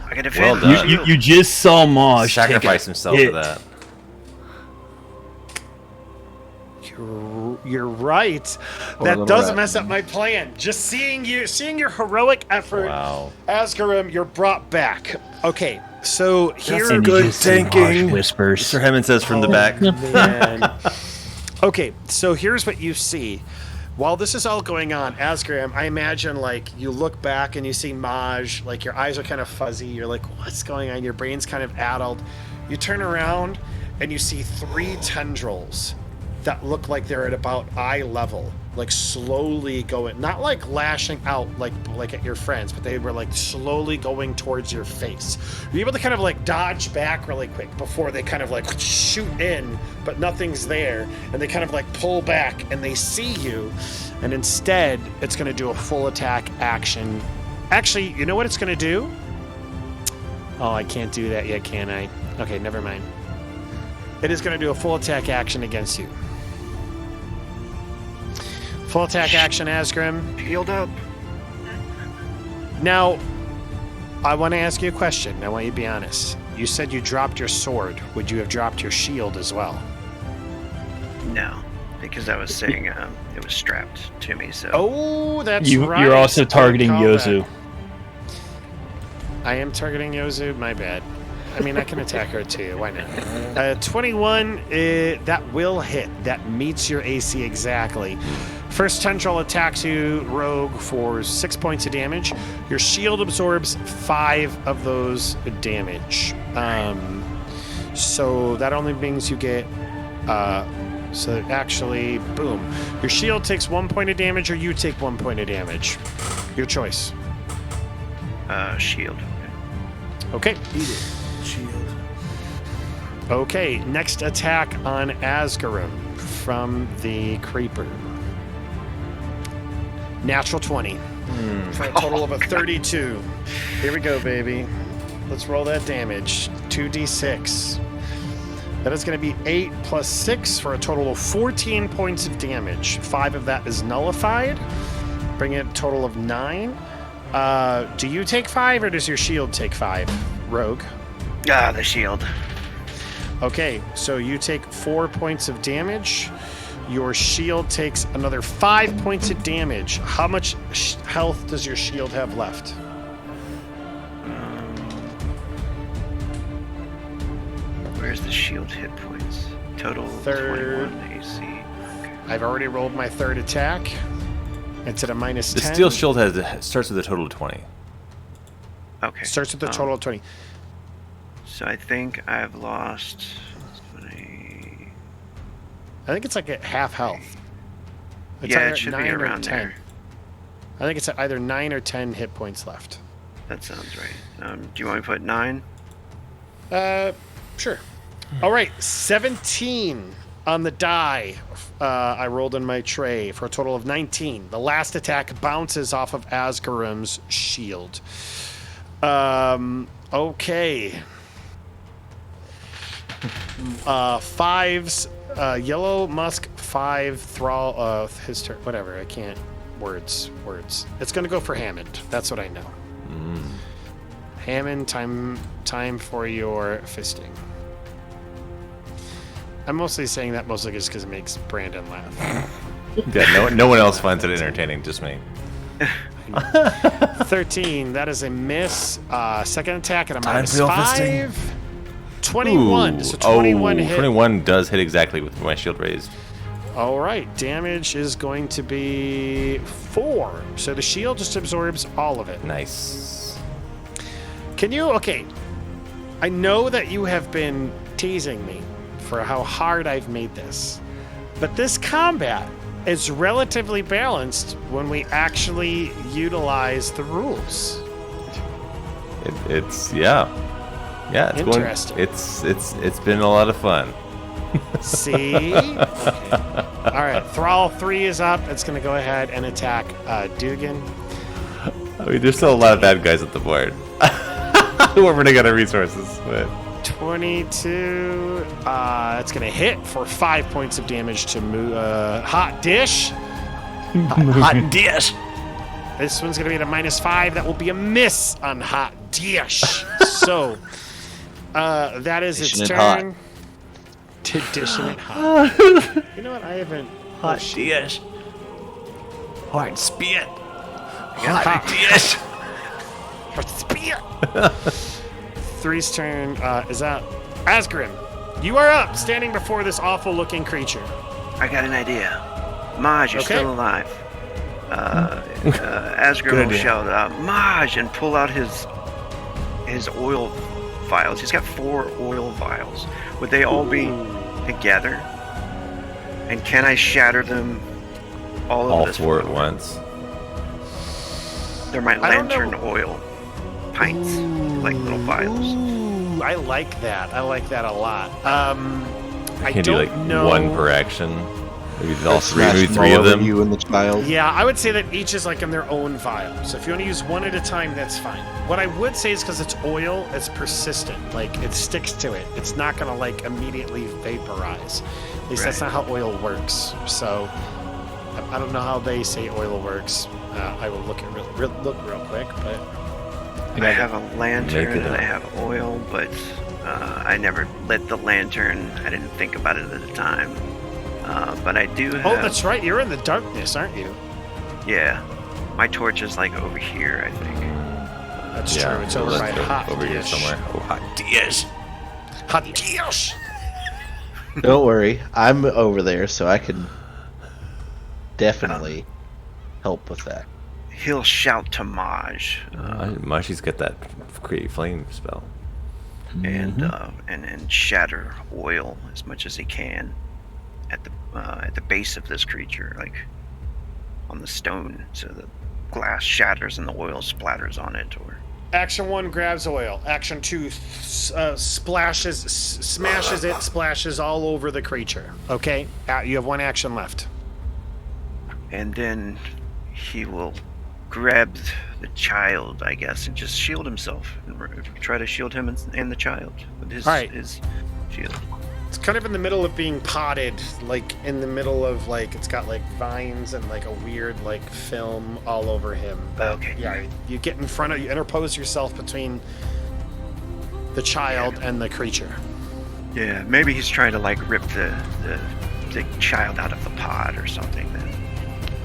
I can Well defend. done. You just saw Maj Sacrifice take a himself hit. for that. You're right. Or a That little does rat. mess up my plan. Just seeing your heroic effort, Wow. Azgrymn, you're brought back. Okay, so here. And good you just say thinking. harsh whispers. Sir Hammond says from the back. Man. Okay, so here's what you see. While this is all going on, Azgrymn, I imagine like you look back and you see Maj, like your eyes are kind of fuzzy. You're like, what's going on? Your brain's kind of addled. You turn around and you see 3 tendrils that look like they're at about eye level, like slowly going, not like lashing out like at your friends, but they were like slowly going towards your face. You're able to kind of like dodge back really quick before they kind of like shoot in, but nothing's there, and they kind of like pull back and they see you, and instead it's going to do a full attack action. Actually, you know what it's going to do? Oh, I can't do that yet, can I? Okay, never mind. It is going to do a full attack action against you. Full attack action, Azgrymn. Shield up. Now, I want to ask you a question. I want you to be honest. You said you dropped your sword. Would you have dropped your shield as well? No, because I was saying it was strapped to me. So. Oh, that's right. You're also targeting Recall Yozu. that. I am targeting Yozu. My bad. I mean, I can attack her too. Why not? 21, that will hit. That meets your AC exactly. First tendril attacks you, Rogue, for 6 points of damage. Your shield absorbs 5 of those damage. So that only means you get... so actually, boom. Your shield takes 1 point of damage, or you take 1 point of damage. Your choice. Shield. Okay. Shield. Okay, next attack on Azgrymn from the Creeper. Natural 20 for a total of a 32. Here we go, baby. Let's roll that damage. 2d6. That is going to be 8 plus 6 for a total of 14 points of damage. 5 of that is nullified, bringing it a total of 9. Do you take 5 or does your shield take 5, Rogue? The shield. Okay, so you take 4 points of damage. Your shield takes another 5 points of damage. How much health does your shield have left? Where's the shield hit points? Total Third. 21 AC. Okay. I've already rolled my third attack. It's at a minus The 10. steel shield starts with a total of 20. Okay. Starts with a total of 20. So I think I've lost 20. I think it's like at half health. It's Yeah, either it should be 9 or around 10. there. I think it's at either 9 or 10 hit points left. That sounds right. Do you want me to put 9? Sure. All right, 17 on the die. I rolled in my tray for a total of 19. The last attack bounces off of Azgrym's shield. Okay. 5's Yellow Musk, 5 Thrall, his turn, whatever, I can't, words. It's gonna go for Hammond, that's what I know. Hammond, time for your fisting. I'm mostly saying that mostly just because it makes Brandon laugh. Yeah, no one else finds it entertaining, just me. 13, that is a miss. Second attack at a Time minus for your 5. 21, Ooh. so 21 hit. 21 does hit exactly with my shield raised. All right, damage is going to be 4. So the shield just absorbs all of it. Nice. Can you, okay, I know that you have been teasing me for how hard I've made this, but this combat is relatively balanced when we actually utilize the rules. It's yeah, it's Interesting. It's been a lot of fun. See? Okay. All right, Thrall 3 is up. It's going to go ahead and attack Dugan. I mean, there's still a lot of bad guys at the board. We're running out of resources, but 22. It's going to hit for 5 points of damage to Hot Dish. hot dish. This one's going to be at a minus 5. That will be a miss on Hot Dish. So, that is its Isn't it hot? turn. to dishing it hot. You know what? I haven't. Hot dish. Hot spit. Hot dish. Hot spit. Three's turn. Is that Azgrymn? You are up, standing before this awful-looking creature. I got an idea. Maj, you're Okay. still alive. Azgrymn will shout out, Maj, and pull out his oil vials. He's got 4 oil vials. Would they all be together? And can I shatter them all All this 4 at oil? once. They're my I don't know. lantern oil pints, like little vials. Ooh, I like that. I like that a lot. I Can do don't like know. 1 per action. Maybe all 3, Smash maybe them 3 all of over them. You and the child. Yeah, I would say that each is like in their own vial. So if you want to use one at a time, that's fine. What I would say is because it's oil, it's persistent. Like it sticks to it. It's not gonna like immediately vaporize. At least that's not how oil works. So I don't know how they say oil works. I will look at look real quick, but I have a Make lantern it and up. I have oil, but I never lit the lantern. I didn't think about it at the time. But I do have... oh, that's right. You're in the darkness, aren't you? Yeah. My torch is like over here, I think. That's true. It's over by hot over here dish. somewhere. Oh, hot dish. Hot dish. Don't worry, I'm over there, so I can definitely help with that. He'll shout to Maj, Mashi's got that create flame spell. and shatter oil as much as he can at the base of this creature, like on the stone, so the glass shatters and the oil splatters on it. Or Action 1 grabs oil. Action 2 smashes it, splashes all over the creature. Okay, you have 1 action left. and then he will grab the child, I guess, and just shield himself and try to shield him and the child with his All right. his shield. It's kind of in the middle of being potted, like in the middle of like it's got like vines and like a weird like film all over him. Okay. Yeah, you get in front of you interpose yourself between the child and the creature. Yeah, maybe he's trying to like rip the child out of the pod or something. Then.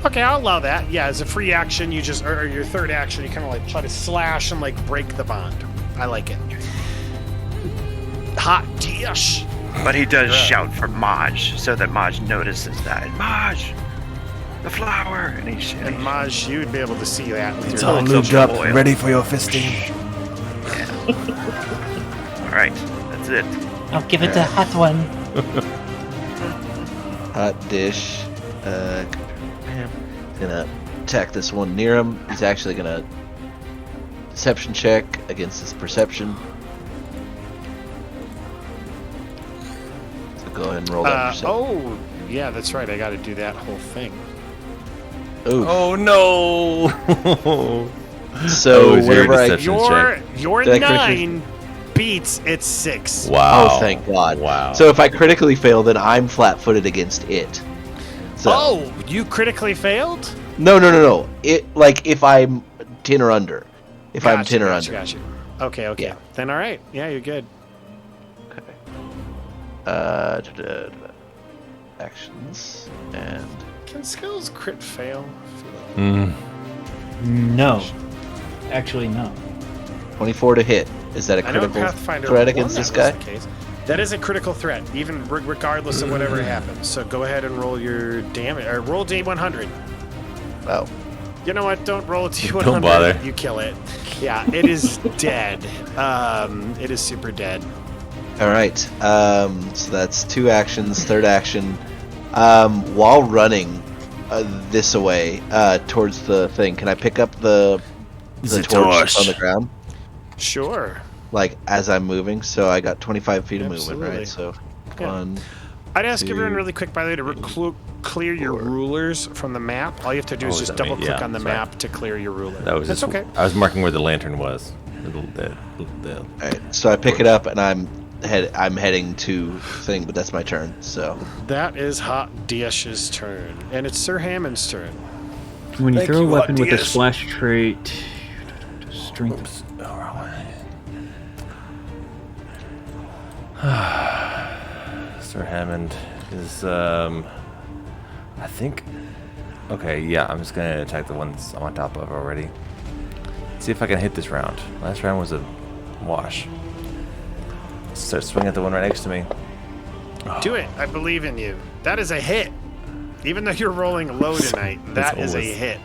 Okay, I'll allow that. Yeah, as a free action, you just or your third action, you kind of like try to slash and like break the bond. I like it. Hot dish. But he does shout for Maj, so that Maj notices that. Maj, the flower, and And Maj, you would be able to see that with It's your all lubed up, oil. ready for your fisting. All right, that's it. I'll give it the hot one. Hot dish. Gonna attack this one near him. He's actually gonna deception check against his perception. So go ahead and roll that perception. oh, yeah, that's right. I got to do that whole thing. Oof. Oh no! So Oh, is your whenever I deception- Your Did I 9 beats its 6. Wow! Oh, thank God. Wow! So if I critically fail, then I'm flat-footed against it. So, Oh, you critically failed? No. It like if I'm 10 or under. If I'm 10 or under. Gotcha. Okay. Yeah. Then all right. Yeah, you're good. Okay. Actions and Can skills crit fail? I feel like- No. Actually, no. 24 to hit. Is that a I know in critical Pathfinder threat 1 against that this was guy? the case. That is a critical threat, even regardless of whatever happens. So go ahead and roll your damage, or roll D100. Oh. You know what? Don't roll a D100. Don't bother. You kill it. Yeah, it is dead. It is super dead. All right. So that's 2 actions. Third action. While running this away towards the thing, can I pick up the torch that's on the ground? Sure. Like as I'm moving, so I got 25 feet of movement, Absolutely. right? So Yeah. 1. I'd ask Two, everyone really quick, by the way, to clear your rulers from the map. All you have to do is Oh, just is that me? double click Yeah, on the sorry. map to clear your ruler. That was That's just, okay. I was marking where the lantern was. All right. So I pick it up and I'm heading to thing, but that's my turn. So That is Hot Dish's turn, and it's Sir Hammond's turn. When you Thank throw you, a weapon with a Diaz. splash trait, strength. Sir Sir Hammond is, I think... Okay, yeah, I'm just gonna attack the ones I'm on top of already. See if I can hit this round. Last round was a wash. Start swinging at the one right next to me. Do it. I believe in you. That is a hit. Even though you're rolling low tonight, that is a hit.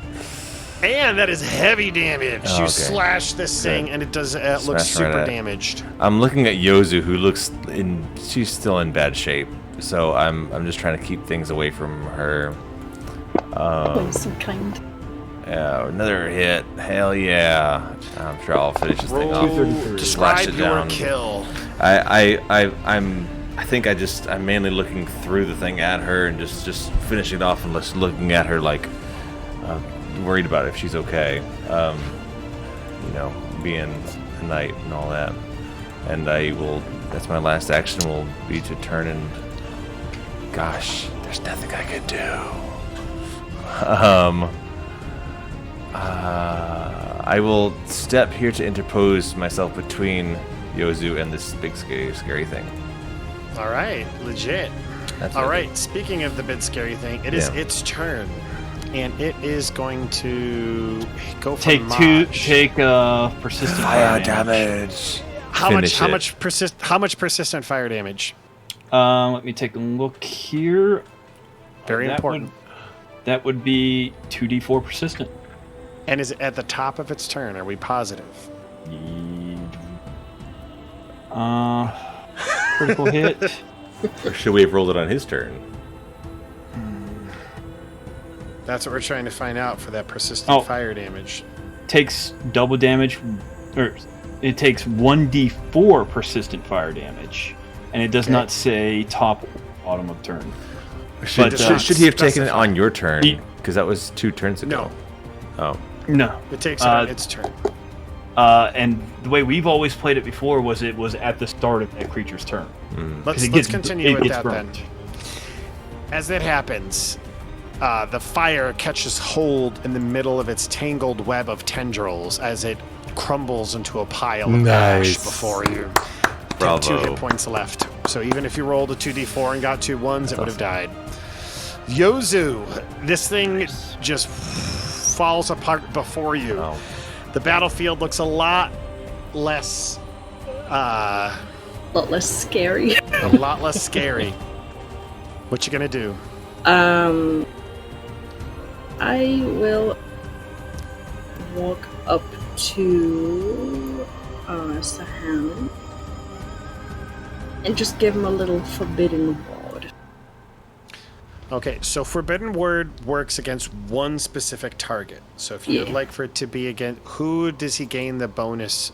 And that is heavy damage. Oh, you okay. slash this thing, and it does looks Smash super right at it. damaged. I'm looking at Yozu, who looks she's still in bad shape. So I'm just trying to keep things away from her. Oh, so kind. Another hit. Hell yeah. I'm sure I'll finish this thing off. Describe Slash it your down. kill. I think I'm mainly looking through the thing at her and just finishing it off and just looking at her like worried about if she's okay. You know, being a knight and all that. And that's my last action will be to turn and gosh, there's nothing I could do. I will step here to interpose myself between Yozu and this big scary thing. All right, legit. That's All what I right, speaking of the big scary thing, it is its turn, and it is going to go for Take Maj. persistent fire damage. How much persistent fire damage? Let me take a look here. Very important. That would be 2d4 persistent. And is it at the top of its turn? Are we positive? Critical hit. Or should we have rolled it on his turn? That's what we're trying to find out for that persistent fire damage. Takes double damage, or it takes 1d4 persistent fire damage, and it does not say top or bottom of turn. Should he have taken it on your turn? Because that was 2 turns ago. No. Oh. No. It takes it on its turn. And the way we've always played it before was it was at the start of that creature's turn. Let's continue with that then. As that happens, the fire catches hold in the middle of its tangled web of tendrils as it crumbles into a pile of ash before you. Bravo. 2 hit points left. So even if you rolled a 2d4 and got 2 ones, it would have died. Yozu, this thing just falls apart before you. Oh. The battlefield looks a lot less... A lot less scary. a lot less scary. What you gonna do? I will walk up to Sir Hammond and just give him a little forbidden word. Okay, so Forbidden Word works against one specific target. So if you'd like for it to be against... Who does he gain the bonus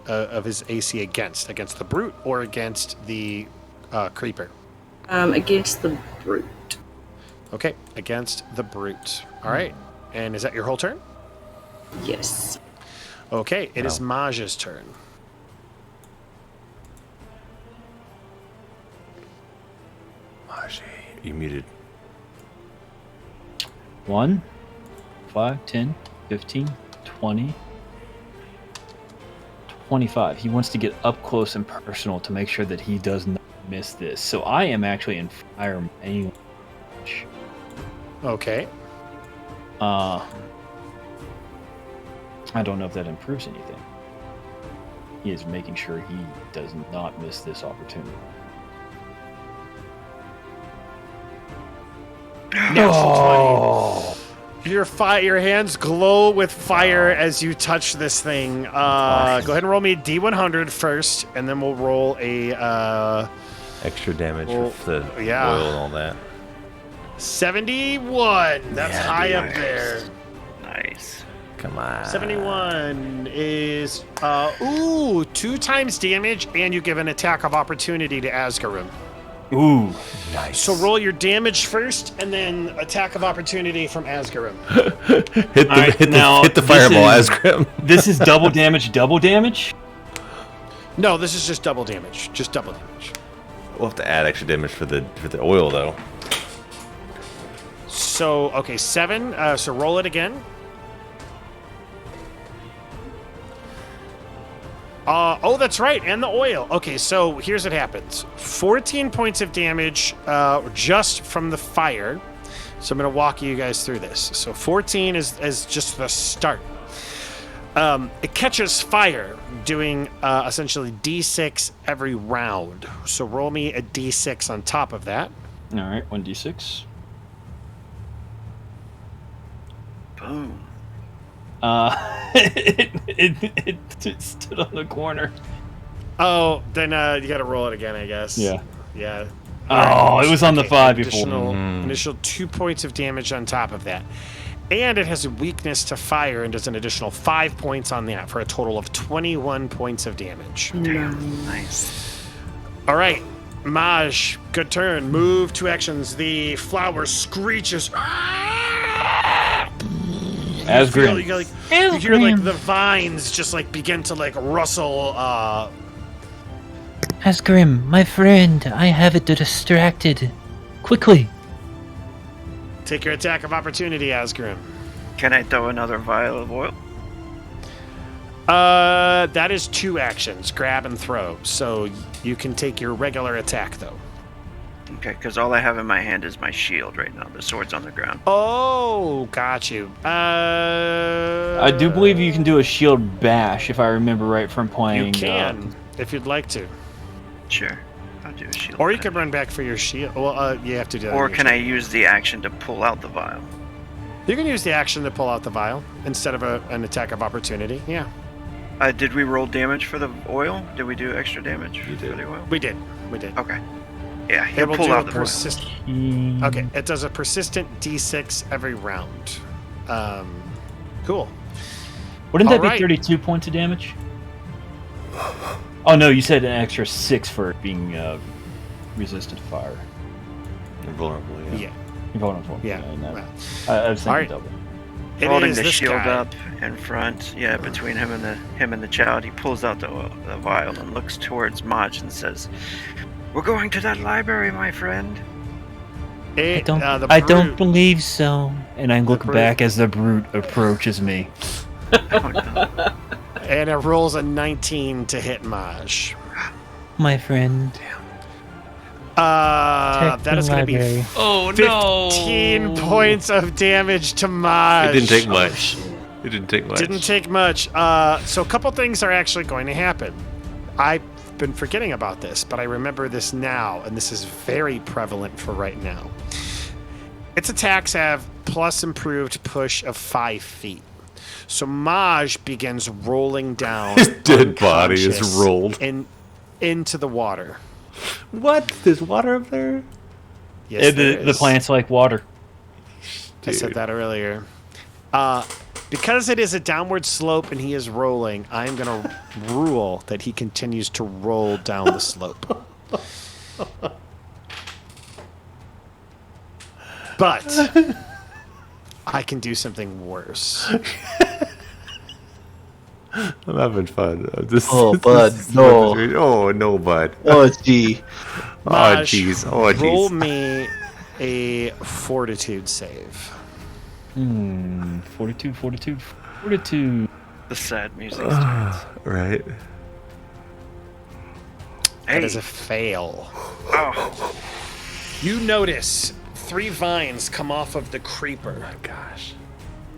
of his AC against? Against the Brute or against the Creeper? Against the Brute. Okay, against the Brute. All right. And is that your whole turn? Yes. Okay, it is Maj's turn. Maji, you muted. 1, 5, 10, 15, 20, 25. He wants to get up close and personal to make sure that he does not miss this. So I am actually in fire range. Okay. I don't know if that improves anything. He is making sure he does not miss this opportunity. Oh. Your hands glow with fire as you touch this thing. Go ahead and roll me a D100 first, and then we'll roll a extra damage for the oil and all that. 71. That's high up there. Nice. Come on. 71 is 2 times damage, and you give an attack of opportunity to Azgrymn. Ooh, nice. So roll your damage first, and then attack of opportunity from Azgrymn. hit the fireball, Azgrymn. This is double damage, double damage? No, this is just double damage. Just double damage. We'll have to add extra damage for the oil, though. So, okay, 7. So roll it again. Oh, that's right, and the oil. Okay, so here's what happens. 14 points of damage just from the fire. So I'm going to walk you guys through this. So 14 is just the start. It catches fire, doing essentially D6 every round. So roll me a D6 on top of that. All right, 1d6. Boom. It stood on the corner. Oh, then you got to roll it again, I guess. Yeah. Yeah. Oh, it was on the 5 before. Initial 2 points of damage on top of that. And it has a weakness to fire and does an additional 5 points on that for a total of 21 points of damage. Damn. Nice. All right. Maj, good turn. Move 2 actions. The flower screeches. Azgrymn. You hear like the vines just like begin to like rustle. Azgrymn, my friend, I have it distracted. Quickly. Take your attack of opportunity, Azgrymn. Can I throw another vial of oil? That is 2 actions, grab and throw. So you can take your regular attack though. Okay, because all I have in my hand is my shield right now. The sword's on the ground. Oh, got you. I do believe you can do a shield bash, if I remember right from playing. You can, if you'd like to. Sure, I'll do a shield. Or you bash. could run back for your shield. Well, you have to do that. Or can I use the action to pull out the vial? You can use the action to pull out the vial instead of an attack of opportunity. Yeah. Did we roll damage for the oil? Did we do extra damage for the oil? We did. Okay. Yeah, It he'll will pull do out a the vial. persistent. Okay, it does a persistent D6 every round. Cool. Wouldn't that All right. be 32 points of damage? Oh no, you said an extra 6 for it being resistant to fire. Invulnerable, Yeah. Vulnerable. Yeah. No. Well, I was thinking All right. double. it Holding is the this shield guy. up in front, between him and the child, he pulls out the vial and looks towards Maj and says, "We're going to that library, my friend." I don't. The I don't brute- believe so. And I look brute. back as the brute approaches me. Oh, no. And it rolls a 19 to hit Maj. My friend. That is going to be Library. 15 points of damage to Maj. It didn't take much. It didn't take much. Didn't take much. So a couple things are actually going to happen. I've been forgetting about this, but I remember this now, and this is very prevalent for right now. Its attacks have plus improved push of 5 feet. So Maj begins rolling down. His dead body is unconscious rolled. into the water. What? There's water up there? Yes, there The is. plants like water. I said that earlier. Because it is a downward slope and he is rolling, I'm going to rule that he continues to roll down the slope. But I can do something worse. I'm having fun. Bud, no. Oh, no, bud. Oh, gee. Oh, Maj, jeez. Oh, roll jeez. me a fortitude save. 42. The sad music starts. Right. That is Hey. a fail. Oh, You notice 3 vines come off of the creeper. Oh, gosh.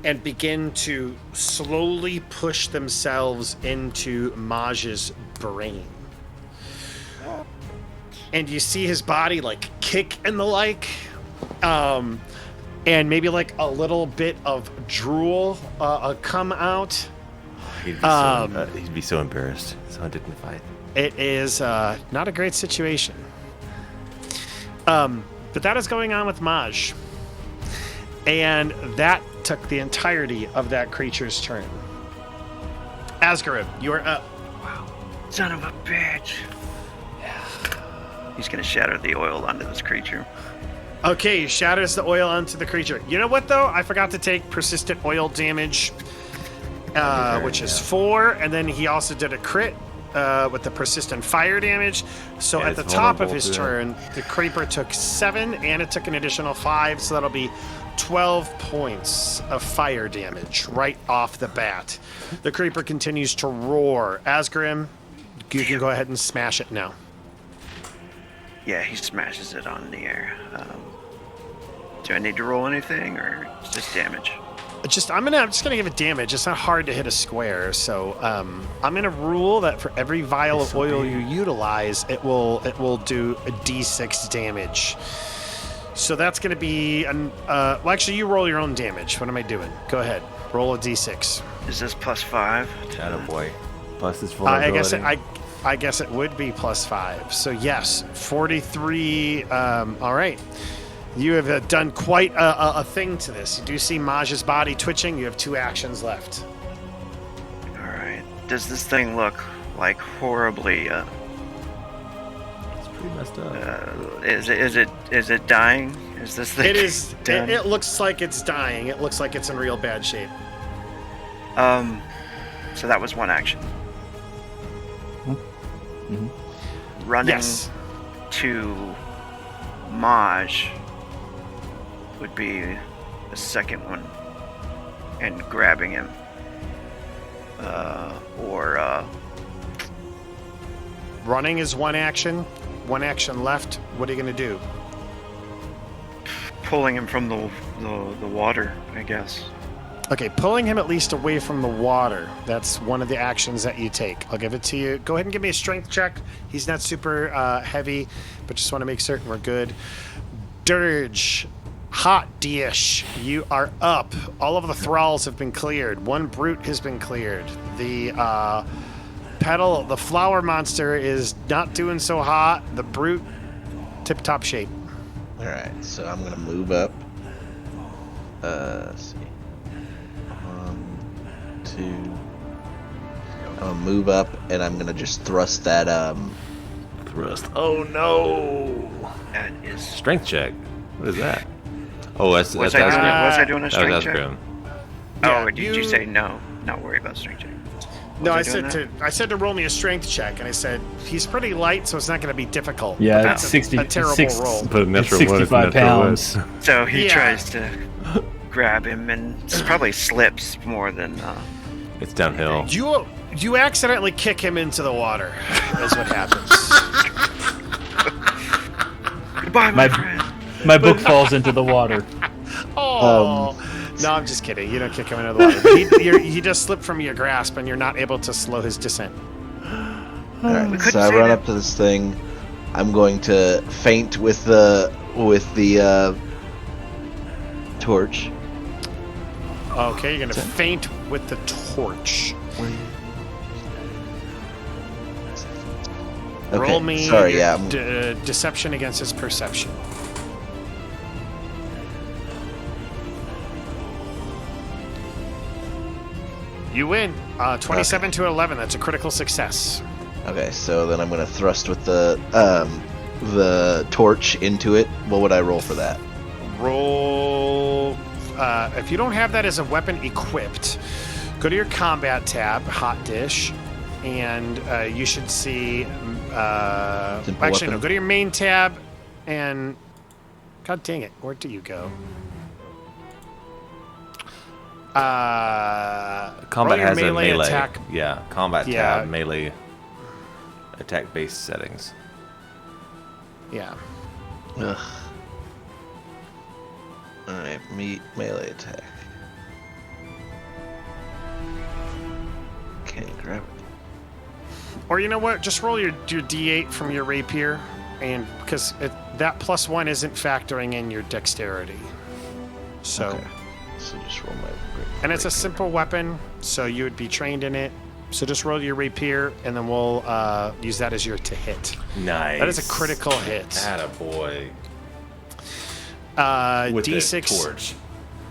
And begin to slowly push themselves into Maj's brain. And you see his body like kick and the like. And maybe like a little bit of drool come out. He'd be so embarrassed. So undignified. It is not a great situation. But that is going on with Maj. And that took the entirety of that creature's turn. Azgrymn, you are up. son of a bitch. He's gonna shatter the oil onto this creature. Okay, shatters the oil onto the creature. You know what, though? I forgot to take persistent oil damage, which is 4, and then he also did a crit with the persistent fire damage. So Yeah, at the it's top of vulnerable his to that. turn, the creeper took 7, and it took an additional 5, so that'll be 12 points of fire damage right off the bat. The creeper continues to roar. Azgrymn, you can go ahead and smash it now. Yeah, he smashes it on the air. Do I need to roll anything, or it's just damage? I'm just gonna give it damage. It's not hard to hit a square, so I'm gonna rule that for every vial of oil you utilize, it will do a d6 damage. So that's gonna be well, actually, you roll your own damage. What am I doing? Go ahead, roll a d6. Is this +5? Attaboy. Plus his vulnerability. I guess it would be +5. So yes, 43. All right. You have done quite a thing to this. You do see Maji's body twitching. You have 2 actions left. All right. Does this thing look like horribly? It's pretty messed up. Is it dying? Is this thing? It is. done? It looks like it's dying. It looks like it's in real bad shape. So that was 1 action. Mm-hmm. Running Yes. to Maj would be the second one, and grabbing him, or Running is 1 action. 1 action left. What are you going to do? pulling him from the water, I guess. Okay, pulling him at least away from the water. That's one of the actions that you take. I'll give it to you. Go ahead and give me a strength check. He's not super heavy, but just want to make certain we're good. Dirge, hot dish. You are up. All of the thralls have been cleared. 1 brute has been cleared. The the flower monster is not doing so hot. The brute, tip-top shape. All right, so I'm gonna move up. Let's see. 1, 2. I'm gonna move up, and I'm gonna just thrust that. Thrust. Oh no! That is. Strength check. What is that? Oh, that's Was Azgrymn. I doing a That was strength check? Azgrymn. Yeah, Oh, did you say no? Not worry about strength check. No, I Was I doing said to roll me a strength check, and I said he's pretty light, so it's not going to be difficult. Yeah, But it's that's 60 a terrible six- roll. But a It's natural one is a 65 natural one. pounds. So he Yeah. tries to grab him and probably slips more than. It's downhill. You accidentally kick him into the water. Is what happens. Goodbye, my friend. My book falls into the water. Oh. No, I'm just kidding. You don't kick him into the water. But he just slipped from your grasp, and you're not able to slow his descent. All right, couldn't so I say run that. up to this thing. I'm going to feint with the torch. Okay, you're going to feint with the torch. Okay, Roll me sorry, your yeah. I'm- deception against his perception. You win. 27 to 11. That's a critical success. Okay, so then I'm gonna thrust with the torch into it. What would I roll for that? Roll. If you don't have that as a weapon equipped, go to your combat tab, hot dish, and you should see. Simple Actually, no. weapon? Go to your main tab, and God dang it, where do you go? Combat roll your has a melee. attack. Yeah, combat Yeah. tab, melee, attack base settings. Yeah. Ugh. Alright, melee attack. Can't grab it. Or you know what? Just roll your d8 from your rapier, and because that +1 isn't factoring in your dexterity. So. Okay. So just roll my. And it's a simple weapon, so you would be trained in it. So just roll your rapier, and then we'll use that as your to hit. Nice. That is a critical hit. Attaboy. With D6. the torch.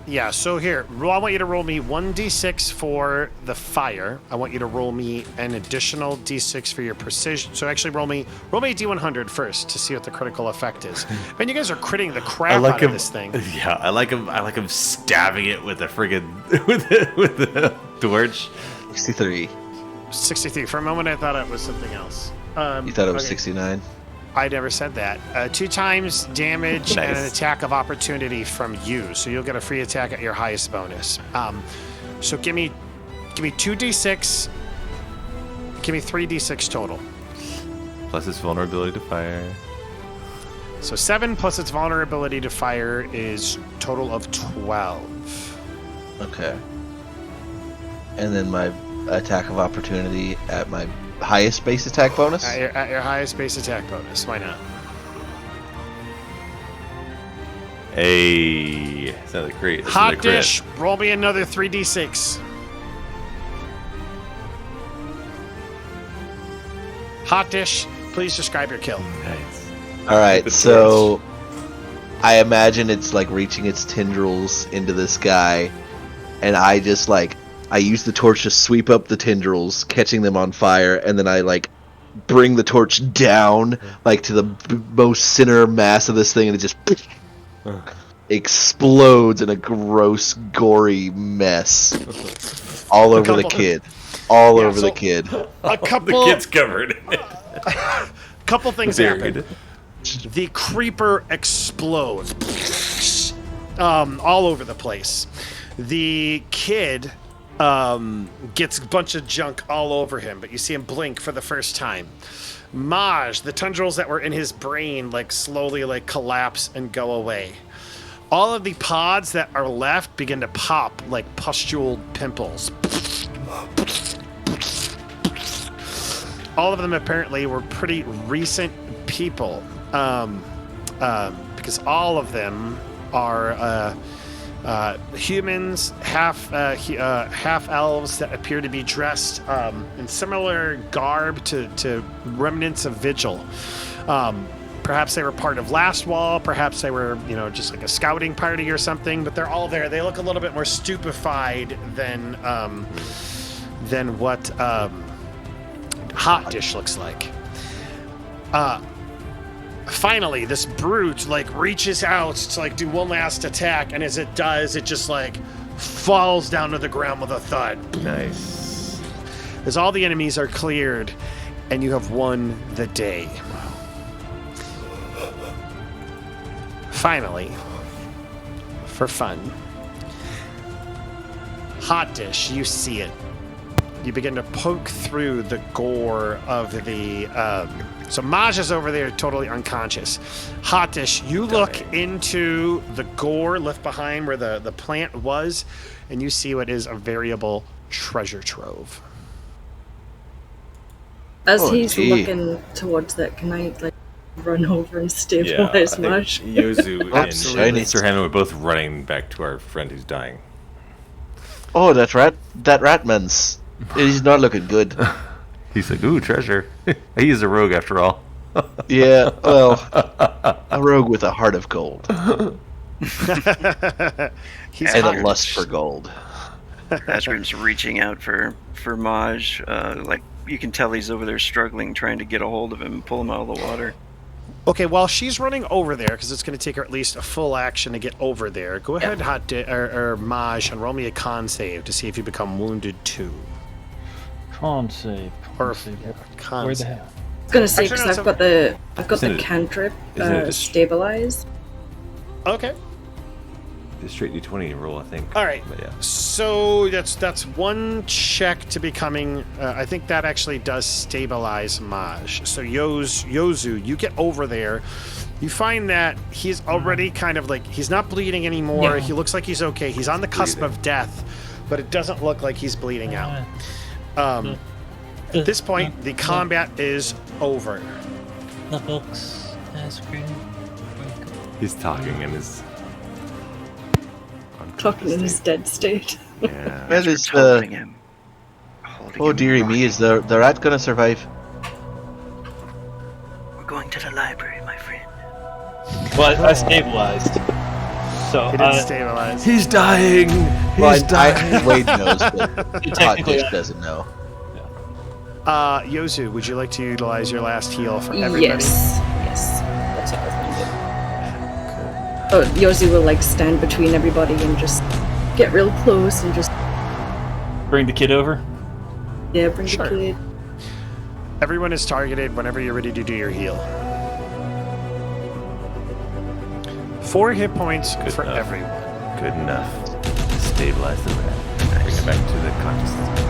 Yeah, so here, I want you to roll me 1d6 for the fire. I want you to roll me an additional d6 for your precision. So actually roll me a d100 first to see what the critical effect is. Man, you guys are critting the crap out of this thing. Yeah, I like him stabbing it with a friggin' with the torch. 63. 63. For a moment, I thought it was something else. You thought it was okay. 69? I never said that. 2 times damage and an Nice. attack of opportunity from you, so you'll get a free attack at your highest bonus. So give me 2d6. Give me 3d6 total. Plus its vulnerability to fire. So 7 plus its vulnerability to fire is total of 12. Okay. And then my attack of opportunity at my highest base attack bonus? At your highest base attack bonus. Why not? Hey, sounds great. This is a Hot crit. dish. Roll me another 3d6. Hot dish. Please describe your kill. Nice. Alright, The so I imagine it's like reaching its tendrils into this guy, and I just like I use the torch to sweep up the tendrils, catching them on fire, and then I like bring the torch down like to the most center mass of this thing, and it just explodes in a gross, gory mess all over the kid. All over the kid. A couple. The kid's covered. Couple things Buried. happen. The creeper explodes all over the place. The kid gets a bunch of junk all over him, but you see him blink for the first time. Maj, the tendrils that were in his brain like slowly like collapse and go away. All of the pods that are left begin to pop like pustule pimples. All of them apparently were pretty recent people, because all of them are humans, half elves that appear to be dressed in similar garb to remnants of Vigil. Perhaps they were part of Last Wall. Perhaps they were, just like a scouting party or something. But they're all there. They look a little bit more stupefied than what Hot Dish looks like. Finally, this brute reaches out to do one last attack, and as it does, it just falls down to the ground with a thud. Nice. As all the enemies are cleared, and you have won the day. Finally, for fun, Hot Dish, you see it. You begin to poke through the gore of the... So Maj is over there totally unconscious. Hot Dish, you look into the gore left behind where the plant was, and you see what is a variable treasure trove. As he's looking towards that, can I run over and stabilize Maj? Yozu and Absolutely. Mr. Hammond were both running back to our friend who's dying. Oh, that Ratman's... He's not looking good. He's like, ooh, treasure. He is a rogue after all. Yeah, well, a rogue with a heart of gold. He's And hired. a lust for gold. Azgrym's reaching out for Maj. You can tell he's over there struggling, trying to get a hold of him and pull him out of the water. Okay, while she's running over there, because it's going to take her at least a full action to get over there, go ahead, or Maj, and roll me a con save to see if you become wounded too. Con save. Or Con Where the save. hell? I was gonna say Actually, because no, I've got the Isn't it- cantrip isn't it just- stabilize. Okay. The straight D20 roll, I think. All right. But yeah. So that's one check to becoming. I think that actually does stabilize Maj. So Yozu, you get over there. You find that he's already kind of he's not bleeding anymore. Yeah. He looks like he's okay. He's on the cusp of death, but it doesn't look like he's bleeding out. At this point, the combat is over. The books, Azgrymn. He's talking in his... Talking in his dead state. Yeah. Where is Holding him. Holding Oh him, dearie me, is the rat gonna survive? We're going to the library, my friend. Well, I stabilized. So He didn't stabilize. He's dying! He's dying! Wade knows, but Hot technically, Dish doesn't know. Yozu, would you like to utilize your last heal for everybody? Yes. That's what I was gonna do. Oh, Yozu will stand between everybody and just get real close and just bring the kid over. bring Sure. the kid. Everyone is targeted whenever you're ready to do your heal. 4 hit points Good for enough. everyone. Good enough. Stabilize the rat. Bring it back to the consciousness.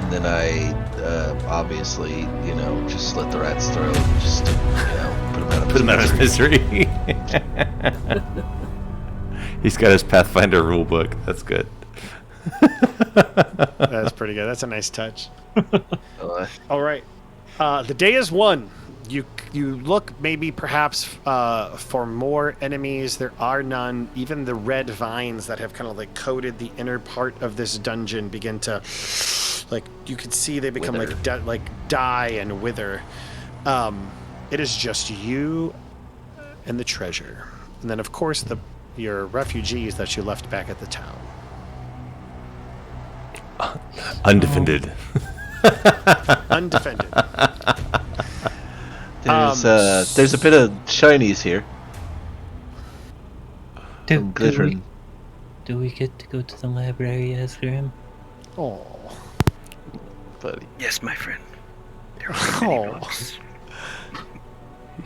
And then I obviously, just slit the rat's throat. Just, put him out of Put him out of misery. He's got his Pathfinder rulebook. That's good. That's pretty good. That's a nice touch. All right. The day is won. You look maybe perhaps for more enemies. There are none. Even the red vines that have kind of like coated the inner part of this dungeon begin to, like, you could see they become Wither. like die and wither. It is just you and the treasure, and then of course your refugees that you left back at the town. Undefended. Undefended. There's a bit of shinies here. Some Do glittering. we get to go to the library, Azgrymn? Oh. Buddy. Yes, my friend. There are many Oh. books.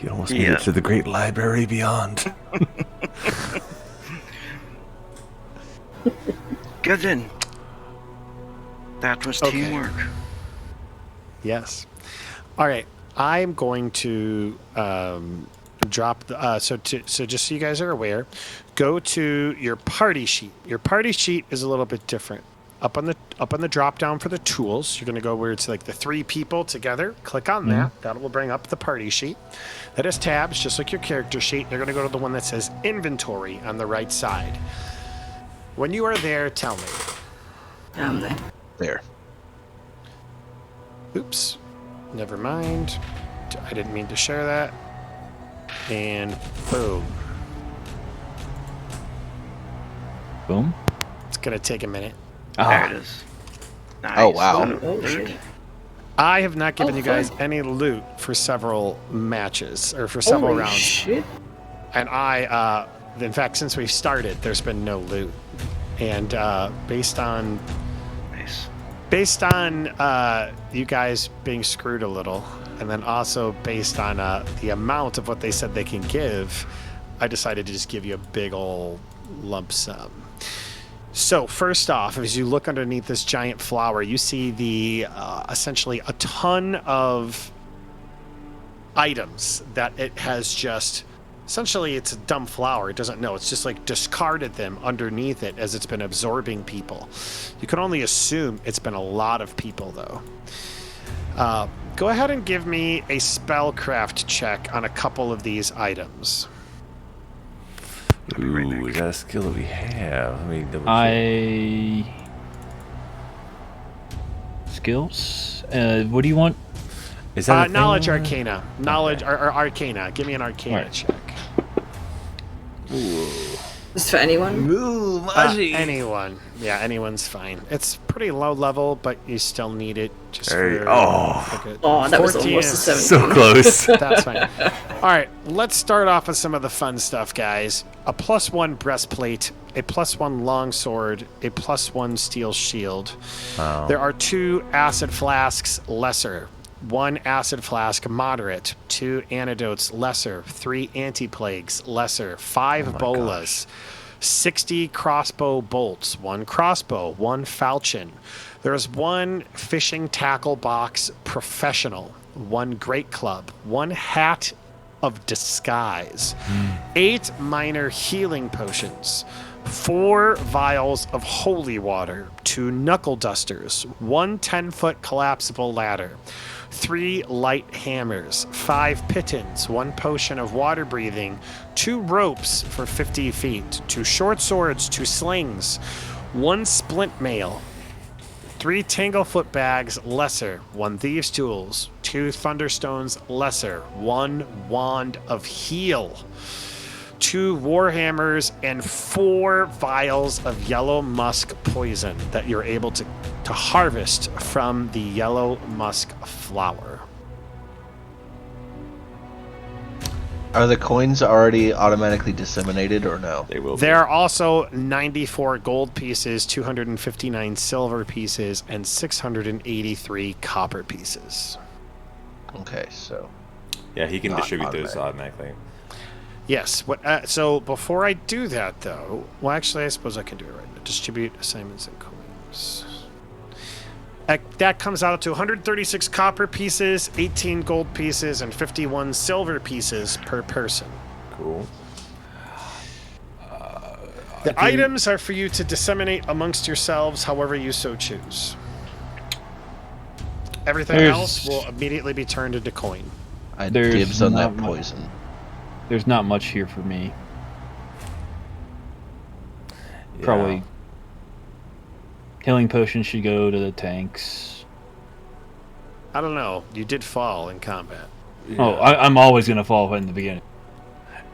You almost made it to the great library beyond. Good then. That was Okay. teamwork. Yes. All right. I'm going to drop the. So just so you guys are aware, go to your party sheet. Your party sheet is a little bit different. Up on the drop down for the tools, you're going to go where it's like the 3 people together. Click on that. That will bring up the party sheet. That has tabs, just like your character sheet. You're going to go to the one that says inventory on the right side. When you are there, tell me. Down there. There. Oops. Never mind. I didn't mean to share that. And boom. Boom. It's going to take a minute. There it is. Nice. Oh, wow. Oh, shit. I have not given Oh, you guys fun. any loot for several matches, or for several Holy rounds. shit. And in fact, since we've started, there's been no loot. And based on Nice. you guys being screwed a little, and then also based on the amount of what they said they can give, I decided to just give you a big ol' lump sum. So first off, as you look underneath this giant flower, you see the essentially a ton of items that it has just... Essentially, it's a dumb flower. It doesn't know. It's just like discarded them underneath it as it's been absorbing people. You can only assume it's been a lot of people, though. Go ahead and give me a spellcraft check on a couple of these items. Ooh, is that a skill that we have? Let me double check. Skills? What do you want? Is that a thing? Knowledge Arcana. Knowledge or Arcana. Give me an Arcana Alright. check. Just for anyone? Ooh, Maji. Anyone. Yeah, anyone's fine. It's pretty low level, but you still need it just There you- for... oh. like a Oh, that was 14 almost a is- 17. So close. That's fine. All right, let's start off with some of the fun stuff, guys. A +1 breastplate, a +1 longsword, a +1 steel shield. Wow. There are 2 acid flasks, lesser. 1 acid flask, moderate. 2 antidotes, lesser. 3 anti-plagues, lesser. 5 bolas. 60 crossbow bolts. 1 crossbow. 1 falchion. There's 1 fishing tackle box, professional. 1 great club. 1 hat of disguise. 8 minor healing potions. 4 vials of holy water. 2 knuckle dusters. 1 10-foot collapsible ladder. 3 light hammers, 5 pitons, 1 potion of water breathing, 2 ropes for 50 feet, 2 short swords, 2 slings, 1 splint mail, 3 tanglefoot bags, lesser, 1 thieves' tools, 2 thunderstones, lesser, 1 wand of heal, 2 warhammers, and 4 vials of yellow musk poison that you're able to harvest from the yellow musk flower. Are the coins already automatically disseminated or no? They will be. There are also 94 gold pieces, 259 silver pieces, and 683 copper pieces. Okay, so Yeah, he can Not distribute those automatic. automatically. Yes. What? So before I do that, though, well, actually, I suppose I can do it right now. Distribute assignments and coins. That comes out to 136 copper pieces, 18 gold pieces, and 51 silver pieces per person. Cool. The items are for you to disseminate amongst yourselves however you so choose. Everything else will immediately be turned into coin. I dibs on that poison. There's not much here for me. Yeah. Probably healing potions should go to the tanks. I don't know. You did fall in combat. Yeah. Oh, I'm always going to fall in the beginning.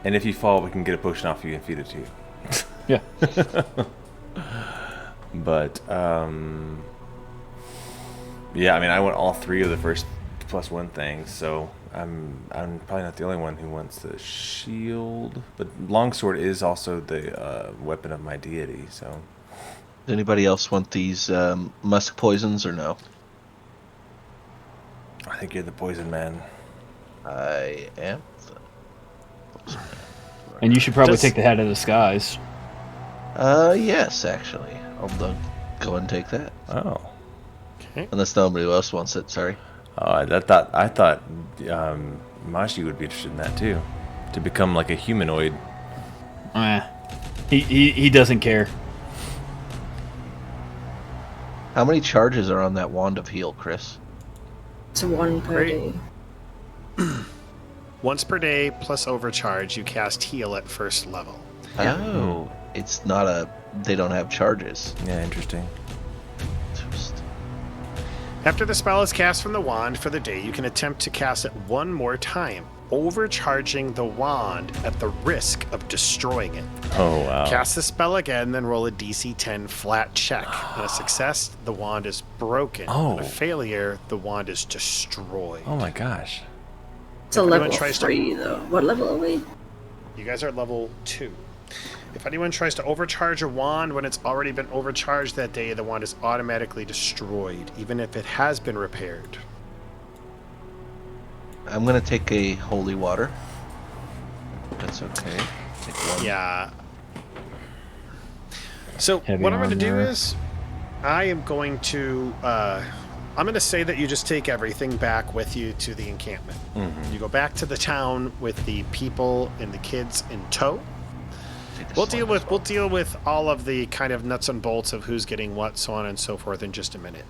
And if you fall, we can get a potion off you and feed it to you. Yeah. But, yeah, I mean, I want all 3 of the first +1 things, so I'm probably not the only one who wants the shield. But longsword is also the weapon of my deity, so... Does anybody else want these musk poisons or no? I think you're the poison man. I am the poison man. And you should probably take the hat of disguise. Yes, actually. I'll go and take that. Oh. Okay. Unless nobody else wants it, sorry. I thought Maji would be interested in that too. To become like a humanoid. He doesn't care. How many charges are on that wand of heal, Chris? It's 1 per Great. day. Once per day plus overcharge, you cast heal at first level. Oh, it's not a... They don't have charges. Yeah, interesting. After the spell is cast from the wand for the day, you can attempt to cast it one more time, overcharging the wand at the risk of destroying it. Oh, wow. Cast the spell again, then roll a DC 10 flat check. On a success, the wand is broken. Oh. On a failure, the wand is destroyed. Oh my gosh. It's a If anyone level tries to- 3, though. What level are we? You guys are level 2. If anyone tries to overcharge a wand when it's already been overcharged that day, the wand is automatically destroyed, even if it has been repaired. I'm going to take a holy water. That's okay. Take one. Yeah. So Heavy what I'm going to do armor. is I am going to I'm going to say that you just take everything back with you to the encampment. Mm-hmm. You go back to the town with the people and the kids in tow. Take a We'll slime deal as with well. we'll deal with all of the kind of nuts and bolts of who's getting what, so on and so forth, in just a minute.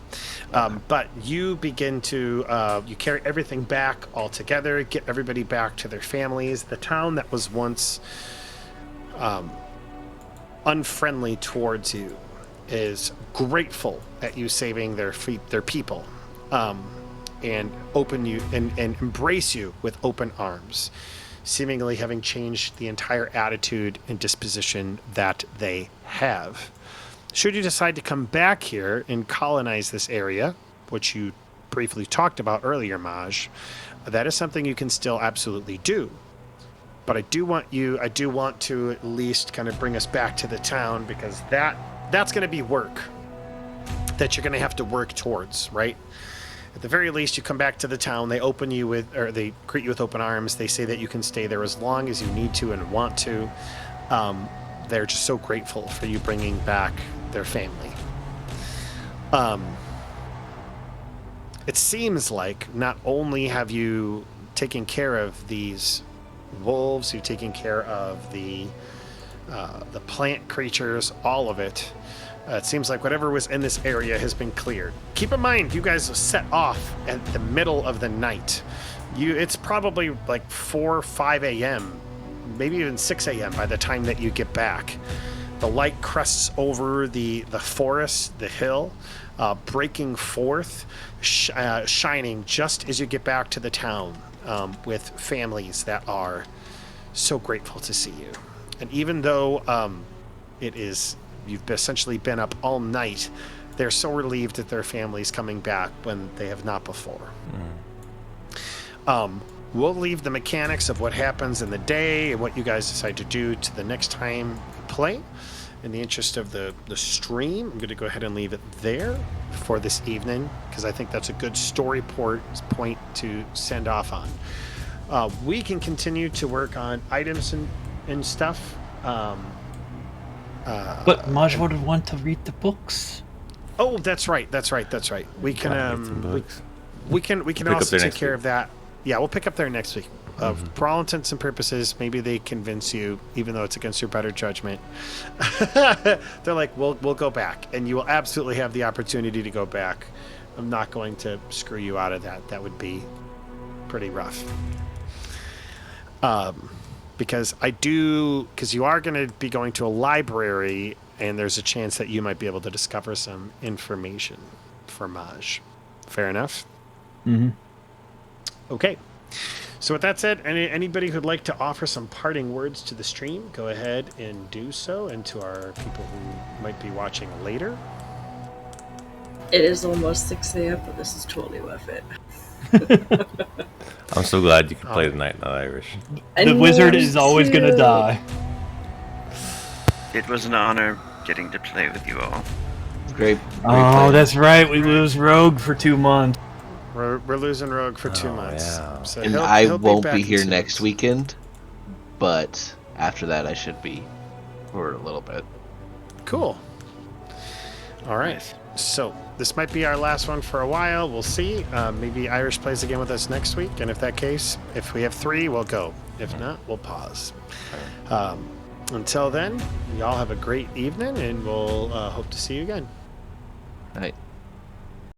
But you begin to you carry everything back all together, get everybody back to their families. The town that was once unfriendly towards you is grateful at you saving their people, and open you and embrace you with open arms, seemingly having changed the entire attitude and disposition that they have. Should you decide to come back here and colonize this area, which you briefly talked about earlier, Maj, that is something you can still absolutely do. But I do want to at least kind of bring us back to the town, because that's going to be work that you're going to have to work towards, right? At the very least, you come back to the town, they greet you with open arms. They say that you can stay there as long as you need to and want to. They're just so grateful for you bringing back their family. It seems like not only have you taken care of these wolves, you've taken care of the plant creatures, all of it. It seems like whatever was in this area has been cleared. Keep in mind, you guys set off at the middle of the night. It's probably like 4 or 5 a.m., maybe even 6 a.m. by the time that you get back. The light crests over the forest, the hill, breaking forth, shining just as you get back to the town, with families that are so grateful to see you. And even though you've essentially been up all night, they're so relieved that their family's coming back when they have not before. We'll leave the mechanics of what happens in the day and what you guys decide to do to the next time you play. In the interest of the stream, I'm going to go ahead and leave it there for this evening, because I think that's a good story point to send off on. We can continue to work on items and stuff. But Maj would want to read the books. Oh, that's right. We can we can Pick up also there take next care week. of that. Yeah, we'll pick up there next week. For all intents and purposes, maybe they convince you, even though it's against your better judgment. They're like, we'll go back, and you will absolutely have the opportunity to go back. I'm not going to screw you out of that. That would be pretty rough. Because you are going to be going to a library, and there's a chance that you might be able to discover some information for Maj. Fair enough? Mm-hmm. Okay. So with that said, anybody who'd like to offer some parting words to the stream, go ahead and do so, and to our people who might be watching later. It is almost 6 a.m., but this is totally worth it. I'm so glad you could play tonight, NotIrish. The wizard is always going to die. It was an honor getting to play with you all. Great. Oh, that's right. We lose Rogue for 2 months. We're losing Rogue for 2 months. yeah. So And he'll I be won't back be in here 2 next months. weekend, but after that I should be for a little bit. Cool. All right. So this might be our last one for a while. We'll see. Maybe Irish plays again with us next week, and if that case, if we have 3, we'll go. If not, we'll pause. Until then, y'all have a great evening, and we'll hope to see you again. All right.